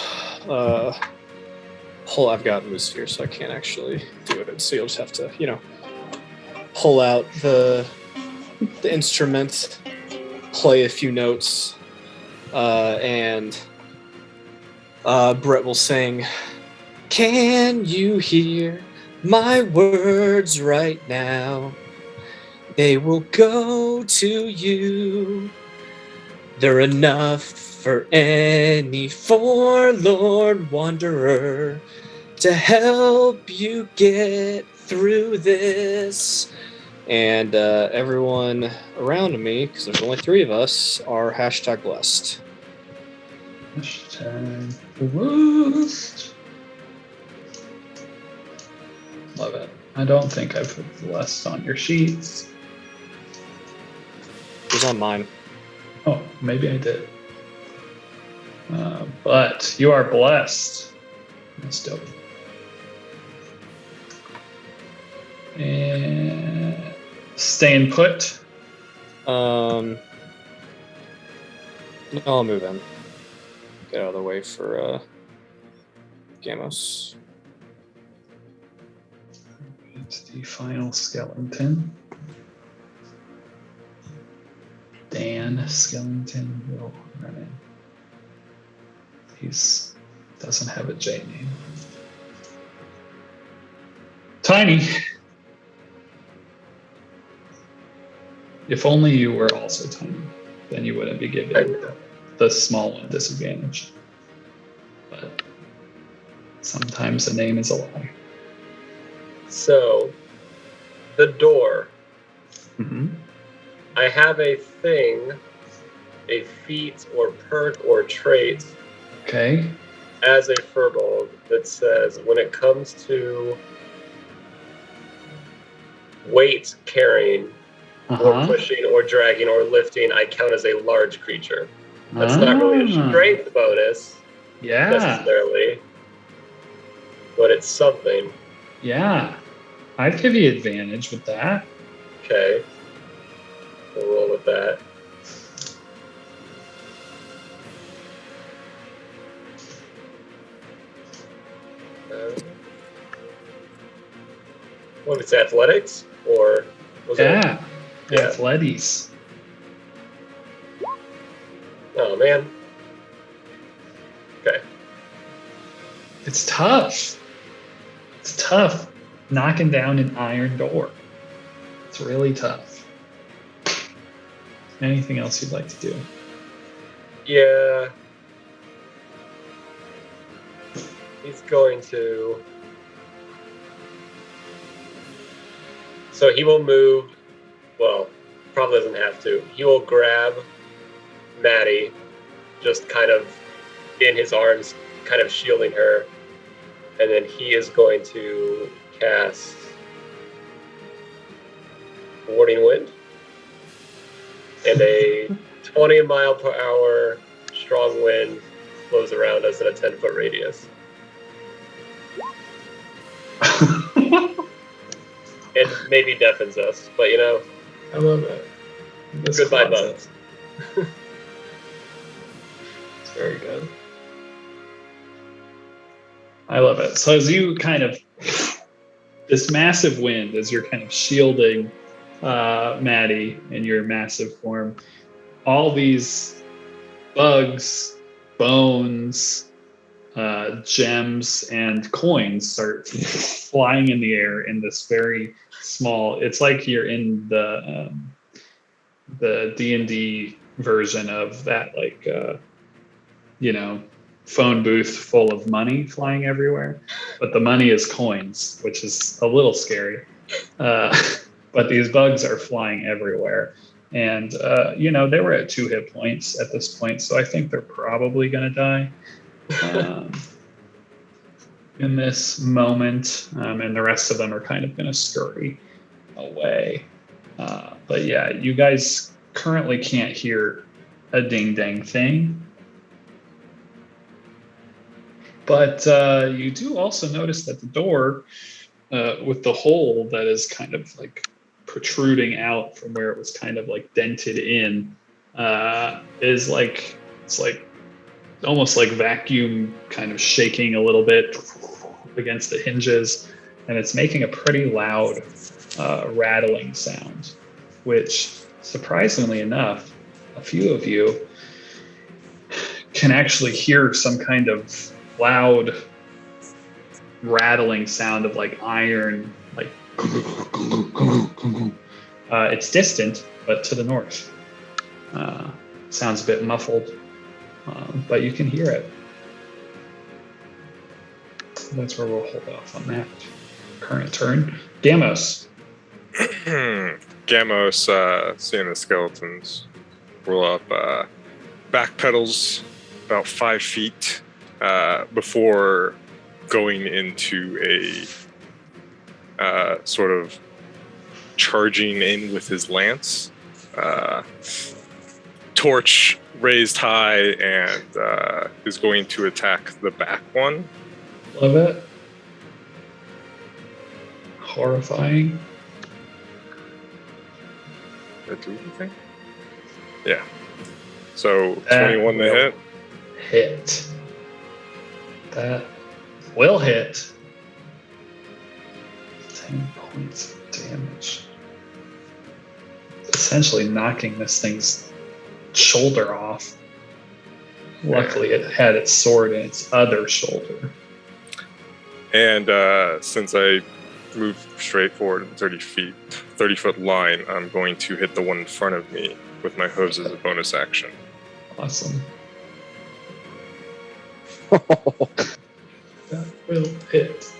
pull. I've got Moose here, so I can't actually do it. So you'll just have to, pull out the instrument, play a few notes, and Brett will sing, "Can you hear my words right now? They will go to you. They're enough for any forlorn wanderer to help you get through this." And everyone around me, because there's only 3 of us, are #blessed. Hashtag blessed. Love it. I don't think I put blessed on your sheets. It was on mine. Oh, maybe I did. But you are blessed. That's dope. And Staying put. No, I'll move in. Get out of the way for Gamos. It's the final skeleton. Dan Skellington will run in. He's doesn't have a J name. Tiny. If only you were also tiny, then you wouldn't be giving the small one disadvantage. But sometimes a name is a lie. So, the door. Mm-hmm. I have a thing, a feat or perk or trait Okay. as a furbolg that says when it comes to weight carrying or Uh-huh. pushing or dragging or lifting, I count as a large creature. That's not really a strength bonus Yeah. necessarily, but it's something. Yeah. I'd give you advantage with that. Okay. We'll roll with that. What was it, athletics? Or was Yeah. Yeah. Athletics. Oh, man. Okay. It's tough. It's tough knocking down an iron door. It's really tough. Anything else you'd like to do? Yeah. He's going to. So he will move. Well, probably doesn't have to. He will grab Maddie, just kind of in his arms, kind of shielding her. And then he is going to cast Warning Wind. And a 20 mile per hour strong wind blows around us in a 10-foot radius. It maybe deafens us, but you know, I love it. This goodbye closet. bugs. It's very good. I love it. So as you kind of, this massive wind, as you're kind of shielding Maddie in your massive form, all these bugs, bones, gems, and coins start flying in the air in this very small. It's like you're in the D&D version of that, like phone booth full of money flying everywhere, but the money is coins, which is a little scary. But these bugs are flying everywhere. And, they were at 2 hit points at this point, so I think they're probably going to die in this moment. And the rest of them are kind of going to scurry away. But yeah, you guys currently can't hear a ding-dang thing. But you do also notice that the door with the hole that is kind of like protruding out from where it was kind of like dented in is like, it's like almost like vacuum kind of shaking a little bit against the hinges, and it's making a pretty loud rattling sound, which surprisingly enough, a few of you can actually hear some kind of loud rattling sound of like iron, like it's distant, but to the north. Sounds a bit muffled, but you can hear it. So that's where we'll hold off on that current turn. Gamos. Gamos, seeing the skeletons, roll up, backpedals about 5 feet before going into a sort of charging in with his lance. Torch raised high, and is going to attack the back one. Love it. Horrifying. Or do anything? Yeah. So That 21 to will hit. Hit. That will hit. 10 points of damage. Essentially knocking this thing's shoulder off. Luckily, it had its sword in its other shoulder. And since I moved straight forward 30 foot line, I'm going to hit the one in front of me with my hooves as a bonus action. Awesome. That will hit.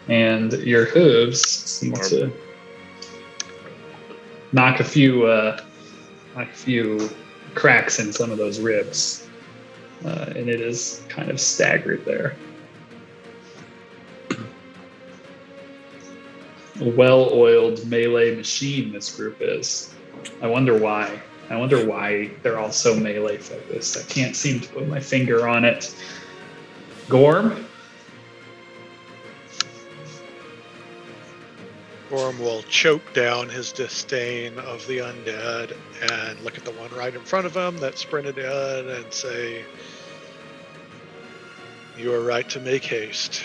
And your hooves seem to knock a few cracks in some of those ribs, and it is kind of staggered there. A well-oiled melee machine this group is. I wonder why. I wonder why they're all so melee focused. I can't seem to put my finger on it. Gorm? Gorm will choke down his disdain of the undead and look at the one right in front of him that sprinted in and say, "You are right to make haste.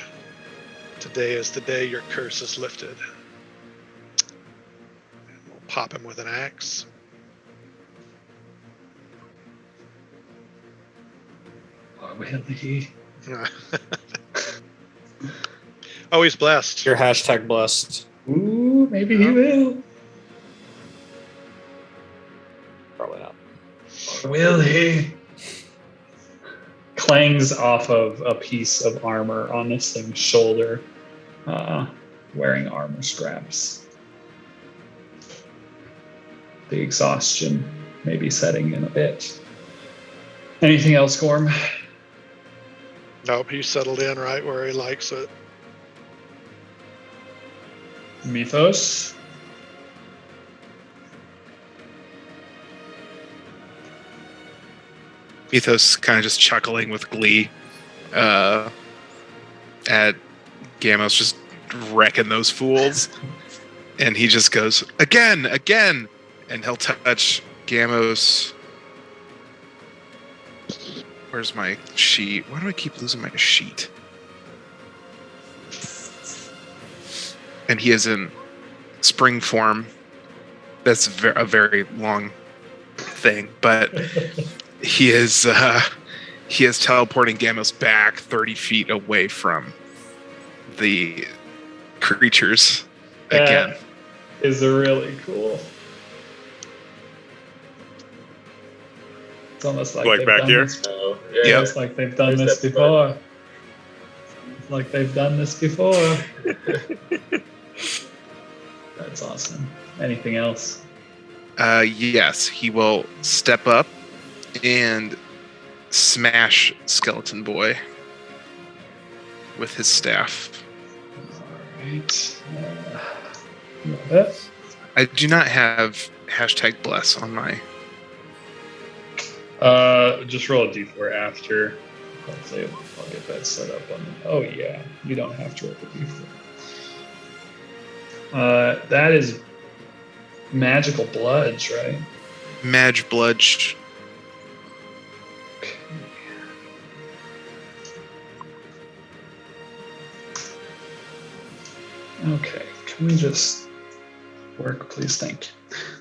Today is the day your curse is lifted." And we'll pop him with an axe. Or will he? Oh, he's blessed. You're hashtag blessed. Ooh, maybe he will. Probably not. Or will he? Clangs off of a piece of armor on this thing's shoulder, wearing armor straps. The exhaustion may be setting in a bit. Anything else, Gorm? Nope, he's settled in right where he likes it. Mythos? Mythos kind of just chuckling with glee at Gamos just wrecking those fools. And he just goes, again, and he'll touch Gamos. Where's my sheet? Why do I keep losing my sheet? And he is in spring form. That's a very long thing, but he is teleporting Gamos back 30 feet away from the creatures again. Is really cool. It's almost like they've back done here? this. Oh, Yeah. Almost like they've done There's this that before. It's like they've done this before. That's awesome. Anything else? Yes, he will step up and smash Skeleton Boy with his staff. Alright. That. I do not have hashtag bless on my. Just roll a d4 after. I'll get that set up on. Oh yeah, you don't have to roll a d4. That is magical bloods, right? Mage Bludge. Okay, can we just work, please? Thank you.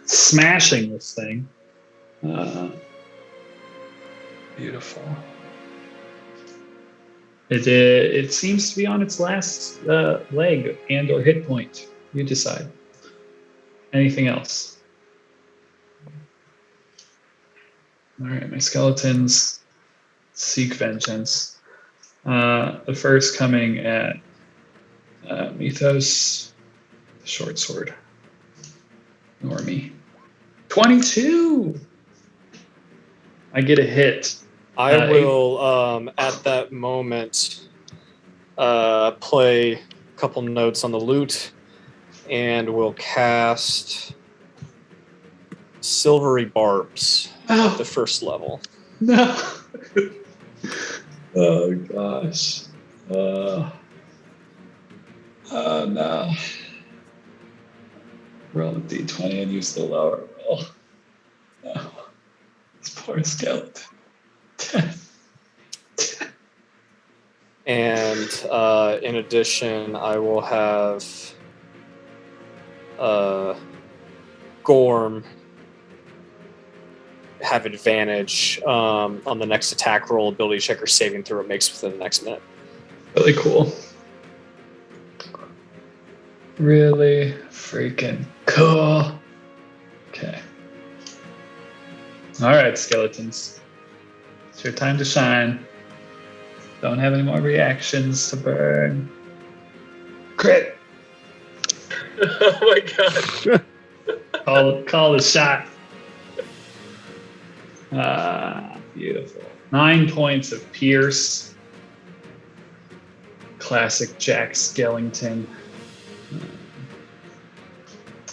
Smashing this thing. Beautiful. It seems to be on its last leg and or hit point. You decide. Anything else? All right, my skeletons seek vengeance. The first coming at Mythos, short sword. Normie. 22! I get a hit. I will, at that moment, play a couple notes on the lute and will cast Silvery Barbs at the first level. No. Oh gosh. Oh no. Roll a d20 and use the lower roll. Oh, this poor skeleton. And in addition, I will have Gorm have advantage on the next attack roll, ability check or saving throw it makes within the next minute. Really cool. Really freaking cool. Okay. All right, skeletons. It's your time to shine. Don't have any more reactions to burn. Crit. Oh my god. Call the shot. Beautiful. 9 points of pierce. Classic Jack Skellington.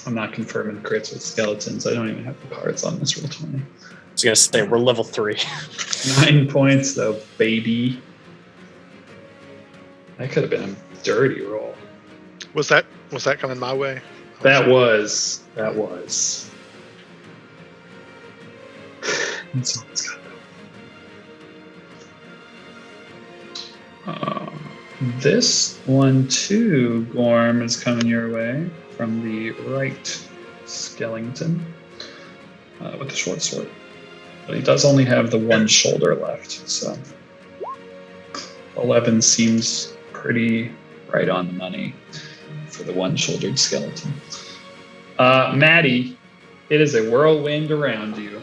I'm not confirming crits with skeletons. I don't even have the cards on this roll 20. I was gonna say we're level 3. 9 points though, baby. That could have been a dirty roll. Was that coming my way? That was. It's always got that. This one too, Gorm, is coming your way from the right skeleton with the short sword. But he does only have the one shoulder left, so 11 seems pretty right on the money for the one-shouldered skeleton. Maddie, it is a whirlwind around you.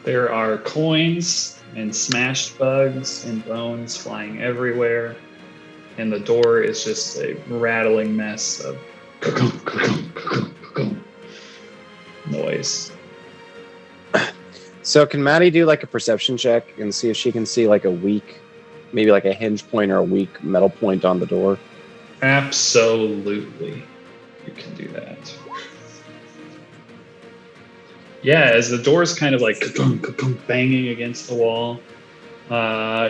There are coins and smashed bugs and bones flying everywhere, and the door is just a rattling mess of noise. So can Maddie do like a perception check and see if she can see like a weak, maybe like a hinge point or a weak metal point on the door? Absolutely. You can do that. Yeah, as the door's kind of like banging against the wall,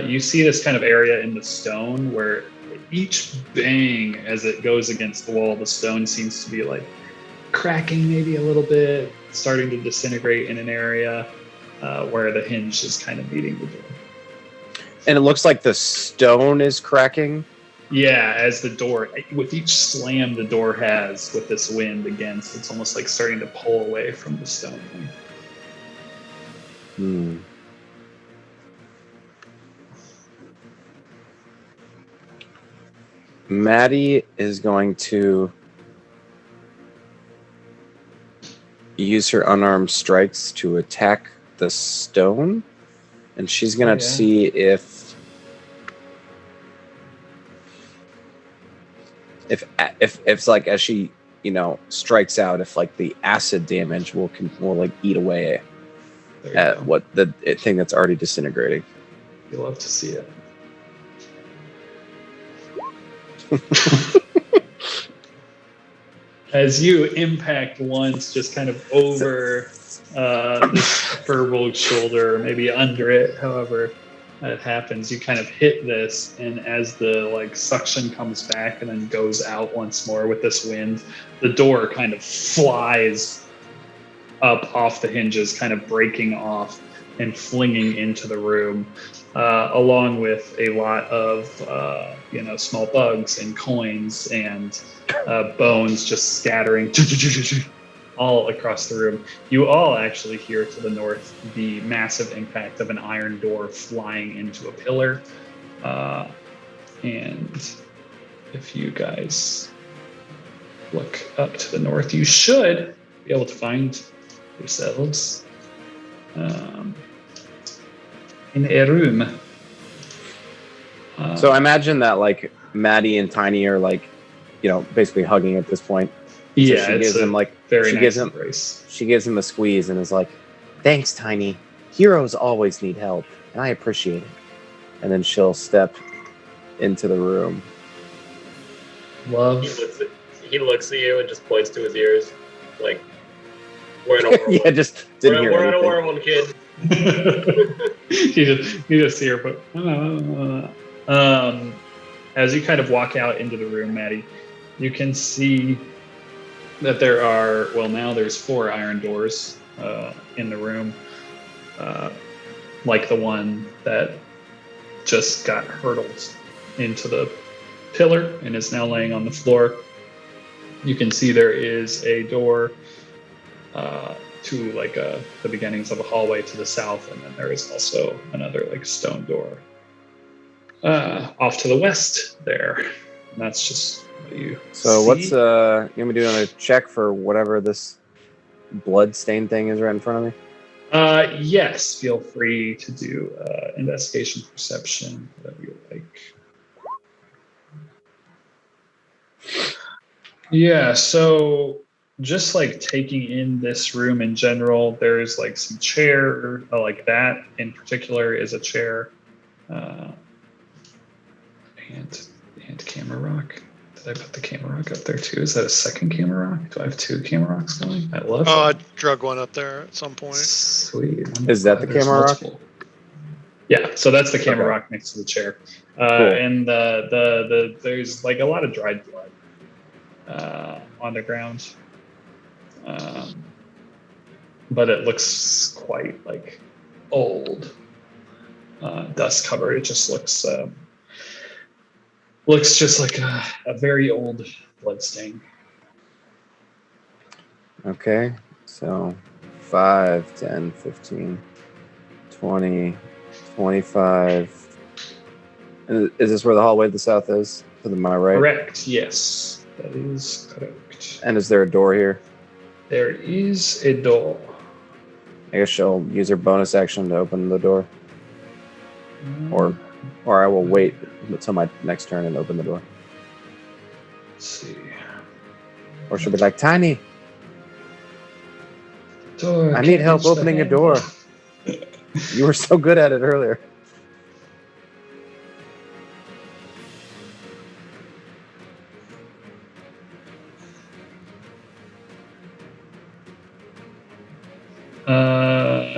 you see this kind of area in the stone where each bang as it goes against the wall, the stone seems to be like cracking maybe a little bit, starting to disintegrate in an area where the hinge is kind of meeting the door. And it looks like the stone is cracking. Yeah, as the door, with each slam the door has with this wind against, it's almost like starting to pull away from the stone. Maddie is going to use her unarmed strikes to attack the stone, and she's going to see if like as she strikes out, if like the acid damage will like eat away at what the thing that's already disintegrating. You'll love to see it. As you impact once, just kind of over this Furbolg's shoulder, maybe under it, however it happens, you kind of hit this, and as the suction comes back and then goes out once more with this wind, the door kind of flies up off the hinges, kind of breaking off and flinging into the room, along with a lot of small bugs and coins and bones just scattering all across the room. You all actually hear to the north the massive impact of an iron door flying into a pillar. And if you guys look up to the north, you should be able to find yourselves in a room. So I imagine that Maddie and Tiny are basically hugging at this point. So yeah, she gives him very she gives nice him embrace. she gives him a squeeze and is like, "Thanks, Tiny. Heroes always need help, and I appreciate it." And then she'll step into the room. Love. He looks at you and just points to his ears, like, "We're in a war. Yeah, just didn't hear We're in a anything. war, one kid." you just see her, but as you kind of walk out into the room, Maddie, you can see that there are, well, now there's 4 iron doors in the room, like the one that just got hurtled into the pillar and is now laying on the floor. You can see there is a door to like the beginnings of a hallway to the south, and then there is also another like stone door off to the west there. And that's just what you So see. what's you want me to do another check for whatever this blood stain thing is right in front of me? Yes, feel free to do investigation, perception, whatever you like. Yeah, so just like taking in this room in general, there's like some chair, like that in particular is a chair. And camera rock. Did I put the camera rock up there too? Is that a second camera rock? Do I have 2 camera rocks going? I love Oh, I that. drug one up there at some point. Sweet. Is that the There's camera rock? multiple. Yeah, so that's the camera Okay. rock next to the chair. Cool. And the there's like a lot of dried blood on the ground. But it looks quite like old, dust covered. It just looks just like a very old blood stain. Okay, so 5, 10, 15, 20, 25. Is this where the hallway to the south is? To my right? Correct. Yes, that is correct. And is there a door here? There is a door. I guess she'll use her bonus action to open the door. Or I will wait until my next turn and open the door. Let's see. Or she'll be like, Tiny, Door, I need can't help reach the opening a handle. door. You were so good at it earlier.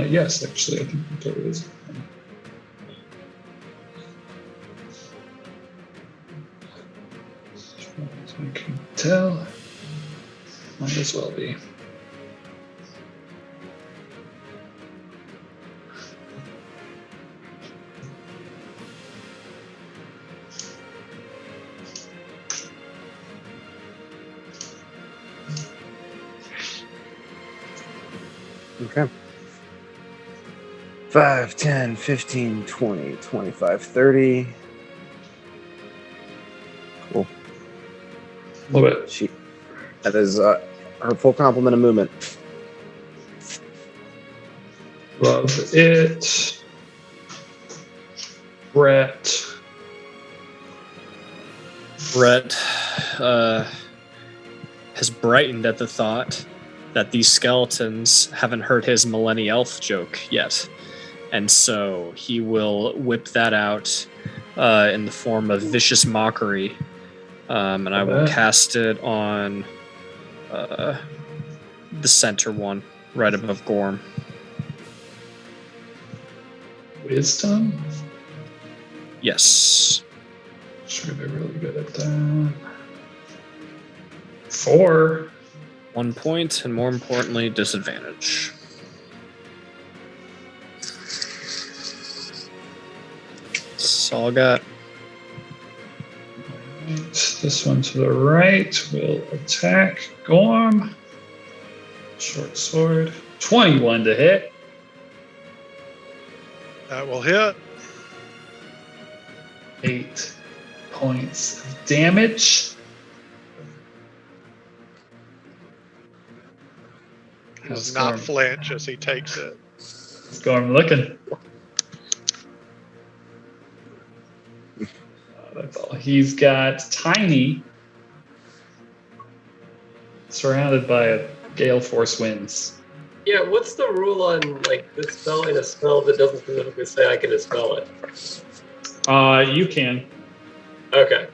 Yes, actually, I think the door is. As far as I can tell, might as well be. Okay. 5, 10, 15, 20, 25, 30. Cool. Love it. That is her full complement of movement. Love it. Brett. Brett has brightened at the thought that these skeletons haven't heard his Millennial Elf joke yet. And so he will whip that out in the form of Vicious Mockery. And I will cast it on the center one, right above Gorm. Wisdom? Yes. Sure, they're really good at that. 4. 1 point, and more importantly, disadvantage. That's all I got. Right, this one to the right will attack Gorm. Short sword. 21 to hit. That will hit. 8 points of damage. He How's does not Gorm? flinch as he takes it. How's Gorm looking? That's all. He's got Tiny surrounded by a gale force winds. Yeah, what's the rule on like dispelling a spell that doesn't specifically say I can dispel it? You can. Okay.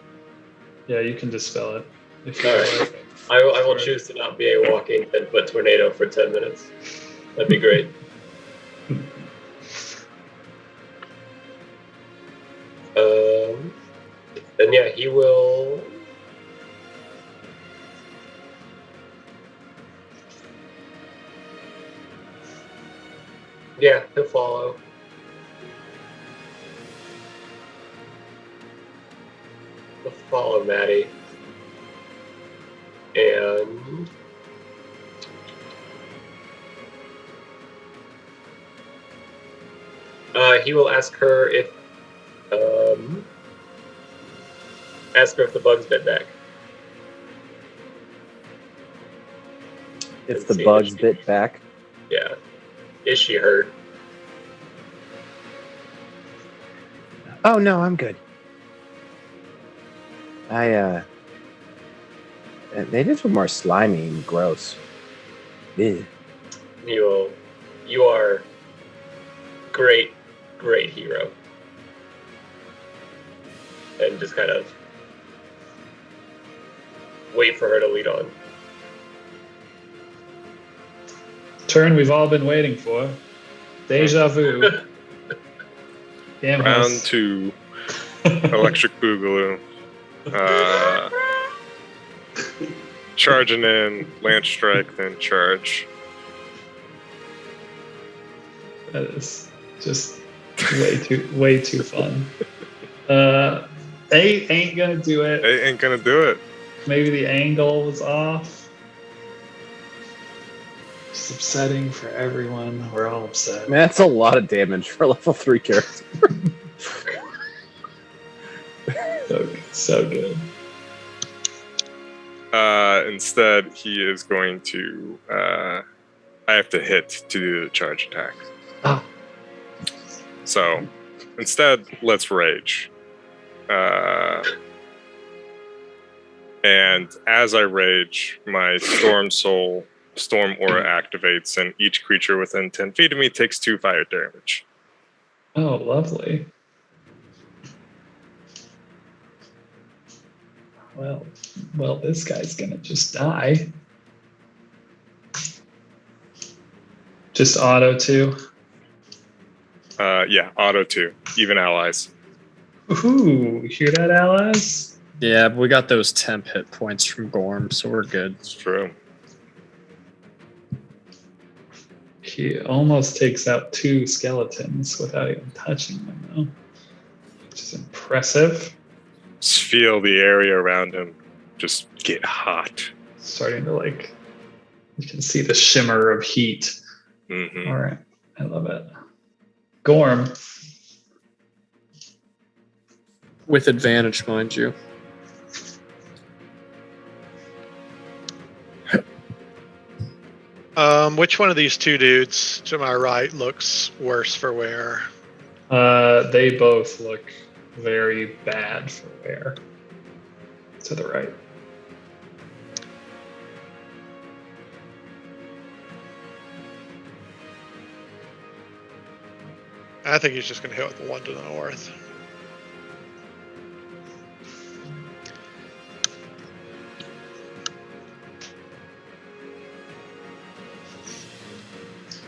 Yeah, you can dispel it. If you All right. like. I will choose to not be a walking 10-foot tornado for 10 minutes. That'd be great. Then yeah, he will. Yeah, he'll follow. He'll follow Maddie. And he will ask her if the bug's bit back. If And the see bug's if she- bit back. Yeah. Is she hurt? Oh no, I'm good. They just were more slimy and gross. Ew. You are great hero. And just kind of wait for her to lead on. Turn we've all been waiting for. Deja vu. Damn Round house. 2, Electric Boogaloo. Charging in, Lance Strike, then charge. That is just way too fun. 8 ain't gonna do it. It ain't gonna do it. Maybe the angle was off. Just upsetting for everyone. We're all upset. Man, that's a lot of damage for a level 3 character. So good. Instead, he is going to. I have to hit to do the charge attack. Ah. So instead, let's rage. And as I rage, my storm aura activates, and each creature within 10 feet of me takes 2 fire damage. Oh, lovely. Well, this guy's gonna just die. Just auto 2. Yeah, auto 2, even allies. Ooh, hear that, allies? Yeah, but we got those temp hit points from Gorm, so we're good. It's true. He almost takes out 2 skeletons without even touching them, though. Which is impressive. Just feel the area around him just get hot. Starting to you can see the shimmer of heat. Mm-hmm. All right, I love it. Gorm. With advantage, mind you. Which one of these two dudes to my right looks worse for wear? They both look very bad for wear. To the right. I think he's just going to hit with the one to the north.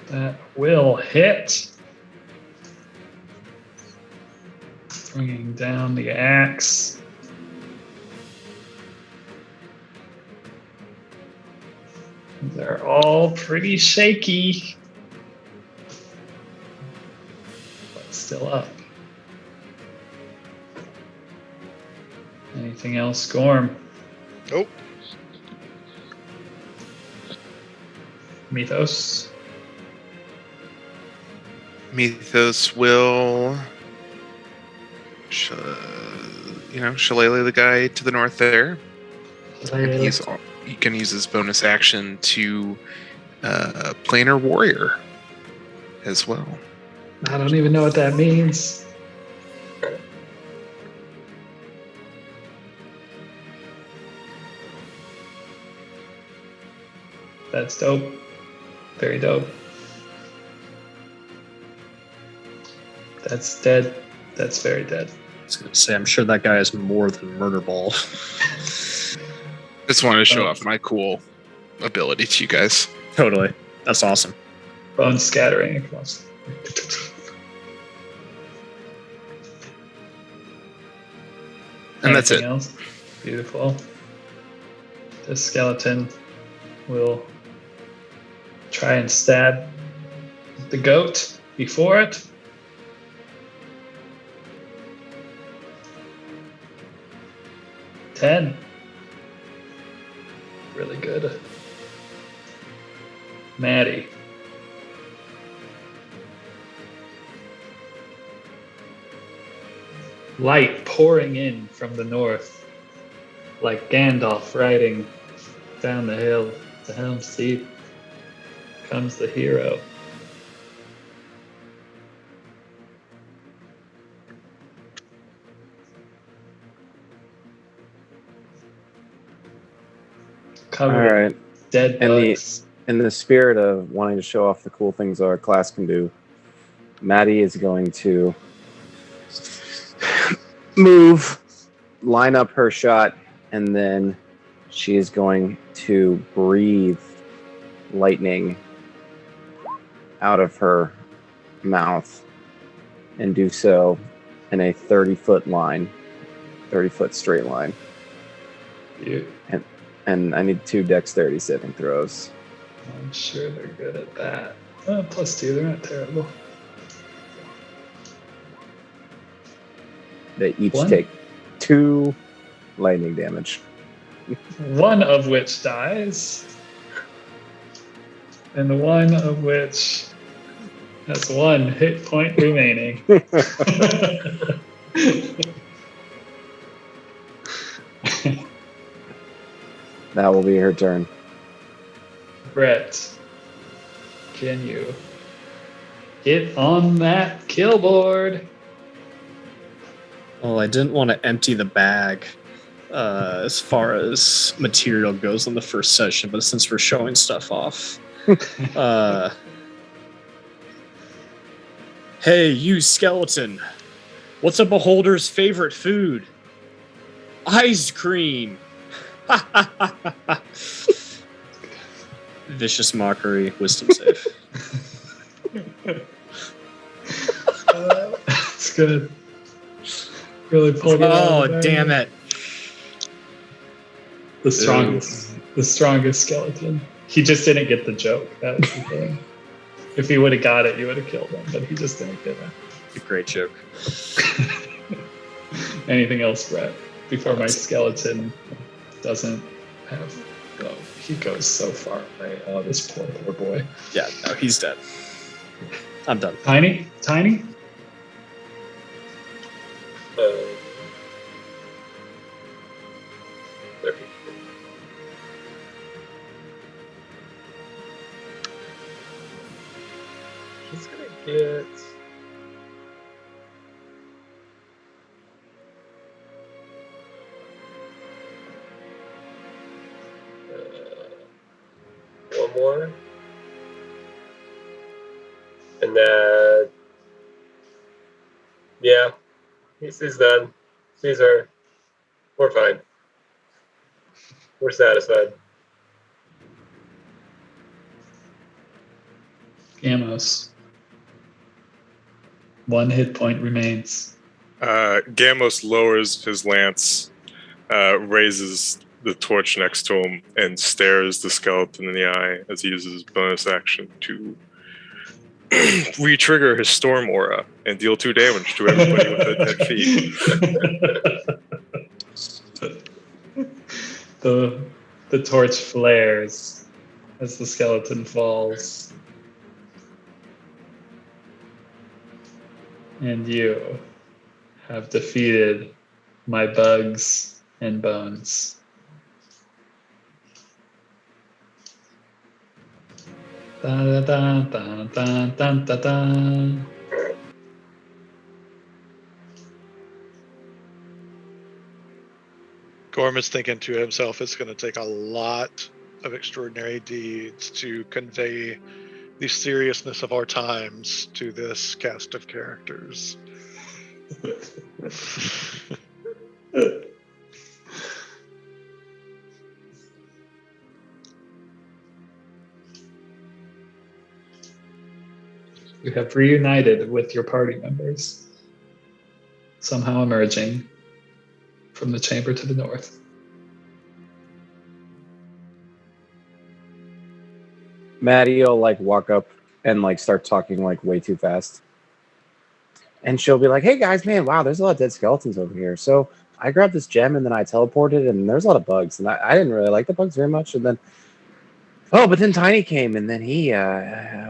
That will hit. Bringing down the axe. They're all pretty shaky. But still up. Anything else, Gorm? Nope. Mythos? Mythos will, shillelagh the guy to the north there. And he can use his bonus action to planar warrior as well. I don't even know what that means. That's dope. Very dope. That's dead. That's very dead. I was going to say, I'm sure that guy is more than Murder Ball. Just wanted to show off my cool ability to you guys. Totally. That's awesome. Bone scattering across. And that's Anything it. else? Beautiful. The skeleton will try and stab the goat. before it. Ten. Really good. Maddie. Light pouring in from the north, like Gandalf riding down the hill to Helm's Deep, comes the hero. All Covered right. in dead And bugs. in the spirit of wanting to show off the cool things our class can do, Maddie is going to move, line up her shot, and then she is going to breathe lightning out of her mouth and do so in a 30-foot line, 30-foot straight line. You, And I need 2 dexterity saving throws. I'm sure they're good at that. +2, they're not terrible. They each One. take 2 lightning damage. One of which dies, and one of which has 1 hit point remaining. That will be her turn. Brett, can you get on that kill board? Well, I didn't want to empty the bag as far as material goes on the first session, but since we're showing stuff off, hey, you skeleton, what's a beholder's favorite food? Ice cream. Vicious mockery, wisdom save. It's good. Really pulled it out. Oh, of the damn bag. it. The strongest skeleton. He just didn't get the joke. That was the thing. If he would have got it, you would have killed him, but he just didn't get it. A great joke. Anything else, Brett? Before my skeleton doesn't have. Oh, he goes so far away. Oh, this poor boy. Yeah, no, he's dead. I'm done. Tiny? There. He's gonna get. One more. And then. Yeah. He's done. We're fine. We're satisfied. Gamos. 1 hit point remains. Gamos lowers his lance, raises the torch next to him, and stares the skeleton in the eye as he uses his bonus action to re-trigger his storm aura and deal 2 damage to everybody within 10 feet. The torch flares as the skeleton falls. And you have defeated my bugs and bones. Da, da, da, da, da, da, da. Gorman's thinking to himself, it's going to take a lot of extraordinary deeds to convey the seriousness of our times to this cast of characters. You have reunited with your party members, somehow emerging from the chamber to the north. Maddie will walk up and like start talking like way too fast. And she'll be like, "Hey guys, man, wow, there's a lot of dead skeletons over here. So I grabbed this gem and then I teleported, and there's a lot of bugs, and I didn't really like the bugs very much. And then, oh, but then Tiny came, and then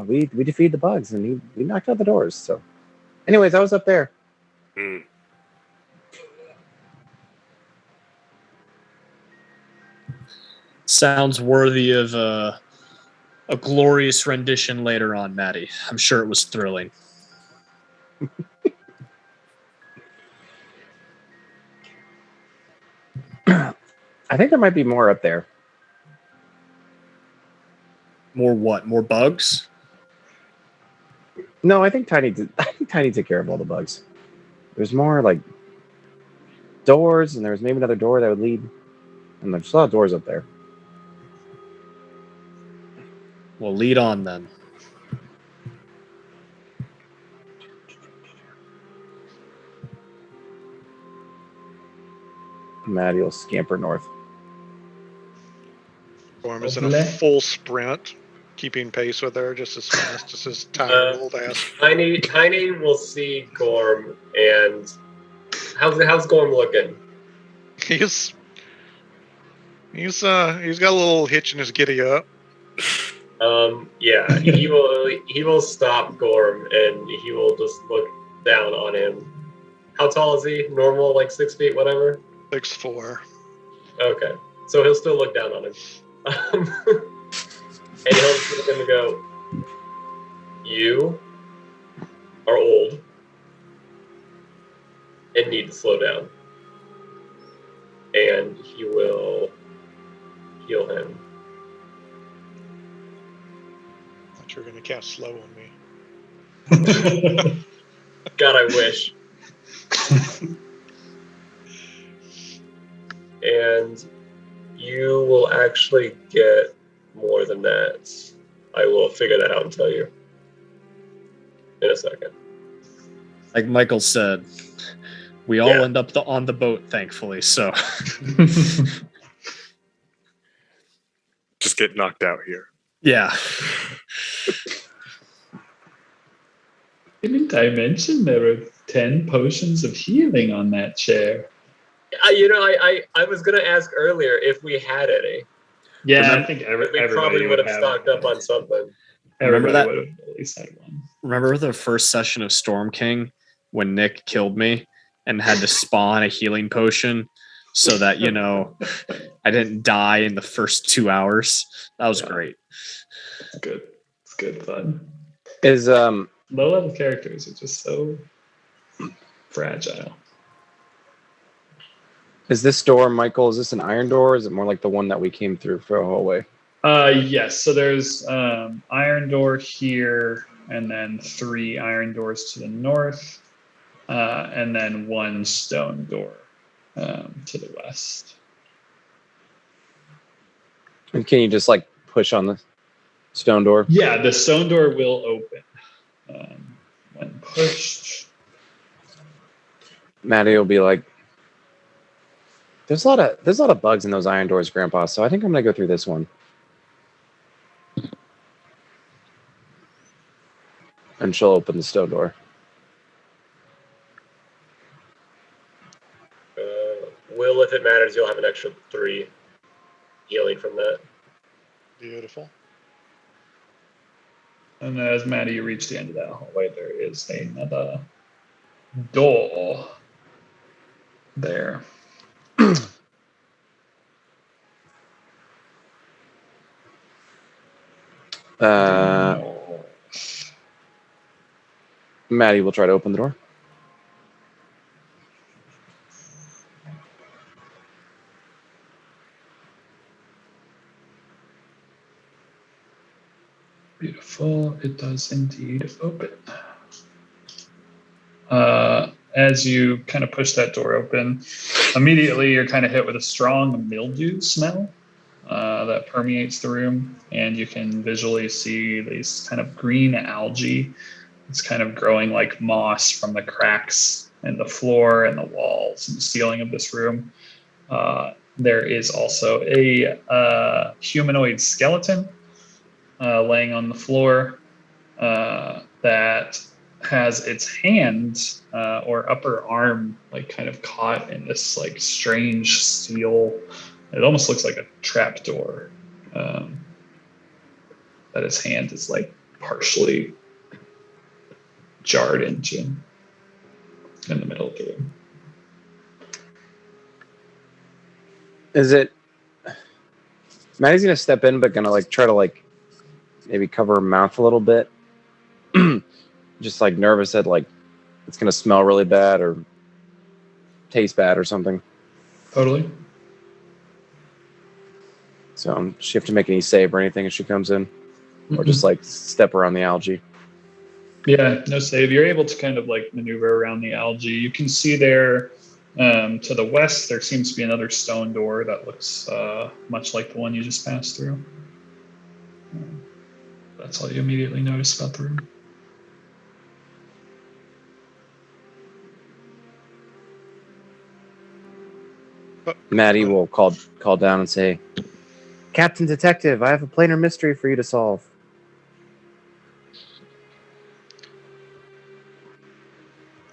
we defeated the bugs, and we knocked out the doors. So, anyways, I was up there. Hmm. Sounds worthy of a glorious rendition later on, Maddie. I'm sure it was thrilling. I think there might be more up there. More what? More bugs? No, I think Tiny took care of all the bugs. There's more like doors, and there's maybe another door that would lead. And there's a lot of doors up there. Well, lead on then. Maddie will scamper north. Gorm is in a full sprint, keeping pace with her just as fast as his tired old ass. Tiny will see Gorm, and how's Gorm looking? He's got a little hitch in his giddy up. Yeah, he will stop Gorm, and he will just look down on him. How tall is he? Normal, like 6 feet, whatever? 6'4". Okay, so he'll still look down on him. And he'll just look at him and go, "You are old and need to slow down." And he will heal him. I thought you were going to cast slow on me. God, I wish. And you will actually get more than that. I will figure that out and tell you in a second. Like Michael said, we all end up on the boat, thankfully. So Just get knocked out here. yeah. Didn't I mention there were 10 potions of healing on that chair? I was gonna ask earlier if we had any. Yeah, I think We everybody probably would have have stocked up on something. Remember Everybody that? would have at least had one. Remember the first session of Storm King when Nick killed me and had to spawn a healing potion so that, I didn't die in the first 2 hours? That was great. It's good. It's good fun. Is Low-level characters are just so fragile. Is this door, Michael? Is this an iron door? Or is it more like the one that we came through for a hallway? Yes. So there's iron door here, and then 3 iron doors to the north, and then 1 stone door to the west. And can you just like push on the stone door? Yeah, the stone door will open when pushed. Maddie will be like, "There's a lot of bugs in those iron doors, Grandpa. So I think I'm gonna go through this one." And she'll open the stone door. Will, if it matters, you'll have an extra 3 healing from that. Beautiful. And as Maddie, you reach the end of that hallway, there is another door there. Maddie will try to open the door. Beautiful. It does indeed open. As you kind of push that door open, immediately you're kind of hit with a strong mildew smell that permeates the room, and you can visually see these kind of green algae. It's kind of growing like moss from the cracks in the floor and the walls and the ceiling of this room. There is also a humanoid skeleton laying on the floor. that has its hand or upper arm like kind of caught in this like strange steel. It almost looks like a trapdoor. That his hand is like partially jarred into in the middle of the room. Is it? Maddie's gonna step in, but gonna like try to like maybe cover her mouth a little bit. Just like nervous that like it's gonna smell really bad or taste bad or something. Totally. So she have to make any save or anything as she comes in, or just like step around the algae. Yeah, no save. You're able to kind of like maneuver around the algae. You can see there to the west, there seems to be another stone door that looks much like the one you just passed through. That's all you immediately notice about the room. Maddie will call down and say, "Captain Detective, I have a planar mystery for you to solve."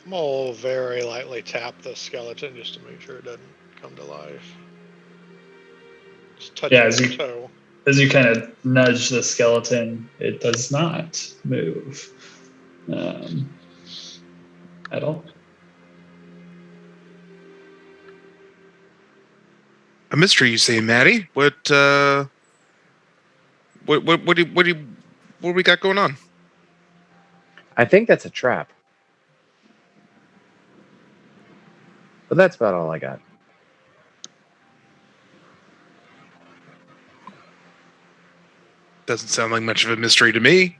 I'm gonna very lightly tap the skeleton just to make sure it doesn't come to life. Just touch Yeah, it as with you- the toe. As you kind of nudge the skeleton, it does not move at all. A mystery, you say, Maddie? What do we got going on? I think that's a trap. But that's about all I got. Doesn't sound like much of a mystery to me.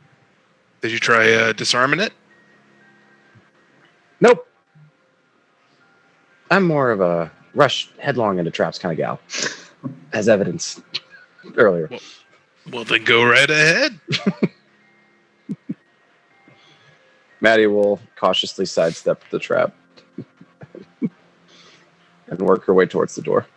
Did you try disarming it? Nope. I'm more of a rush headlong into traps kind of gal, as evidenced earlier. Well, then go right ahead. Maddie will cautiously sidestep the trap and work her way towards the door.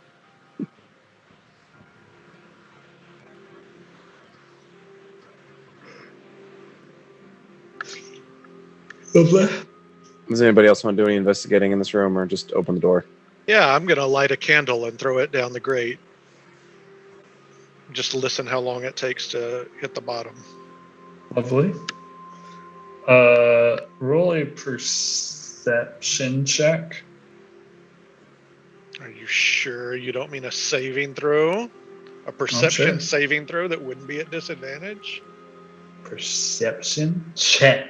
Does anybody else want to do any investigating in this room or just open the door? Yeah, I'm gonna light a candle and throw it down the grate. Just listen how long it takes to hit the bottom. Lovely. Roll a perception check. Are you sure you don't mean a saving throw? A perception sure. saving throw that wouldn't be at disadvantage? Perception check.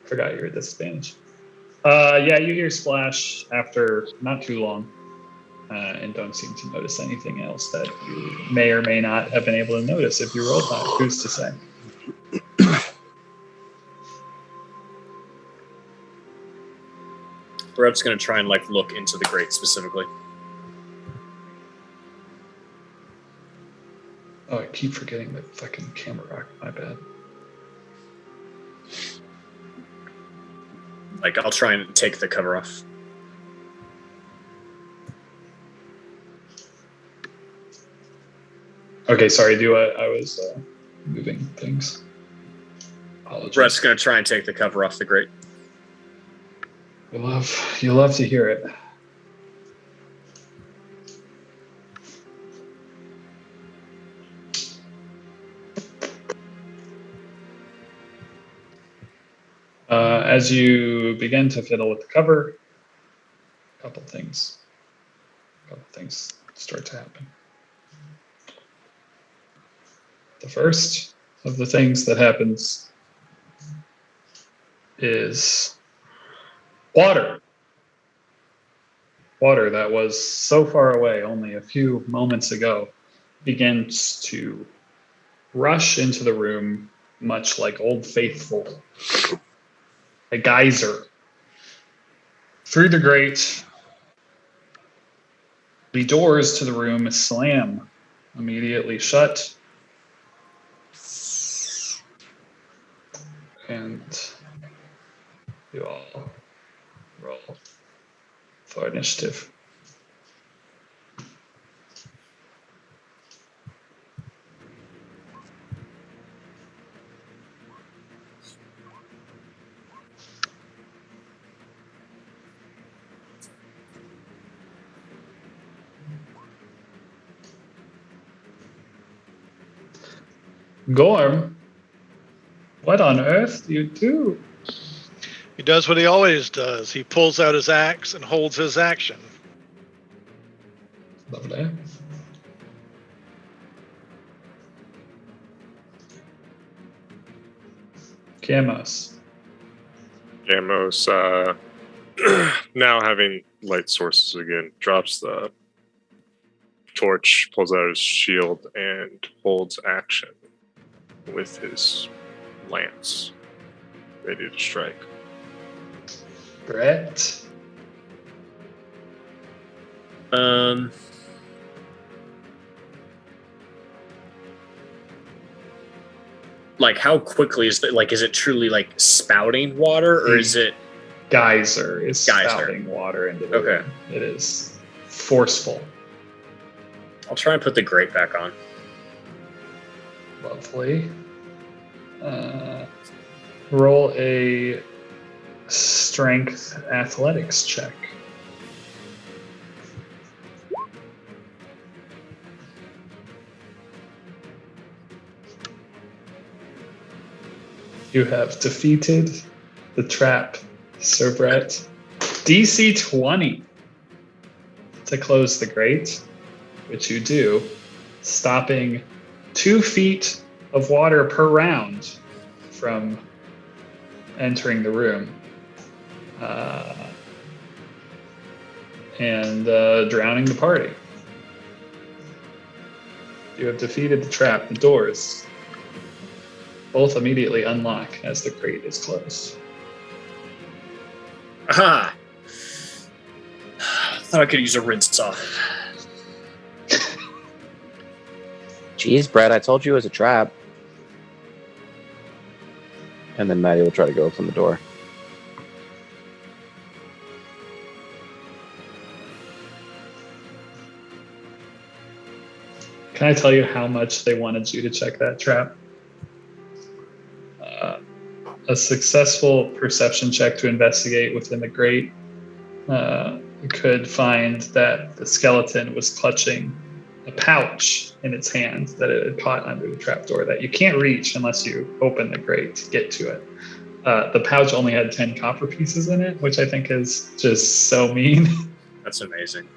Forgot you were at disadvantage. Yeah, you hear splash after not too long, and don't seem to notice anything else that you may or may not have been able to notice if you rolled that. Who's to say? Brett's gonna try and like look into the grate specifically. Oh, I keep forgetting the fucking camera rock. My bad. Like I'll try and take the cover off. Okay, sorry. I was moving things. Apologies. Brett's gonna try and take the cover off the grate. You love to hear it. As you begin to fiddle with the cover, a couple things start to happen. The first of the things that happens is water. Water that was so far away only a few moments ago begins to rush into the room, much like Old Faithful. A geyser. Through the grate, the doors to the room slam immediately shut. And you all roll for initiative. Gorm, what on earth do you do? He does what he always does. He pulls out his axe and holds his action. Lovely. Camos. Gamos, now having light sources again, drops the torch, pulls out his shield, and holds action with his lance, ready to strike. Brett. Like, how quickly is it? Like, is it truly like spouting water, or is it? Geyser is Geyser. spouting water into the Okay. room. It is forceful. I'll try and put the grate back on. Lovely. Roll a strength athletics check. You have defeated the trap, Sir Brett. DC 20 to close the grate, which you do, stopping 2 feet of water per round from entering the room. And drowning the party. You have defeated the trap. The doors both immediately unlock as the grate is closed. Aha! Thought I could use a rinse off. Jeez, Brad, I told you it was a trap. And then Maddie will try to go open the door. Can I tell you how much they wanted you to check that trap? A successful perception check to investigate within the grate could find that the skeleton was clutching a pouch in its hand that it had caught under the trapdoor that you can't reach unless you open the grate to get to it. The pouch only had 10 copper pieces in it, which I think is just so mean. That's amazing.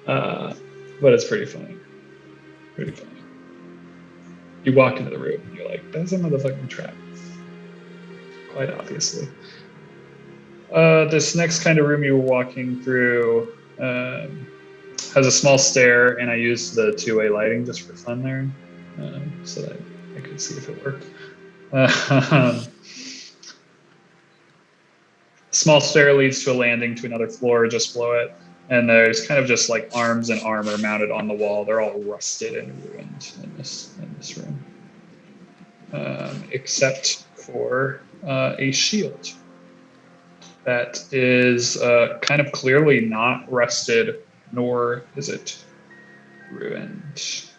But it's pretty funny. Pretty funny. You walk into the room and you're like, that's a motherfucking trap. Quite obviously. This next kind of room you were walking through has a small stair, and I used the two-way lighting just for fun there, so that I could see if it worked. Small stair leads to a landing to another floor just below it, and there's kind of just like arms and armor mounted on the wall. They're all rusted and ruined in this room, except for a shield that is kind of clearly not rusted, nor is it ruined.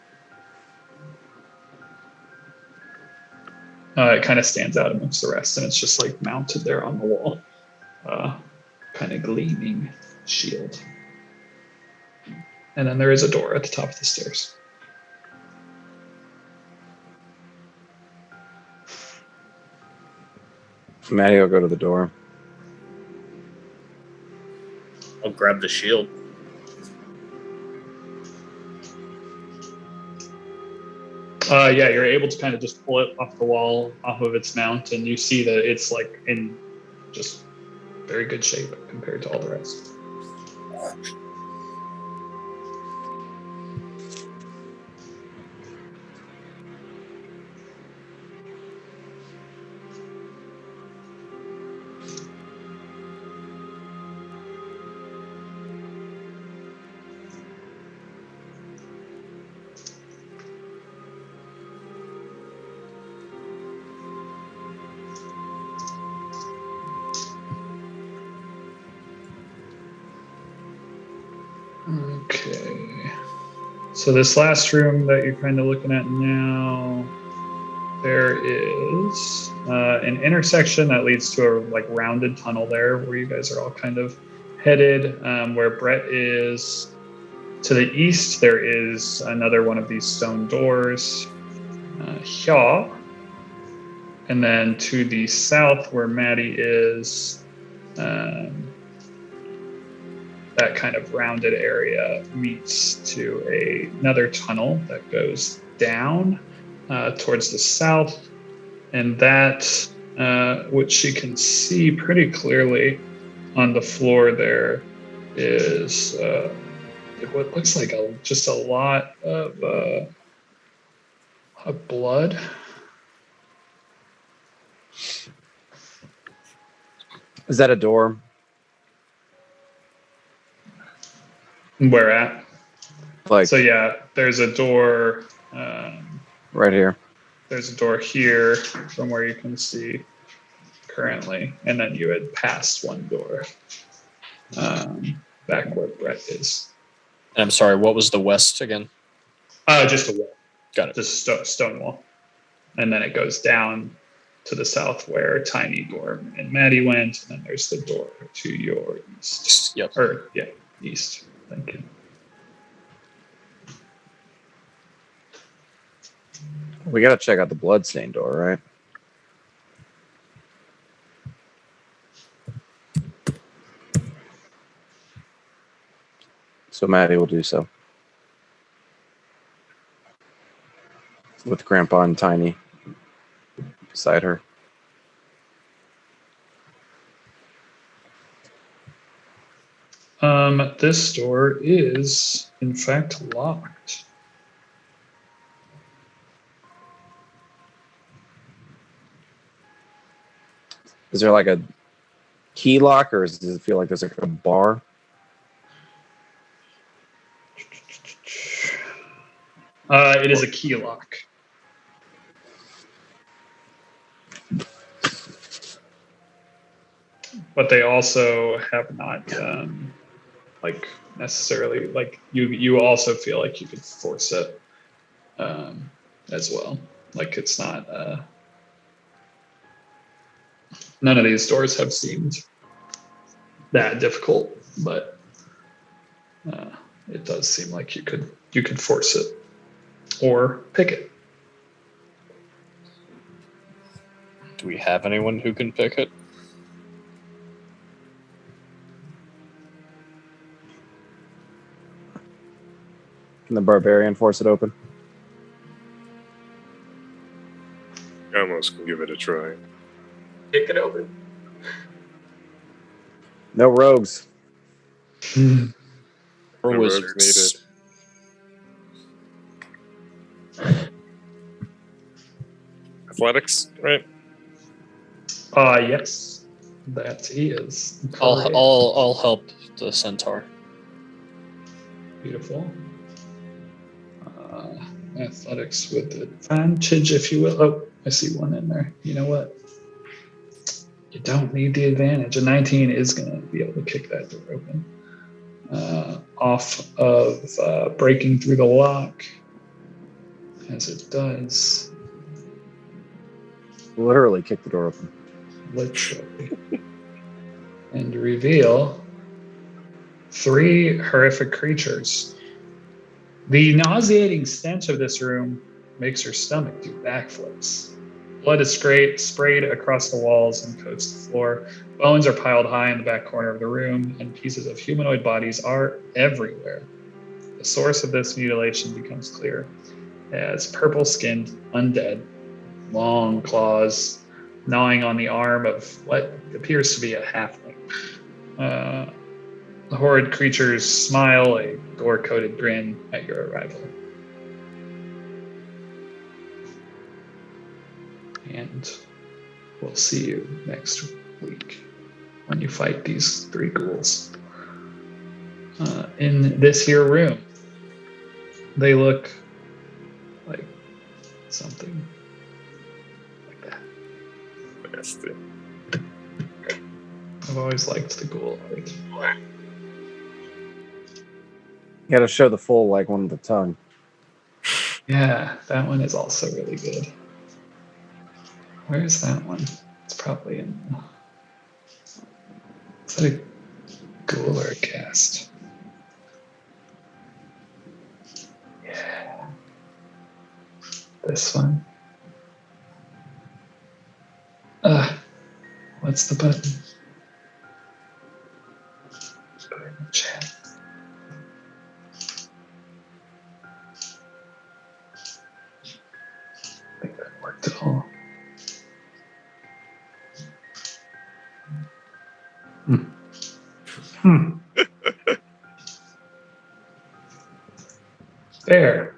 It kind of stands out amongst the rest, and it's just like mounted there on the wall. Kind of gleaming shield. And then there is a door at the top of the stairs. Maddie will go to the door. I'll grab the shield. Yeah, you're able to kind of just pull it off the wall, off of its mount, and you see that it's like in just very good shape compared to all the rest. Okay. So this last room that you're kind of looking at now, there is an intersection that leads to a like rounded tunnel there where you guys are all kind of headed. Where Brett is to the east, there is another one of these stone doors. here. And then to the south, where Maddie is, that kind of rounded area meets to another tunnel that goes down towards the south. And that, which you can see pretty clearly on the floor there, is what looks like just a lot of blood. Is that a door? Where at? Like So yeah, there's a door. right here. There's a door here from where you can see currently, and then you had passed one door back where Brett is. And I'm sorry, what was the west again? Just a wall. Got it. Just stone wall, and then it goes down to the south where Tiny, Gorm, and Maddie went, and then there's the door to your east. Yep. Or yeah, east. Thank you. We gotta check out the bloodstained door, right? So Maddie will do so. With Grandpa and Tiny beside her. This door is in fact locked. Is there like a key lock, or does it feel like there's like a bar? It is a key lock. But they also have not like necessarily like you also feel like you could force it as well. Like it's not none of these doors have seemed that difficult, but it does seem like you could force it or pick it. Do we have anyone who can pick it? Can the barbarian force it open? I almost can give it a try. Kick it open. No rogues. Or No rogues wizards? Athletics, right? Yes, that is. I'll help the centaur. Beautiful. Athletics with advantage, if you will. Oh, I see one in there. You know what? You don't need the advantage. A 19 is going to be able to kick that door open. Off of breaking through the lock, as it does. Literally kick the door open. Literally. And reveal 3 horrific creatures. The nauseating stench of this room makes your stomach do backflips. Blood is sprayed across the walls and coats the floor. Bones are piled high in the back corner of the room, and pieces of humanoid bodies are everywhere. The source of this mutilation becomes clear as purple-skinned undead, long claws gnawing on the arm of what appears to be a halfling. The horrid creatures smile a gore-coated grin at your arrival. And we'll see you next week when you fight these 3 ghouls. In this here room, they look like something like that. Nasty. I've always liked the ghoul art. You gotta show the full like one with the tongue. Yeah, that one is also really good. Where is that one? It's probably in. Is that a ghoul or a cast? Yeah. This one. What's the button? Put it in the chat. I think that worked at all. There.